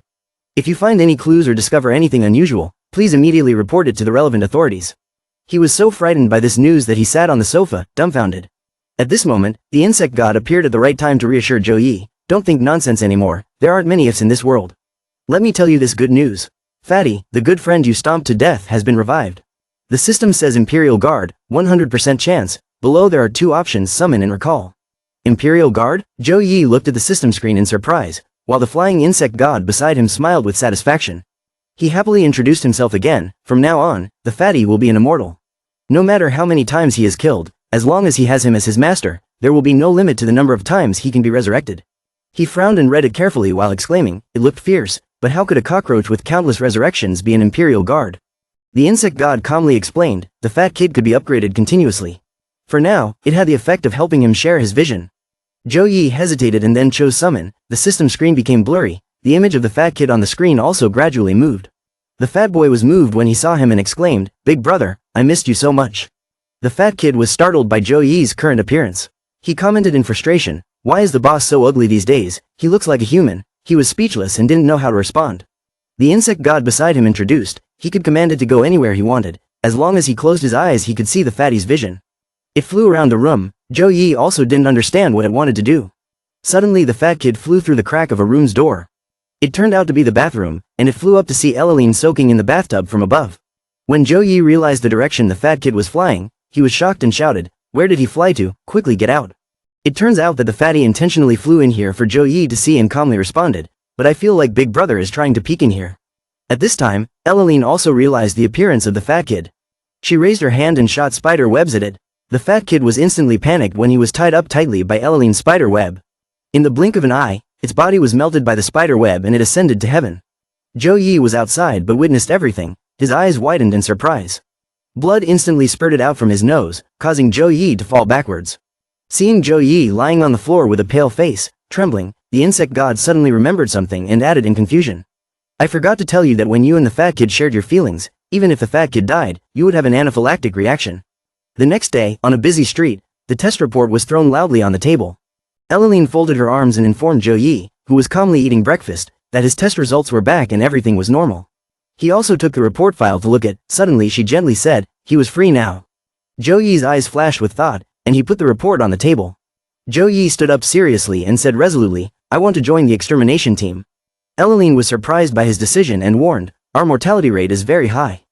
If you find any clues or discover anything unusual, Please immediately report it to the relevant authorities. He was so frightened by this news that he sat on the sofa, dumbfounded. At this moment, the insect god appeared at the right time to reassure Zhou Yi. Don't think nonsense anymore, there aren't many ifs in this world. Let me tell you this good news. Fatty, the good friend you stomped to death has been revived. The system says Imperial Guard, 100% chance, below there are 2 options: summon and recall. Imperial Guard? Zhou Yi looked at the system screen in surprise, while the flying insect god beside him smiled with satisfaction. He happily introduced himself again. From now on, the fatty will be an immortal. No matter how many times he is killed, as long as he has him as his master, there will be no limit to the number of times he can be resurrected. He frowned and read it carefully while exclaiming, it looked fierce, but how could a cockroach with countless resurrections be an Imperial Guard? The insect god calmly explained, the fat kid could be upgraded continuously. For now, it had the effect of helping him share his vision. Zhou Yi hesitated and then chose summon. The system screen became blurry. The image of the fat kid on the screen also gradually moved. The fat boy was moved when he saw him and exclaimed, Big brother, I missed you so much. The fat kid was startled by Zhou Yi's current appearance. He commented in frustration, why is the boss so ugly these days? He looks like a human. He was speechless and didn't know how to respond. The insect god beside him introduced, he could command it to go anywhere he wanted. As long as he closed his eyes he could see the fatty's vision. It flew around the room. Zhou Yi also didn't understand what it wanted to do. Suddenly the fat kid flew through the crack of a room's door. It turned out to be the bathroom, and it flew up to see Escalation soaking in the bathtub from above. When Zhou Yi realized the direction the fat kid was flying, he was shocked and shouted, where did he fly to? Quickly get out. It turns out that the fatty intentionally flew in here for Zhou Yi to see and calmly responded, but I feel like Big Brother is trying to peek in here. At this time, Escalation also realized the appearance of the fat kid. She raised her hand and shot spider webs at it. The fat kid was instantly panicked when he was tied up tightly by Escalation's spider web. In the blink of an eye, its body was melted by the spider web and it ascended to heaven. Zhou Yi was outside but witnessed everything. His eyes widened in surprise. Blood instantly spurted out from his nose, causing Zhou Yi to fall backwards. Seeing Zhou Yi lying on the floor with a pale face, trembling, the insect god suddenly remembered something and added in confusion. I forgot to tell you that when you and the fat kid shared your feelings, even if the fat kid died, you would have an anaphylactic reaction. The next day, on a busy street, the test report was thrown loudly on the table. Escalation folded her arms and informed Zhou Yi, who was calmly eating breakfast, that his test results were back and everything was normal. He also took the report file to look at. Suddenly she gently said, he was free now. Zhou Yi's eyes flashed with thought, and he put the report on the table. Zhou Yi stood up seriously and said resolutely, I want to join the extermination team. Escalation was surprised by his decision and warned, our mortality rate is very high.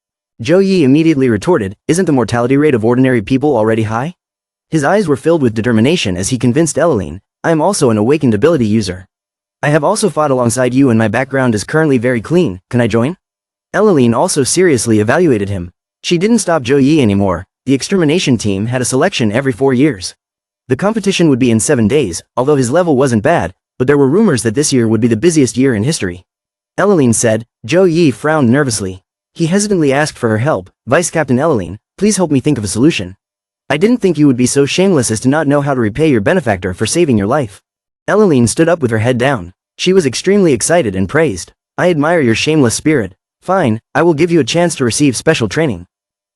Zhou Yi immediately retorted, isn't the mortality rate of ordinary people already high? His eyes were filled with determination as he convinced Escalation, I am also an awakened ability user. I have also fought alongside you and my background is currently very clean, can I join? Escalation also seriously evaluated him. She didn't stop Zhou Yi anymore. The extermination team had a selection every 4 years. The competition would be in 7 days, although his level wasn't bad, but there were rumors that this year would be the busiest year in history. Escalation said. Zhou Yi frowned nervously. He hesitantly asked for her help, Vice Captain Escalation, please help me think of a solution. I didn't think you would be so shameless as to not know how to repay your benefactor for saving your life. Escalation stood up with her head down. She was extremely excited and praised. I admire your shameless spirit. Fine, I will give you a chance to receive special training.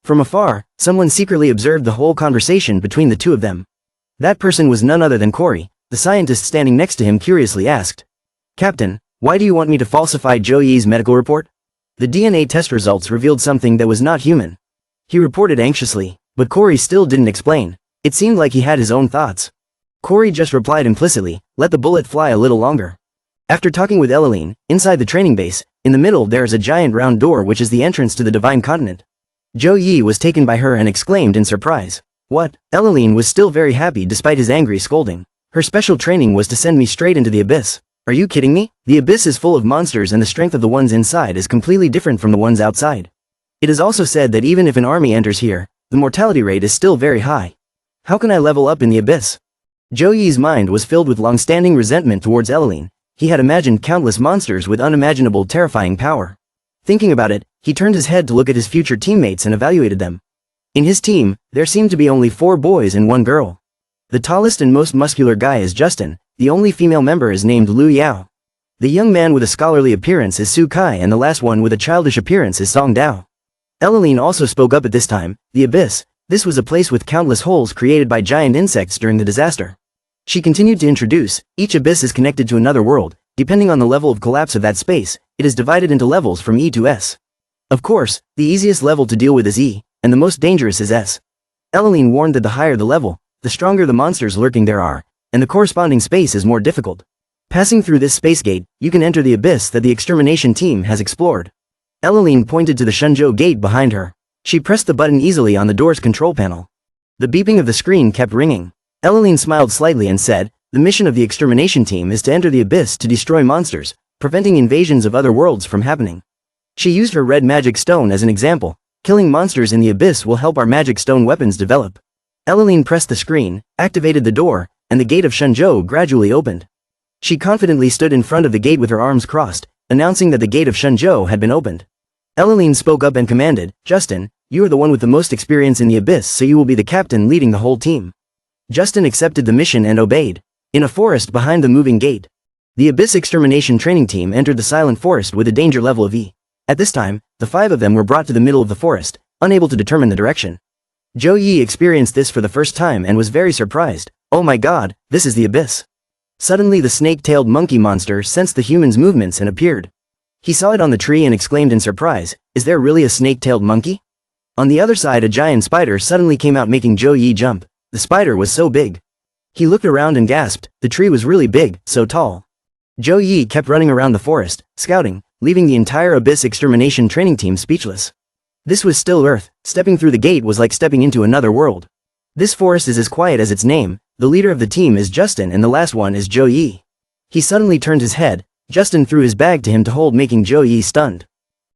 From afar, someone secretly observed the whole conversation between the two of them. That person was none other than Corey. The scientist standing next to him curiously asked, Captain, why do you want me to falsify Zhou Yi's medical report? The DNA test results revealed something that was not human. He reported anxiously, but Corey still didn't explain. It seemed like he had his own thoughts. Corey just replied implicitly, let the bullet fly a little longer. After talking with Escalation, inside the training base, in the middle there is a giant round door which is the entrance to the divine continent. Zhou Yi was taken by her and exclaimed in surprise. What? Escalation was still very happy despite his angry scolding. Her special training was to send me straight into the abyss. Are you kidding me? The abyss is full of monsters and the strength of the ones inside is completely different from the ones outside. It is also said that even if an army enters here, the mortality rate is still very high. How can I level up in the abyss? Zhou Yi's mind was filled with long-standing resentment towards Escalation. He had imagined countless monsters with unimaginable terrifying power. Thinking about it, he turned his head to look at his future teammates and evaluated them. In his team, there seemed to be only 4 boys and 1 girl. The tallest and most muscular guy is Justin, the only female member is named Lu Yao. The young man with a scholarly appearance is Su Kai and the last one with a childish appearance is Song Dao. Escalation also spoke up at this time, the abyss. This was a place with countless holes created by giant insects during the disaster. She continued to introduce, each abyss is connected to another world, depending on the level of collapse of that space, it is divided into levels from E to S. Of course, the easiest level to deal with is E, and the most dangerous is S. Escalation warned that the higher the level, the stronger the monsters lurking there are, and the corresponding space is more difficult. Passing through this space gate, you can enter the abyss that the extermination team has explored. Escalation pointed to the Shenzhou gate behind her. She pressed the button easily on the door's control panel. The beeping of the screen kept ringing. Escalation smiled slightly and said, "The mission of the extermination team is to enter the abyss to destroy monsters, preventing invasions of other worlds from happening." She used her red magic stone as an example. "Killing monsters in the abyss will help our magic stone weapons develop." Escalation pressed the screen, activated the door, and the gate of Shenzhou gradually opened. She confidently stood in front of the gate with her arms crossed, announcing that the gate of Shenzhou had been opened. Escalation spoke up and commanded, "Justin, you are the one with the most experience in the abyss, so you will be the captain leading the whole team." Justin accepted the mission and obeyed. In a forest behind the moving gate, the abyss extermination training team entered the silent forest with a danger level of E. At this time, the 5 of them were brought to the middle of the forest, unable to determine the direction. Zhou Yi experienced this for the first time and was very surprised. "Oh my god, this is the abyss." Suddenly the snake-tailed monkey monster sensed the human's movements and appeared. He saw it on the tree and exclaimed in surprise, "Is there really a snake-tailed monkey?" On the other side, a giant spider suddenly came out, making Zhou Yi jump. The spider was so big. He looked around and gasped. The tree was really big, so tall. Zhou Yi kept running around the forest, scouting, leaving the entire abyss extermination training team speechless. This was still Earth. Stepping through the gate was like stepping into another world. This forest is as quiet as its name. The leader of the team is Justin and the last one is Zhou Yi. He suddenly turned his head. Justin threw his bag to him to hold, making Zhou Yi stunned.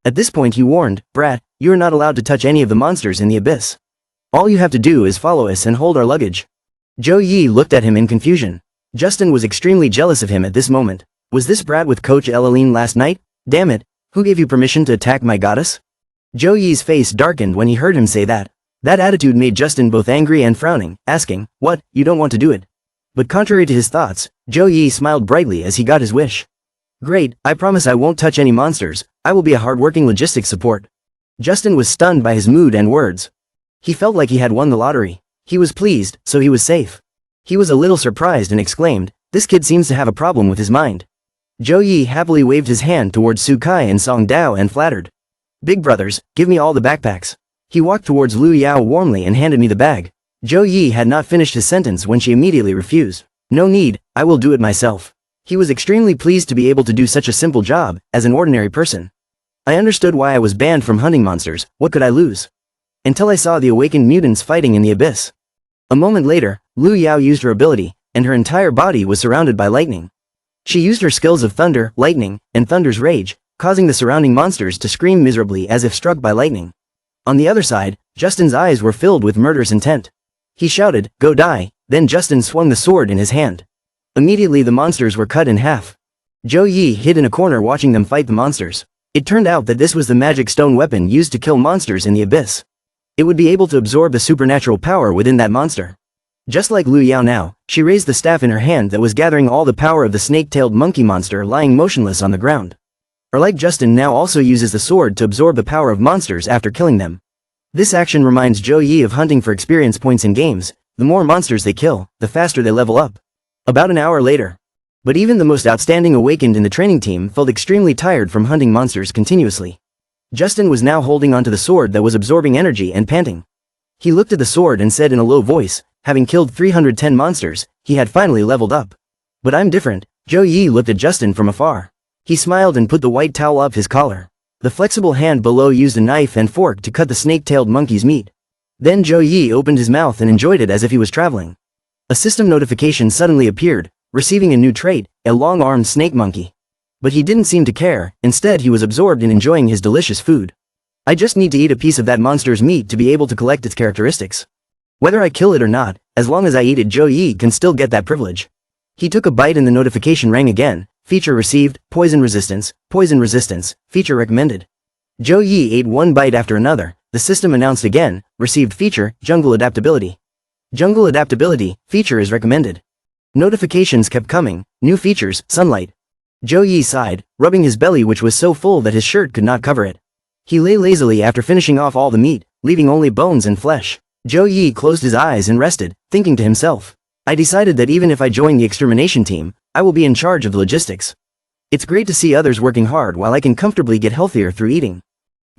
At this point he warned, "Brat, you are not allowed to touch any of the monsters in the abyss. All you have to do is follow us and hold our luggage." Zhou Yi looked at him in confusion. Justin was extremely jealous of him at this moment. Was this brat with Coach Escalation last night? Damn it, who gave you permission to attack my goddess? Zhou Yi's face darkened when he heard him say that. That attitude made Justin both angry and frowning, asking, "What, you don't want to do it?" But contrary to his thoughts, Zhou Yi smiled brightly as he got his wish. "Great, I promise I won't touch any monsters. I will be a hard-working logistics support." Justin was stunned by his mood and words. He felt like he had won the lottery. He was pleased, so he was safe. He was a little surprised and exclaimed, "This kid seems to have a problem with his mind." Zhou Yi happily waved his hand towards Su Kai and Song Dao and flattered. "Big brothers, give me all the backpacks." He walked towards Lu Yao warmly and handed me the bag. Zhou Yi had not finished his sentence when she immediately refused. "No need, I will do it myself." He was extremely pleased to be able to do such a simple job, as an ordinary person. I understood why I was banned from hunting monsters. What could I lose? Until I saw the awakened mutants fighting in the abyss. A moment later, Lu Yao used her ability, and her entire body was surrounded by lightning. She used her skills of thunder, lightning, and thunder's rage, causing the surrounding monsters to scream miserably as if struck by lightning. On the other side, Justin's eyes were filled with murderous intent. He shouted, "Go die," then Justin swung the sword in his hand. Immediately the monsters were cut in half. Zhou Yi hid in a corner watching them fight the monsters. It turned out that this was the magic stone weapon used to kill monsters in the abyss. It would be able to absorb the supernatural power within that monster. Just like Lu Yao now, she raised the staff in her hand that was gathering all the power of the snake-tailed monkey monster lying motionless on the ground. Or like Justin now also uses the sword to absorb the power of monsters after killing them. This action reminds Zhou Yi of hunting for experience points in games. The more monsters they kill, the faster they level up. About an hour later. But even the most outstanding awakened in the training team felt extremely tired from hunting monsters continuously. Justin was now holding onto the sword that was absorbing energy and panting. He looked at the sword and said in a low voice, having killed 310 monsters, he had finally leveled up. "But I'm different." Zhou Yi looked at Justin from afar. He smiled and put the white towel up his collar. The flexible hand below used a knife and fork to cut the snake-tailed monkey's meat. Then Zhou Yi opened his mouth and enjoyed it as if he was traveling. A system notification suddenly appeared, receiving a new trait, a long-armed snake monkey. But he didn't seem to care, instead he was absorbed in enjoying his delicious food. "I just need to eat a piece of that monster's meat to be able to collect its characteristics. Whether I kill it or not, as long as I eat it, Zhou Yi can still get that privilege." He took a bite and the notification rang again. Feature received, poison resistance, feature recommended. Zhou Yi ate one bite after another. The system announced again, received feature, jungle adaptability. Jungle adaptability, feature is recommended. Notifications kept coming, new features, sunlight. Zhou Yi sighed, rubbing his belly which was so full that his shirt could not cover it. He lay lazily after finishing off all the meat, leaving only bones and flesh. Zhou Yi closed his eyes and rested, thinking to himself, "I decided that even if I join the extermination team, I will be in charge of the logistics. It's great to see others working hard while I can comfortably get healthier through eating."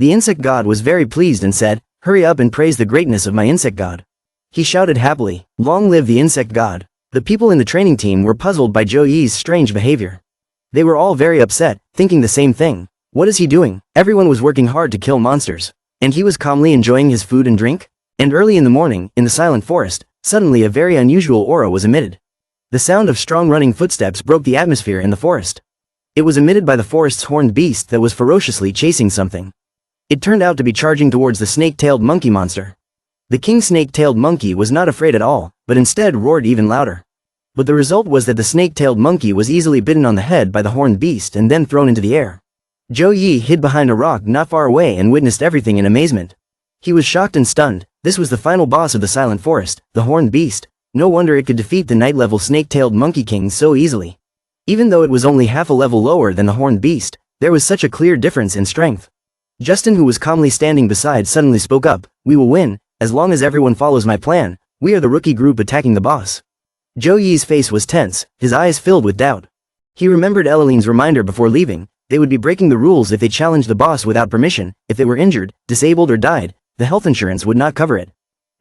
The insect god was very pleased and said, "Hurry up and praise the greatness of my insect god." He shouted happily, "Long live the insect god." The people in the training team were puzzled by Zhou Yi's strange behavior. They were all very upset, thinking the same thing. What is he doing? Everyone was working hard to kill monsters. And he was calmly enjoying his food and drink? And early in the morning, in the silent forest, suddenly a very unusual aura was emitted. The sound of strong running footsteps broke the atmosphere in the forest. It was emitted by the forest's horned beast that was ferociously chasing something. It turned out to be charging towards the snake-tailed monkey monster. The king snake-tailed monkey was not afraid at all, but instead roared even louder. But the result was that the snake-tailed monkey was easily bitten on the head by the horned beast and then thrown into the air. Zhou Yi hid behind a rock not far away and witnessed everything in amazement. He was shocked and stunned. This was the final boss of the silent forest, the horned beast. No wonder it could defeat the night-level snake-tailed monkey king so easily. Even though it was only half a level lower than the horned beast, there was such a clear difference in strength. Justin, who was calmly standing beside, suddenly spoke up, "We will win, as long as everyone follows my plan. We are the rookie group attacking the boss." Zhou Yi's face was tense, his eyes filled with doubt. He remembered Elaline's reminder before leaving. They would be breaking the rules if they challenged the boss without permission. If they were injured, disabled or died, the health insurance would not cover it.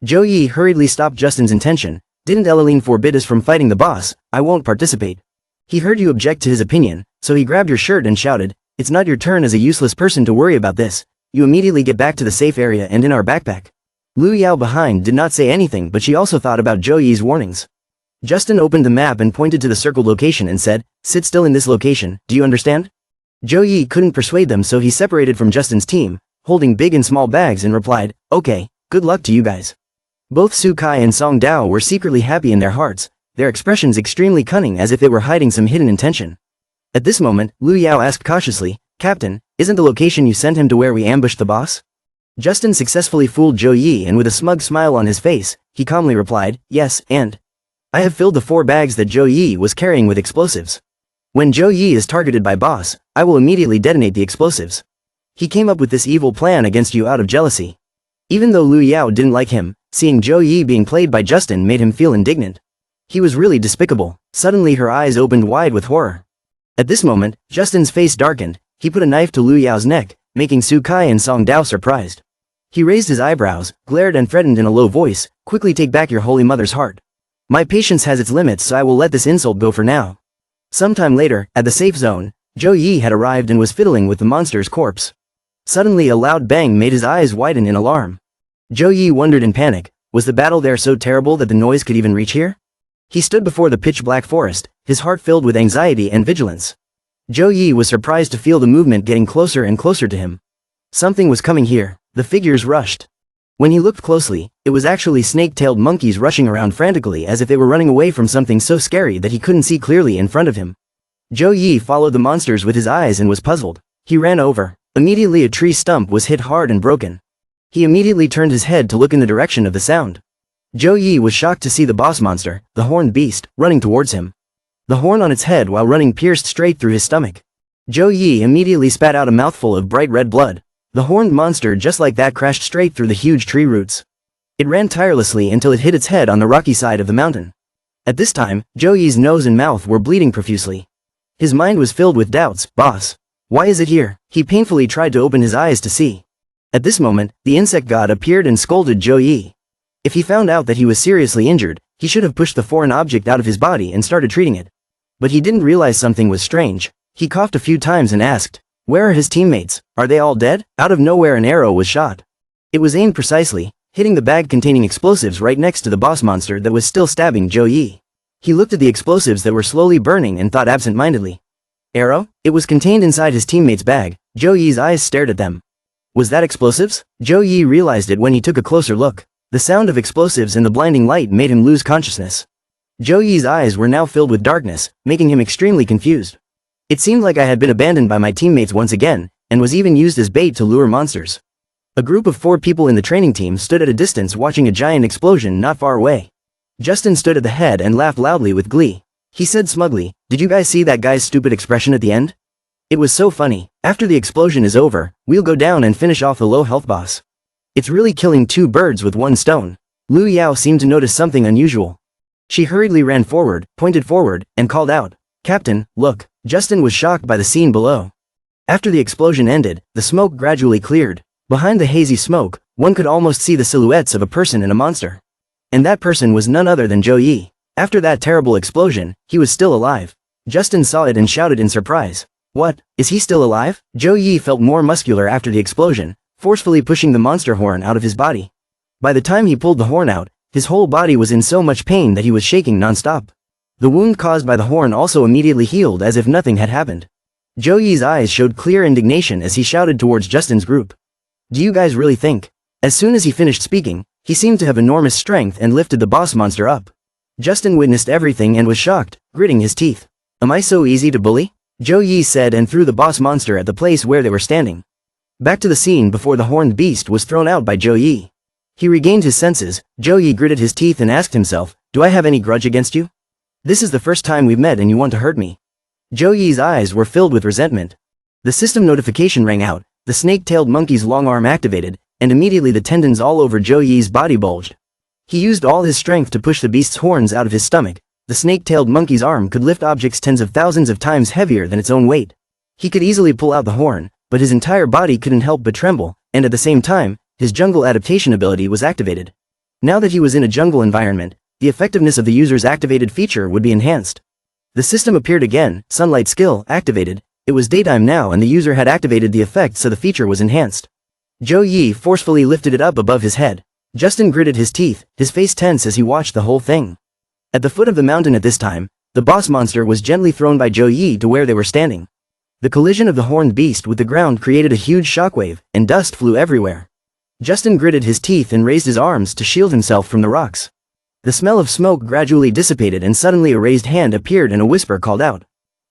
Zhou Yi hurriedly stopped Justin's intention. "Didn't Elaline forbid us from fighting the boss? I won't participate." He heard you object to his opinion, so he grabbed your shirt and shouted, "It's not your turn as a useless person to worry about this. You immediately get back to the safe area and in our backpack." Lu Yao behind did not say anything, but she also thought about Zhou Yi's warnings. Justin opened the map and pointed to the circled location and said, "Sit still in this location, do you understand?" Zhou Yi couldn't persuade them, so he separated from Justin's team, holding big and small bags, and replied, "Okay, good luck to you guys." Both Su Kai and Song Dao were secretly happy in their hearts, their expressions extremely cunning as if they were hiding some hidden intention. At this moment, Lu Yao asked cautiously, "Captain, isn't the location you sent him to where we ambushed the boss?" Justin successfully fooled Zhou Yi, and with a smug smile on his face, he calmly replied, "Yes, and I have filled the 4 bags that Zhou Yi was carrying with explosives. When Zhou Yi is targeted by boss, I will immediately detonate the explosives. He came up with this evil plan against you out of jealousy." Even though Lu Yao didn't like him, seeing Zhou Yi being played by Justin made him feel indignant. He was really despicable. Suddenly her eyes opened wide with horror. At this moment, Justin's face darkened. He put a knife to Lu Yao's neck, making Su Kai and Song Dao surprised. He raised his eyebrows, glared and threatened in a low voice, "Quickly take back your holy mother's heart. My patience has its limits, so I will let this insult go for now." Sometime later, at the safe zone, Zhou Yi had arrived and was fiddling with the monster's corpse. Suddenly a loud bang made his eyes widen in alarm. Zhou Yi wondered in panic, was the battle there so terrible that the noise could even reach here? He stood before the pitch-black forest, his heart filled with anxiety and vigilance. Zhou Yi was surprised to feel the movement getting closer and closer to him. Something was coming here. The figures rushed. When he looked closely, it was actually snake-tailed monkeys rushing around frantically as if they were running away from something so scary that he couldn't see clearly in front of him. Zhou Yi followed the monsters with his eyes and was puzzled. He ran over. Immediately a tree stump was hit hard and broken. He immediately turned his head to look in the direction of the sound. Zhou Yi was shocked to see the boss monster, the horned beast, running towards him. The horn on its head while running pierced straight through his stomach. Zhou Yi immediately spat out a mouthful of bright red blood. The horned monster just like that crashed straight through the huge tree roots. It ran tirelessly until it hit its head on the rocky side of the mountain. At this time, Zhou Yi's nose and mouth were bleeding profusely. His mind was filled with doubts. "Boss, why is it here?" He painfully tried to open his eyes to see. At this moment, the insect god appeared and scolded Zhou Yi. If he found out that he was seriously injured, he should have pushed the foreign object out of his body and started treating it. But he didn't realize something was strange. He coughed a few times and asked, "Where are his teammates? Are they all dead?" Out of nowhere an arrow was shot. It was aimed precisely, hitting the bag containing explosives right next to the boss monster that was still stabbing Zhou Yi. He looked at the explosives that were slowly burning and thought absent-mindedly. Arrow? It was contained inside his teammate's bag. Zhou Yi's eyes stared at them. Was that explosives? Zhou Yi realized it when he took a closer look. The sound of explosives and the blinding light made him lose consciousness. Zhou Yi's eyes were now filled with darkness, making him extremely confused. It seemed like I had been abandoned by my teammates once again, and was even used as bait to lure monsters. A group of 4 people in the training team stood at a distance watching a giant explosion not far away. Justin stood at the head and laughed loudly with glee. He said smugly, "Did you guys see that guy's stupid expression at the end? It was so funny. After the explosion is over, we'll go down and finish off the low health boss. It's really killing 2 birds with 1 stone." Lu Yao seemed to notice something unusual. She hurriedly ran forward, pointed forward, and called out, "Captain, look." Justin was shocked by the scene below. After the explosion ended, the smoke gradually cleared. Behind the hazy smoke, one could almost see the silhouettes of a person and a monster. And that person was none other than Zhou Yi. After that terrible explosion, he was still alive. Justin saw it and shouted in surprise. What, is he still alive? Zhou Yi felt more muscular after the explosion, forcefully pushing the monster horn out of his body. By the time he pulled the horn out, his whole body was in so much pain that he was shaking non-stop. The wound caused by the horn also immediately healed as if nothing had happened. Zhou Yi's eyes showed clear indignation as he shouted towards Justin's group. Do you guys really think? As soon as he finished speaking, he seemed to have enormous strength and lifted the boss monster up. Justin witnessed everything and was shocked, gritting his teeth. Am I so easy to bully? Zhou Yi said and threw the boss monster at the place where they were standing. Back to the scene before the horned beast was thrown out by Zhou Yi. He regained his senses. Zhou Yi gritted his teeth and asked himself, do I have any grudge against you? This is the first time we've met and you want to hurt me. Zhou Yi's eyes were filled with resentment. The system notification rang out, the snake-tailed monkey's long arm activated, and immediately the tendons all over Zhou Yi's body bulged. He used all his strength to push the beast's horns out of his stomach. The snake-tailed monkey's arm could lift objects tens of thousands of times heavier than its own weight. He could easily pull out the horn, but his entire body couldn't help but tremble, and at the same time, his jungle adaptation ability was activated. Now that he was in a jungle environment, the effectiveness of the user's activated feature would be enhanced. The system appeared again, sunlight skill, activated. It was daytime now and the user had activated the effect so the feature was enhanced. Zhou Yi forcefully lifted it up above his head. Justin gritted his teeth, his face tense as he watched the whole thing. At the foot of the mountain at this time, the boss monster was gently thrown by Zhou Yi to where they were standing. The collision of the horned beast with the ground created a huge shockwave, and dust flew everywhere. Justin gritted his teeth and raised his arms to shield himself from the rocks. The smell of smoke gradually dissipated and suddenly a raised hand appeared and a whisper called out.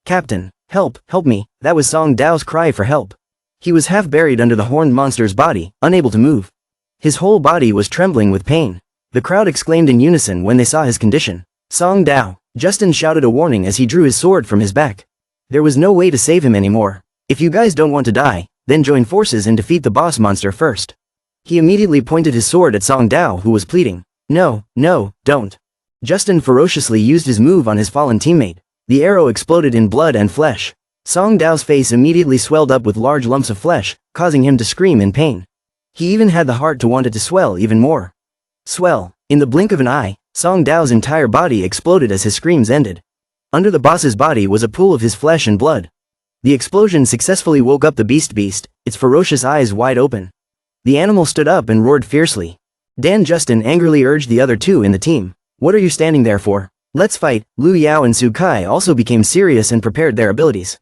Captain, help me, that was Song Dao's cry for help. He was half buried under the horned monster's body, unable to move. His whole body was trembling with pain. The crowd exclaimed in unison when they saw his condition. Song Dao, Justin shouted a warning as he drew his sword from his back. There was no way to save him anymore. If you guys don't want to die, then join forces and defeat the boss monster first. He immediately pointed his sword at Song Dao who was pleading. No, don't. Justin ferociously used his move on his fallen teammate. The arrow exploded in blood and flesh. Song Dao's face immediately swelled up with large lumps of flesh, causing him to scream in pain. He even had the heart to want it to swell even more. Swell. In the blink of an eye, Song Dao's entire body exploded as his screams ended. Under the boss's body was a pool of his flesh and blood. The explosion successfully woke up the beast, its ferocious eyes wide open. The animal stood up and roared fiercely. Justin angrily urged the other two in the team. What are you standing there for? Let's fight. Lu Yao and Su Kai also became serious and prepared their abilities.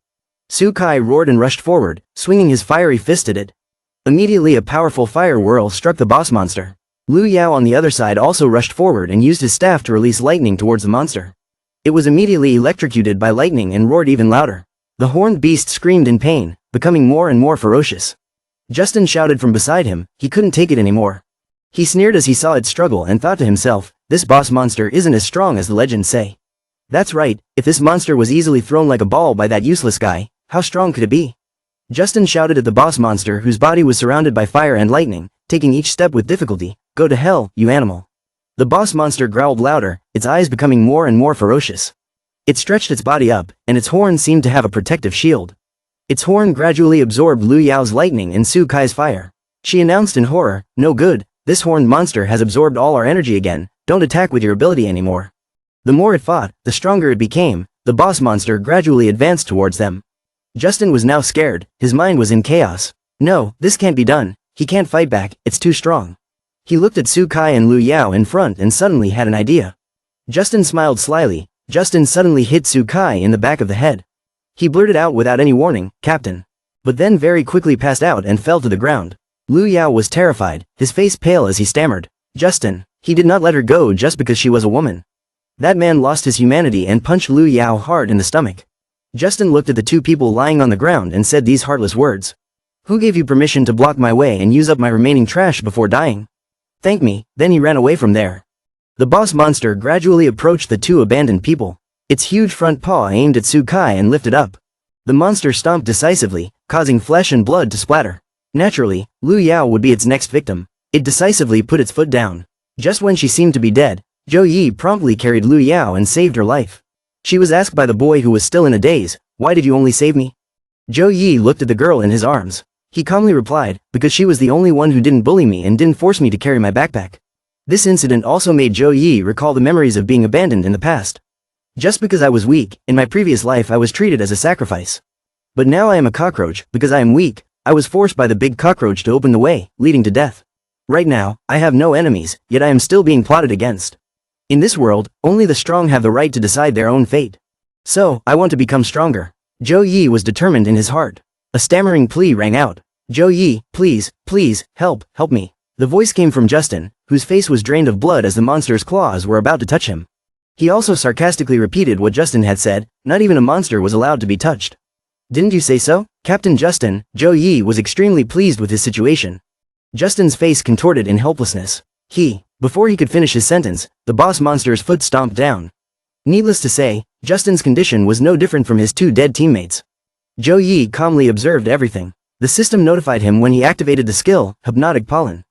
Su Kai roared and rushed forward, swinging his fiery fist at it. Immediately a powerful fire whirl struck the boss monster. Lu Yao on the other side also rushed forward and used his staff to release lightning towards the monster. It was immediately electrocuted by lightning and roared even louder. The horned beast screamed in pain, becoming more and more ferocious. Justin shouted from beside him, he couldn't take it anymore. He sneered as he saw it struggle and thought to himself, this boss monster isn't as strong as the legends say. That's right, if this monster was easily thrown like a ball by that useless guy, how strong could it be? Justin shouted at the boss monster whose body was surrounded by fire and lightning, taking each step with difficulty, go to hell, you animal. The boss monster growled louder, its eyes becoming more and more ferocious. It stretched its body up, and its horn seemed to have a protective shield. Its horn gradually absorbed Lu Yao's lightning and Su Kai's fire. She announced in horror, no good, this horned monster has absorbed all our energy again, don't attack with your ability anymore. The more it fought, the stronger it became. The boss monster gradually advanced towards them. Justin was now scared, his mind was in chaos. No, this can't be done, he can't fight back, it's too strong. He looked at Su Kai and Lu Yao in front and suddenly had an idea. Justin smiled slyly. Justin suddenly hit Su Kai in the back of the head. He blurted out without any warning, Captain. But then very quickly passed out and fell to the ground. Lu Yao was terrified, his face pale as he stammered. Justin. He did not let her go just because she was a woman. That man lost his humanity and punched Lu Yao hard in the stomach. Justin looked at the two people lying on the ground and said these heartless words. Who gave you permission to block my way and use up my remaining trash before dying? Thank me. Then he ran away from there. The boss monster gradually approached the two abandoned people. Its huge front paw aimed at Su Kai and lifted up. The monster stomped decisively, causing flesh and blood to splatter. Naturally, Lu Yao would be its next victim. It decisively put its foot down. Just when she seemed to be dead, Zhou Yi promptly carried Lu Yao and saved her life. She was asked by the boy who was still in a daze, why did you only save me? Zhou Yi looked at the girl in his arms. He calmly replied, because she was the only one who didn't bully me and didn't force me to carry my backpack. This incident also made Zhou Yi recall the memories of being abandoned in the past. Just because I was weak, in my previous life I was treated as a sacrifice. But now I am a cockroach, because I am weak, I was forced by the big cockroach to open the way, leading to death. Right now, I have no enemies, yet I am still being plotted against. In this world, only the strong have the right to decide their own fate. So, I want to become stronger. Zhou Yi was determined in his heart. A stammering plea rang out. Zhou Yi, please, please, help me. The voice came from Justin, whose face was drained of blood as the monster's claws were about to touch him. He also sarcastically repeated what Justin had said, not even a monster was allowed to be touched. Didn't you say so? Captain Justin, Zhou Yi was extremely pleased with his situation. Justin's face contorted in helplessness. Before he could finish his sentence, the boss monster's foot stomped down. Needless to say, Justin's condition was no different from his two dead teammates. Zhou Yi calmly observed everything. The system notified him when he activated the skill, Hypnotic Pollen.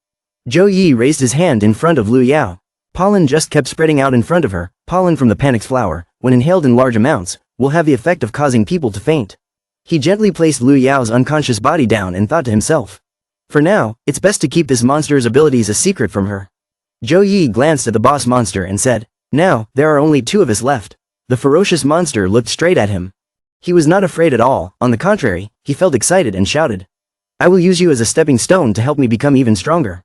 Zhou Yi raised his hand in front of Lu Yao. Pollen just kept spreading out in front of her. Pollen from the Panics flower, when inhaled in large amounts, will have the effect of causing people to faint. He gently placed Lu Yao's unconscious body down and thought to himself. For now, it's best to keep this monster's abilities a secret from her. Zhou Yi glanced at the boss monster and said, now, there are only two of us left. The ferocious monster looked straight at him. He was not afraid at all, on the contrary, he felt excited and shouted. I will use you as a stepping stone to help me become even stronger.